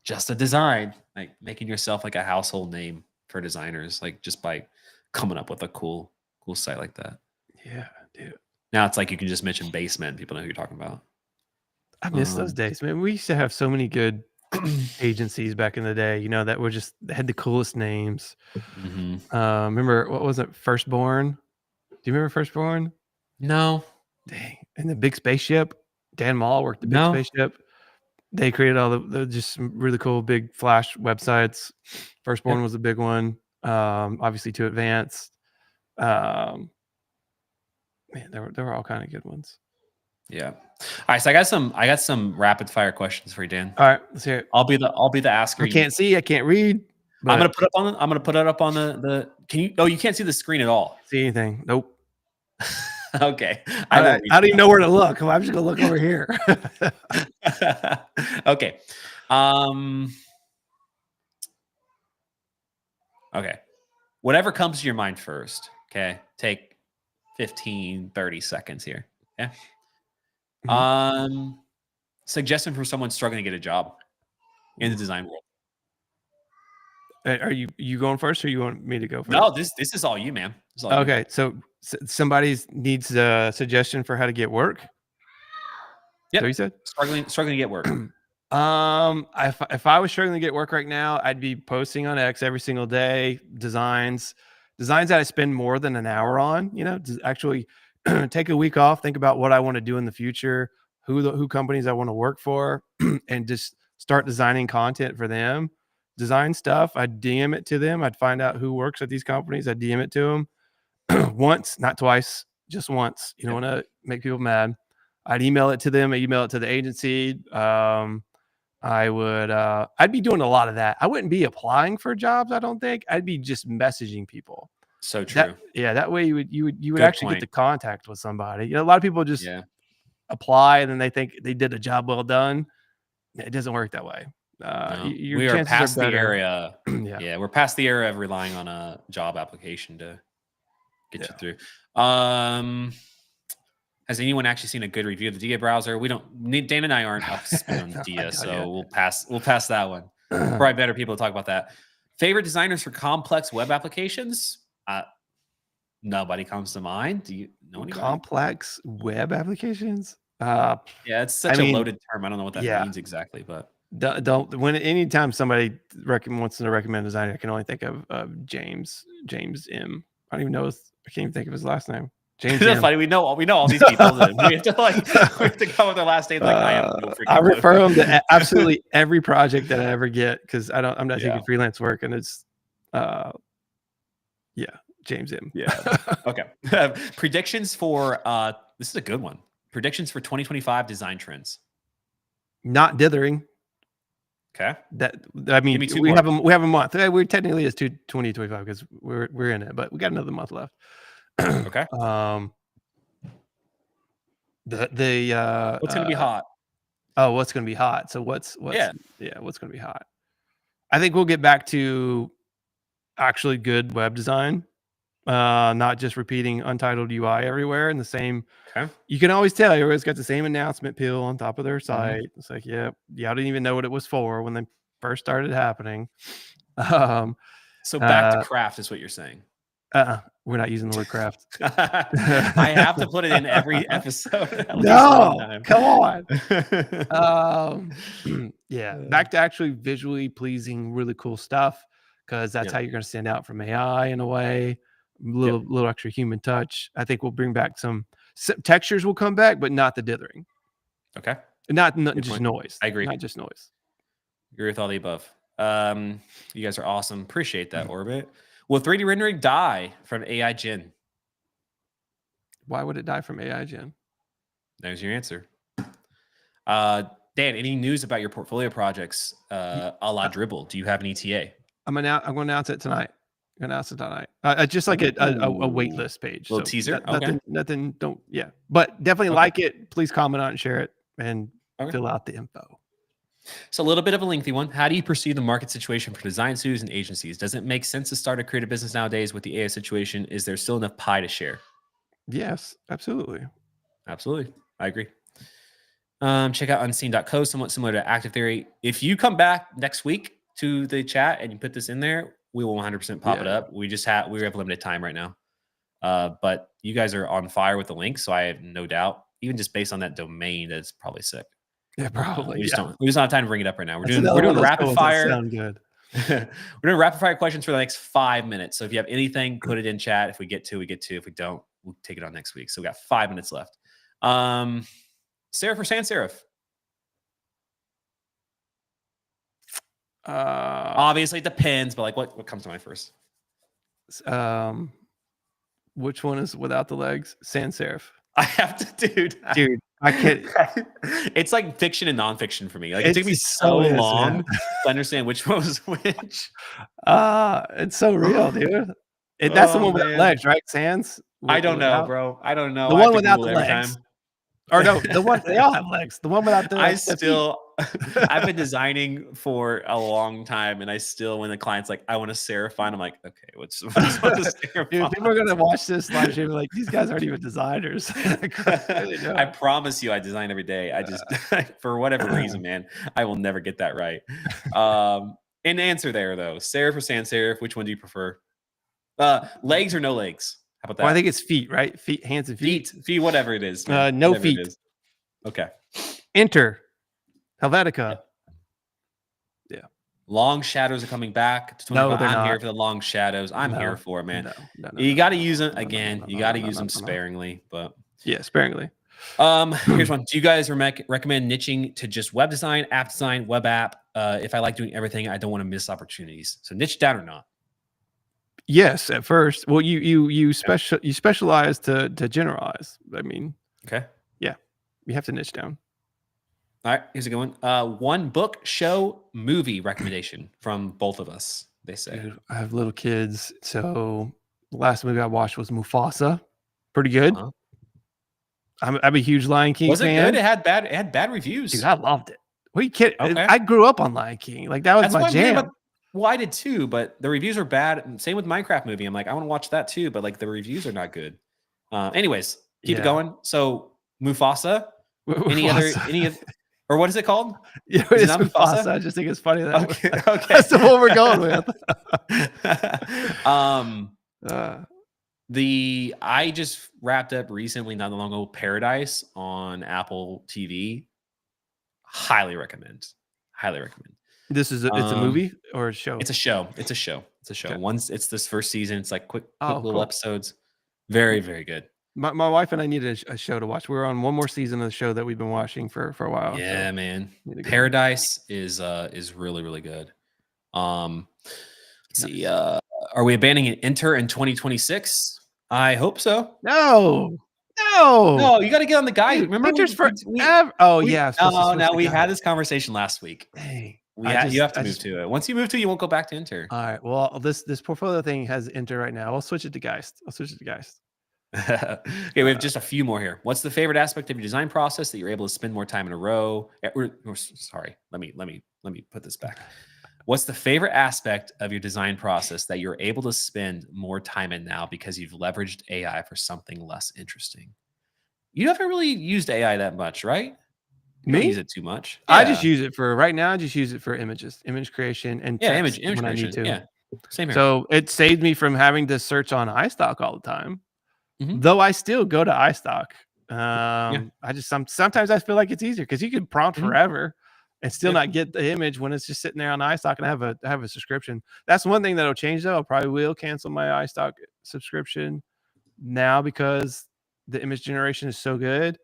just a design, like making yourself like a household name for designers, like just by coming up with a cool site like that. Yeah, dude. Now it's like you can just mention basement and people know who you're talking about. I miss those days, man. We used to have so many good agencies back in the day, you know, that were just had the coolest names. Remember, what was it? Firstborn? Do you remember Firstborn? No. Dang. And the Big Spaceship. Dan Mall worked the Big No. Spaceship. They created all the just some really cool big Flash websites. Firstborn was a big one. Obviously Too Advanced. Man, there were all kind of good ones. Yeah. All right. So I got some rapid fire questions for you, Dan. All right, let's hear it. I'll be the asker. I can't see. I can't read. But I'm gonna put it up on the. Can you? Oh, you can't see the screen at all. See anything? Nope. Okay. I don't even know where to look. I'm just gonna look over here. Okay. Okay. Whatever comes to your mind first. Okay. Take 15, 30 seconds here. Yeah. Suggestion for someone struggling to get a job in the design world. Are you going first, or you want me to go first? No, this is all you, man. Okay, so somebody needs a suggestion for how to get work. Yeah, you said struggling to get work. If I was struggling to get work right now, I'd be posting on X every single day designs that I spend more than an hour on. You know, actually take a week off, think about what I want to do in the future, who companies I want to work for, and just start designing content for them. Design stuff. I'd DM it to them. I'd find out who works at these companies. I'd DM it to them once, not twice, just once. You don't want to make people mad. I'd email it to them. I'd email it to the agency. I'd be doing a lot of that. I wouldn't be applying for jobs. I don't think. I'd be just messaging people. So true. That way you would actually get the contact with somebody. You know, a lot of people just apply and then they think they did a job well done. It doesn't work that way. We are past the area. Yeah, we're past the era of relying on a job application to get you through. Has anyone actually seen a good review of the Dia browser? We don't. Dan and I aren't up to speed on Dia, so we'll pass that one. Probably better people to talk about that. Favorite designers for complex web applications? Nobody comes to mind. Do you know anybody? Complex web applications? Yeah, it's such a loaded term. I don't know what that means exactly, but anytime somebody wants to recommend a designer, I can only think of James M. I don't even know. I can't even think of his last name. James. It's funny. We know all these people. We have to go with their last name. I refer them to absolutely every project that I ever get because I'm not taking freelance work, and it's James M. Yeah. Okay. Predictions for this is a good one. Predictions for 2025 design trends. Not dithering. Okay. We have a month. We're technically it's 2025 because we're in it, but we got another month left. Okay. What's going to be hot? Oh, what's going to be hot? So what's going to be hot? I think we'll get back to actually good web design, not just repeating untitled UI everywhere and the same. Okay. You can always tell everybody's got the same announcement pill on top of their site. It's like, y'all didn't even know what it was for when they first started happening. So back to craft is what you're saying. We're not using the word craft. I have to put it in every episode. No, come on. Back to actually visually pleasing, really cool stuff, because that's how you're going to stand out from AI in a way. Little extra human touch. I think we'll bring back some textures. Will come back, but not the dithering. Okay, not just noise. I agree. Not just noise. Agree with all the above. You guys are awesome. Appreciate that, Orbit. Will 3D rendering die from AI Gen? Why would it die from AI Gen? There's your answer. Dan, any news about your portfolio projects a la Dribble? Do you have an ETA? I'm going to announce it tonight. Just like a wait list page. Little teaser? Nothing. But definitely like it. Please comment on it, share it, and fill out the info. So a little bit of a lengthy one. How do you perceive the market situation for design studios and agencies? Does it make sense to start a creative business nowadays with the AI situation? Is there still enough pie to share? Yes, absolutely. Absolutely. I agree. Check out unseen.co, somewhat similar to Active Theory. If you come back next week to the chat and you put this in there, we will 100% pop it up. We have limited time right now. But you guys are on fire with the link, so I have no doubt, even just based on that domain, that it's probably sick. Yeah, probably. We just don't have time to bring it up right now. We're That's doing another one of those rapid cool ones that fire. sound good. We're doing rapid fire questions for the next 5 minutes. So if you have anything, put it in chat. If we get to, we get to. If we don't, we'll take it on next week. So we got 5 minutes left. Serif or sans serif? Obviously, it depends, but like, what comes to mind first? Which one is without the legs? Sans serif. I have to, dude. I can't. It's like fiction and nonfiction for me. Like, it took me so long to understand which one was which. It's so real, dude. That's the one without legs, right? Sans. I don't know, bro. I don't know. The one without the legs. Or no, the one they all have legs. The one without the I've been designing for a long time, and I still, when the client's like, I want a serif font, I'm like, okay, what's the serif Dude, people are gonna watch this live stream like, these guys aren't even designers. I promise you, I design every day. I just for whatever reason, man, I will never get that right. An answer there though, serif or sans serif, which one do you prefer? Legs or no legs? How about that? Well, I think it's feet, right? Feet, hands, and feet. Feet, whatever it is. No whatever feet. It is. Okay. Enter Helvetica. Yeah. Long shadows are coming back. No, they're not. I'm here for the long shadows. I'm here for it, man. No, you got to use them again. You got to use them sparingly, but yeah, sparingly. Here's one. Do you guys recommend niching to just web design, app design, web app? If I like doing everything, I don't want to miss opportunities. So niche down or not? Yes, at first. Well, you specialize to generalize. I mean, okay. Yeah, you have to niche down. All right, here's a good one. One book, show, movie recommendation from both of us. They say. Dude, I have little kids, so the last movie I watched was Mufasa. Pretty good. I'm a huge Lion King fan. Was it good? It had bad reviews. Dude, I loved it. What are you kidding? Okay. I grew up on Lion King. Like, that was my jam. Well, I did too, but the reviews are bad. And same with Minecraft movie. I'm like, I want to watch that too, but like the reviews are not good. Anyways, keep it going. So Mufasa. Or what is it called? Yeah, it's Mufasa. I just think it's funny that okay. That's the one we're going with. I just wrapped up recently, not long ago, Paradise on Apple TV. Highly recommend. This is it's a movie or a show? It's a show. Okay. Once it's this first season, it's like quick little episodes. Very, very good. My wife and I needed a show to watch. We're on one more season of the show that we've been watching for a while. Yeah, so man. Paradise is really, really good. Let's see. Are we abandoning Enter in 2026? I hope so. No, you got to get on the guide. Remember, Enter's forever. No, we had this conversation last week. Hey, you have to move to it. Once you move to it, you won't go back to Enter. All right. Well, this portfolio thing has Enter right now. I'll switch it to Geist. Okay, we have just a few more here. What's the favorite aspect of your design process that you're able to spend more time in a row? Sorry, let me put this back. What's the favorite aspect of your design process that you're able to spend more time in now because you've leveraged AI for something less interesting? You haven't really used AI that much, right? You don't use it too much. Yeah. I just use it for right now. I just use it for image creation, and image creation. Yeah, same here. So it saved me from having to search on iStock all the time. Though I still go to iStock. I just sometimes I feel like it's easier because you can prompt forever and still not get the image when it's just sitting there on iStock, and I have a subscription. That's one thing that'll change though. I probably will cancel my iStock subscription now because the image generation is so good.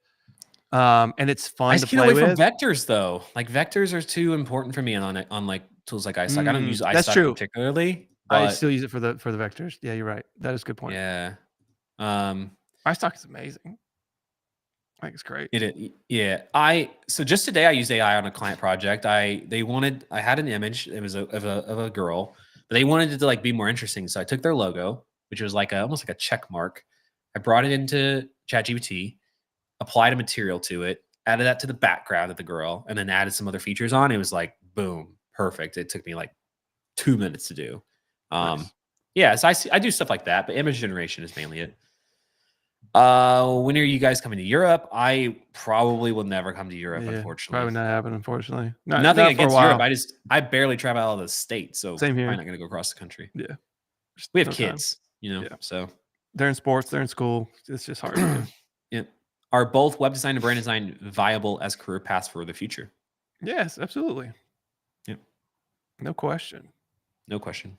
And it's fun to play with. From vectors though. Like vectors are too important for me on like tools like iStock. I don't use iStock particularly. I still use it for the vectors. Yeah, you're right. That is a good point. Yeah. iStock is amazing. I think it's great. Yeah. So just today I used AI on a client project. I had an image. It was of a girl, but they wanted it to like be more interesting. So I took their logo, which was like almost like a check mark. I brought it into ChatGPT, applied a material to it, added that to the background of the girl, and then added some other features on. It was like boom, perfect. It took me like 2 minutes to do. Nice. Yeah, so I do stuff like that, but image generation is mainly it. When are you guys coming to Europe? I probably will never come to Europe, unfortunately. Probably not happen, unfortunately. Nothing against Europe. I barely travel out of the state, so same here. I'm not going to go across the country. Yeah, we have kids, so They're in sports. They're in school. It's just hard to do. Yeah. Are both web design and brand design viable as career paths for the future? Yes, absolutely. Yeah. No question. No question.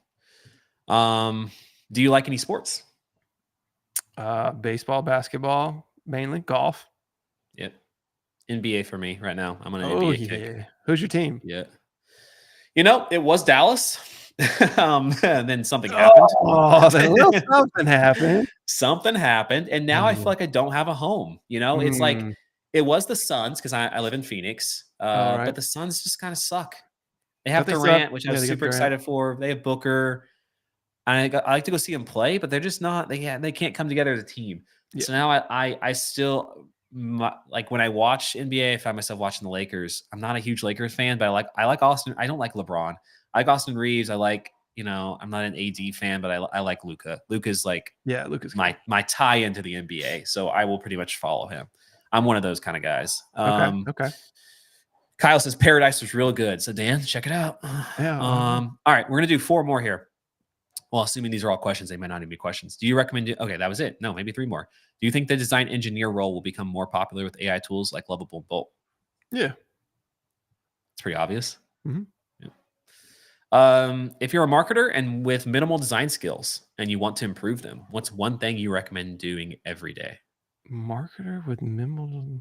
Do you like any sports? Baseball, basketball, mainly golf. Yep. NBA for me right now. I'm on an Oh NBA kick. yeah. Who's your team? Yeah. It was Dallas. And then something happened. Oh, then a little something happened. Something happened. And now I feel like I don't have a home. It's like it was the Suns because I live in Phoenix. All right. But the Suns just kind of suck. They Don't have they Durant, suck? which I Yeah, was they got super Durant. excited for. They have Booker. I like to go see them play, but they're just not. They can't come together as a team. Yeah. So now I still like when I watch NBA, I find myself watching the Lakers. I'm not a huge Lakers fan, but I like Austin. I don't like LeBron. I like Austin Reeves. I like I'm not an AD fan, but I like Luka. Luka's like Luka's my tie into the NBA, so I will pretty much follow him. I'm one of those kind of guys. Okay. Kyle says Paradise was real good. So Dan, check it out. Yeah. All right, we're gonna do 4 more here. Well, assuming these are all questions, they might not even be questions. Do you recommend it? Okay, that was it. No, maybe 3 more. Do you think the design engineer role will become more popular with AI tools like Lovable Bolt? Yeah. It's pretty obvious. Mm-hmm. Yeah. If you're a marketer and with minimal design skills and you want to improve them, what's one thing you recommend doing every day? Marketer with minimal.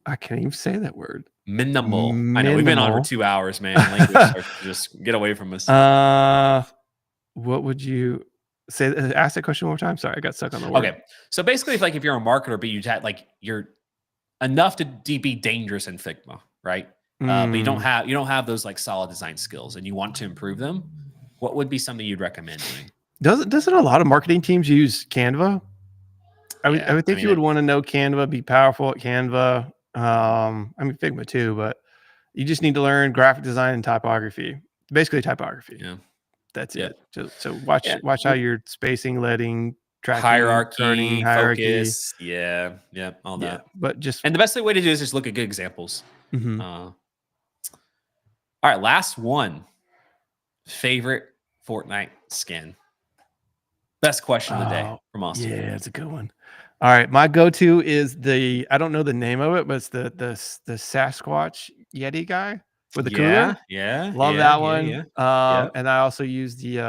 I can't even say that word. Minimal. I know we've been on for 2 hours, man. Language starts to just get away from us. What would you say? Ask that question one more time. Sorry, I got stuck on the word. Okay, so basically, if you're a marketer, but you're enough to be dangerous in Figma, right? But you don't have those like solid design skills, and you want to improve them. What would be something you'd recommend doing? Doesn't a lot of marketing teams use Canva? I would think you would want to know Canva, be powerful at Canva. Figma too, but you just need to learn graphic design and typography. Basically, typography. Yeah, that's it. So watch how you're spacing, leading, tracking, hierarchy, hierarchy. Focus. Yeah, all that. But and the best way to do is just look at good examples. Mm-hmm. All right, last one. Favorite Fortnite skin. Best question of the day from Austin. Yeah, it's a good one. All right, my go-to is I don't know the name of it, but it's the Sasquatch Yeti guy with the cooler. Yeah. Love that one. Yeah. And I also use the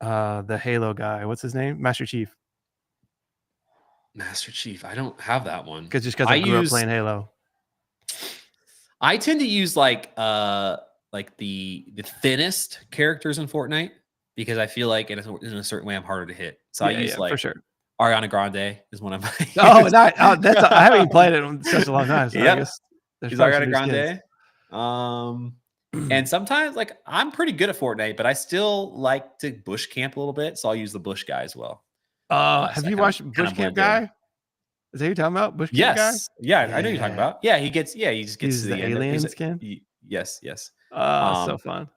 Halo guy. What's his name? Master Chief. I don't have that one. Because I grew up playing Halo. I tend to use like the thinnest characters in Fortnite because I feel like in a certain way I'm harder to hit. So I use for sure. Ariana Grande is one of my. I haven't even played it in such a long time. So I guess there's Ariana Grande. And sometimes like I'm pretty good at Fortnite, but I still like to bush camp a little bit, so I'll use the bush guy as well. Have you watched Bush Camp Guy? Is that who you're talking about? Bush Camp Guy? Yeah, I know you're talking about. Yeah, he just gets to the end. Alien skin. Yes. So fun.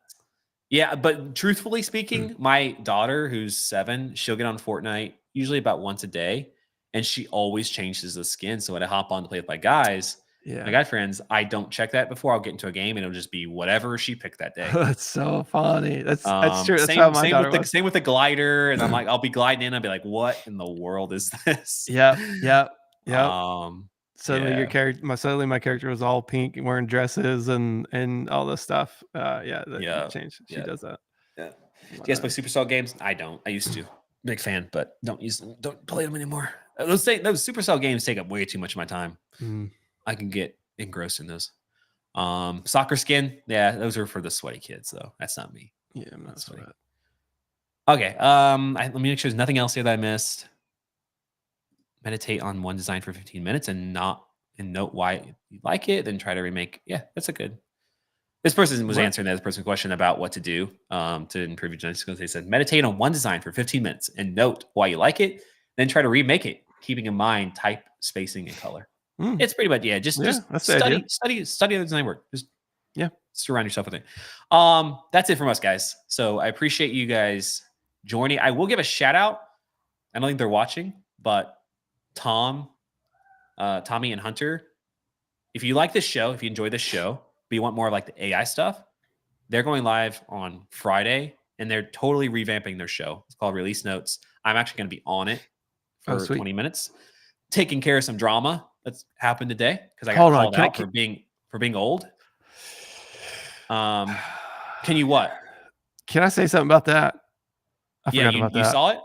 Yeah, but truthfully speaking, my daughter, who's 7, she'll get on Fortnite usually about once a day, and she always changes the skin. So when I hop on to play with my guy friends, I don't check that before I'll get into a game, and it'll just be whatever she picked that day. That's so funny. That's true. That's how my daughter was. Same with the glider, and I'm like, I'll be gliding in, I'll be like, what in the world is this? Yep. Suddenly my character was all pink and wearing dresses and all this stuff. That changed. She does that. Yeah. Do you guys play Supercell games? I don't. I used to. Big fan, but don't play them anymore. Those Supercell games take up way too much of my time. I can get engrossed in those. Soccer skin, those are for the sweaty kids, though. That's not me. Yeah, I'm not sweaty. Okay. Let me make sure there's nothing else here that I missed. Meditate on one design for 15 minutes and note why you like it, then try to remake. Yeah, that's a good. This person was answering that person's question about what to do to improve your design skills. They said, meditate on one design for 15 minutes and note why you like it, then try to remake it, keeping in mind type, spacing, and color. It's pretty much, just study the design work. Just surround yourself with it. That's it from us, guys. So I appreciate you guys joining. I will give a shout out. I don't think they're watching, but Tommy and Hunter, if you like this show, if you enjoy this show, but you want more of like the AI stuff, they're going live on Friday and they're totally revamping their show. It's called Release Notes. I'm actually going to be on it Oh, for sweet. 20 minutes, taking care of some drama that's happened today because I got Hold on. called out for being old. Can you what? Can I say something about that? I Yeah, forgot about that. You saw it?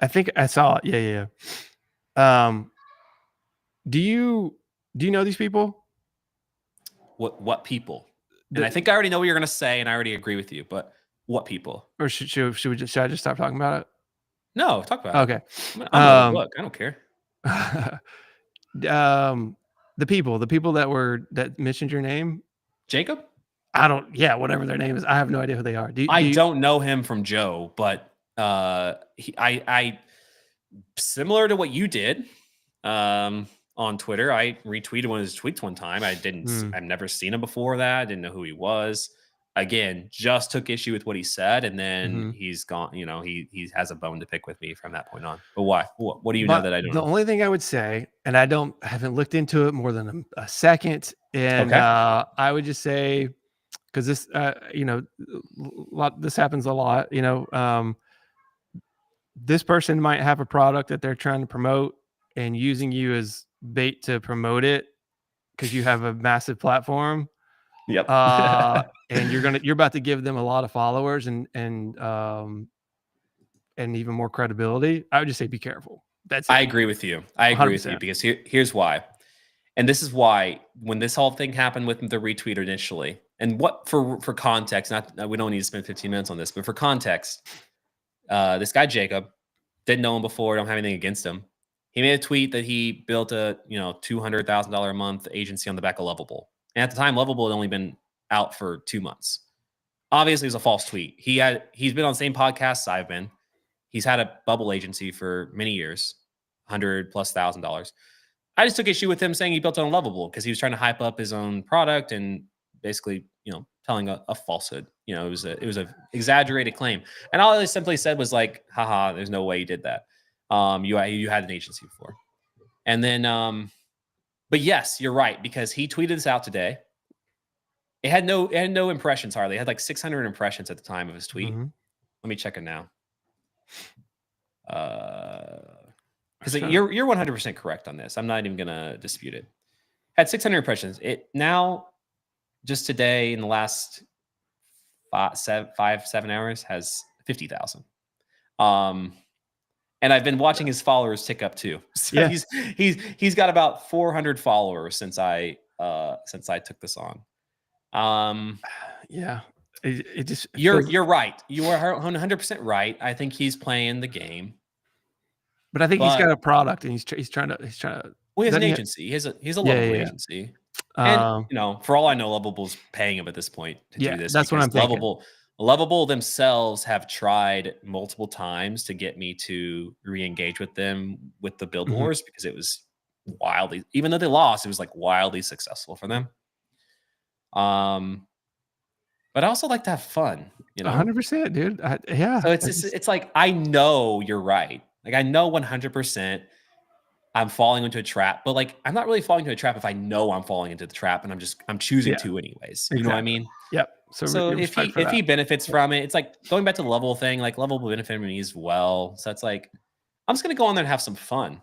I think I saw it. Yeah. Do you know these people? What people? And I think I already know what you're going to say, and I already agree with you. But what people? Or should I just stop talking about it? No, talk about it. Okay. I'm an open book. I don't care. The people that mentioned your name. Jacob? Whatever their name is. I have no idea who they are. I don't know him from Joe, but I similar to what you did on Twitter. I retweeted one of his tweets one time. I've never seen him before that. I didn't know who he was. Again, just took issue with what he said, and then he's gone. You know, he has a bone to pick with me from that point on. But why? What do you know that I don't know? The only thing I would say, and I haven't looked into it more than a second, and I would just say, because this, this happens a lot. This person might have a product that they're trying to promote and using you as bait to promote it because you have a massive platform. Yep. And you're about to give them a lot of followers and even more credibility. I would just say be careful. That's it. I agree with you. I agree 100%. With you because here's why. And this is why when this whole thing happened with the retweet initially, and what for context, we don't need to spend 15 minutes on this, but for context, this guy Jacob, didn't know him before, don't have anything against him. He made a tweet that he built a $200,000 a month agency on the back of Lovable. And at the time, Lovable had only been out for 2 months. Obviously, it was a false tweet. He's been on the same podcasts I've been. He's had a bubble agency for many years, $100,000+. I just took issue with him saying he built on Lovable because he was trying to hype up his own product and basically, telling a falsehood. It was a exaggerated claim. And all I simply said was like, haha, there's no way you did that. You had an agency before. And then, but yes, you're right, because he tweeted this out today. It had no impressions hardly. It had like 600 impressions at the time of his tweet. Let me check it now. Because you're 100% correct on this. I'm not even gonna dispute it. Had 600 impressions. It now, just today in the last 7 hours, has 50,000. And I've been watching his followers tick up too. So he's got about 400 followers since I took this on. It just you're right. You are 100% right. I think he's playing the game. But I think he's got a product and he's trying to. Well, he has an agency. He has a Lovable agency. And for all I know, Lovable's paying him at this point to do this. That's what I'm thinking. Lovable themselves have tried multiple times to get me to re-engage with them with the build wars because it was wildly, even though they lost, it was like wildly successful for them. But I also like to have fun, 100%, dude. So it's like, I know you're right. Like, I know 100% I'm falling into a trap, but like, I'm not really falling into a trap if I know I'm falling into the trap and I'm choosing to anyways. You know what I mean? Yep. So if he benefits from it, it's like going back to the Lovable thing, like Lovable benefit from me as well. So it's like, I'm just going to go on there and have some fun,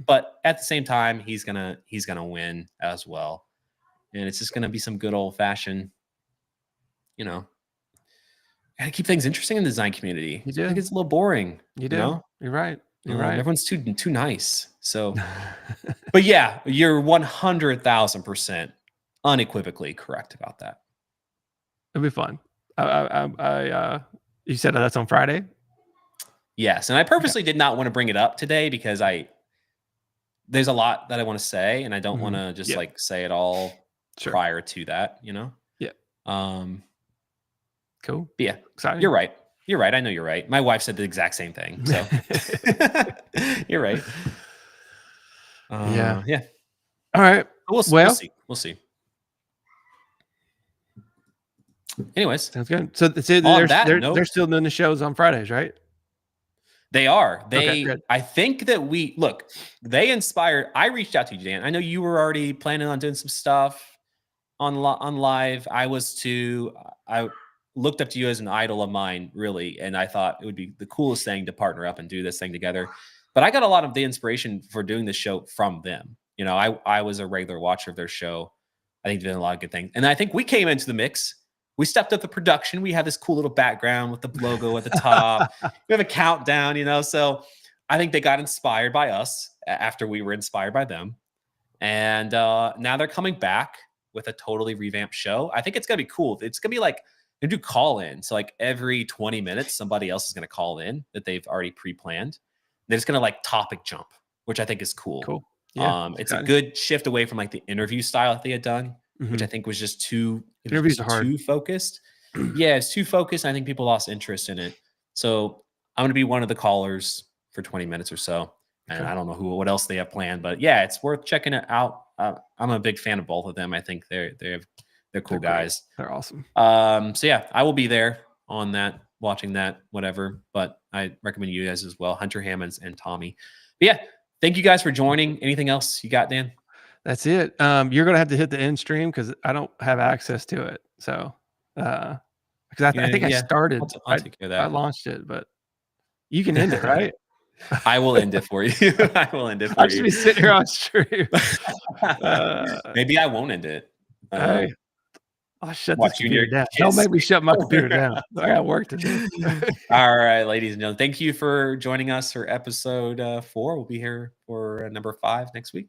but at the same time, he's going to win as well. And it's just going to be some good old fashioned, gotta keep things interesting in the design community. You do. I think it's a little boring. You do. You're right. You're right. Everyone's too nice. So, but yeah, you're 100,000% unequivocally correct about that. It'll be fun. You said that's on Friday? Yes. And I purposely did not want to bring it up today because there's a lot that I want to say and I don't want to just like say it all prior to that, Yeah. Cool. But yeah. Exciting. You're right. You're right. I know you're right. My wife said the exact same thing. So you're right. Yeah. All right. We'll see. Anyways, sounds good. So they're still doing the shows on Fridays, right? They are. I think that they inspired. I reached out to you, Dan. I know you were already planning on doing some stuff on live. I was too. looked up to you as an idol of mine, really, and I thought it would be the coolest thing to partner up and do this thing together. But I got a lot of the inspiration for doing this show from them. You know, I was a regular watcher of their show. I think they did a lot of good things, and I think we came into the mix. We stepped up the production. We had this cool little background with the logo at the top. We have a countdown, you know. So I think they got inspired by us after we were inspired by them, and now they're coming back with a totally revamped show. I think it's gonna be cool. It's gonna be like they do call in. So like every 20 minutes, somebody else is gonna call in that they've already pre-planned. They're just gonna like topic jump, which I think is cool. Cool. Yeah, It's a good shift away from like the interview style that they had done, which I think was just too Interviews are hard. too focused. Yeah, it's too focused. I think people lost interest in it. So I'm gonna be one of the callers for 20 minutes or so. And Okay. I don't know what else they have planned, but yeah, it's worth checking it out. I'm a big fan of both of them. I think they're cool They're great. guys. They're awesome. So yeah, I will be there on that, watching that, whatever. But I recommend you guys as well, Hunter Hammonds and Tommy. But yeah, thank you guys for joining. Anything else you got, Dan? That's it. You're gonna have to hit the end stream because I don't have access to it. So, because I think I started. I'll take care of that. I launched it, but you can end it, right? I will end it for you. I will end it for you. I should be sitting here on stream. Maybe I won't end it. Hey, I'll shut this computer down. kids. Don't make me shut my computer down. I got work to do. All right, ladies and gentlemen, thank you for joining us for episode 4. We'll be here for number 5 next week.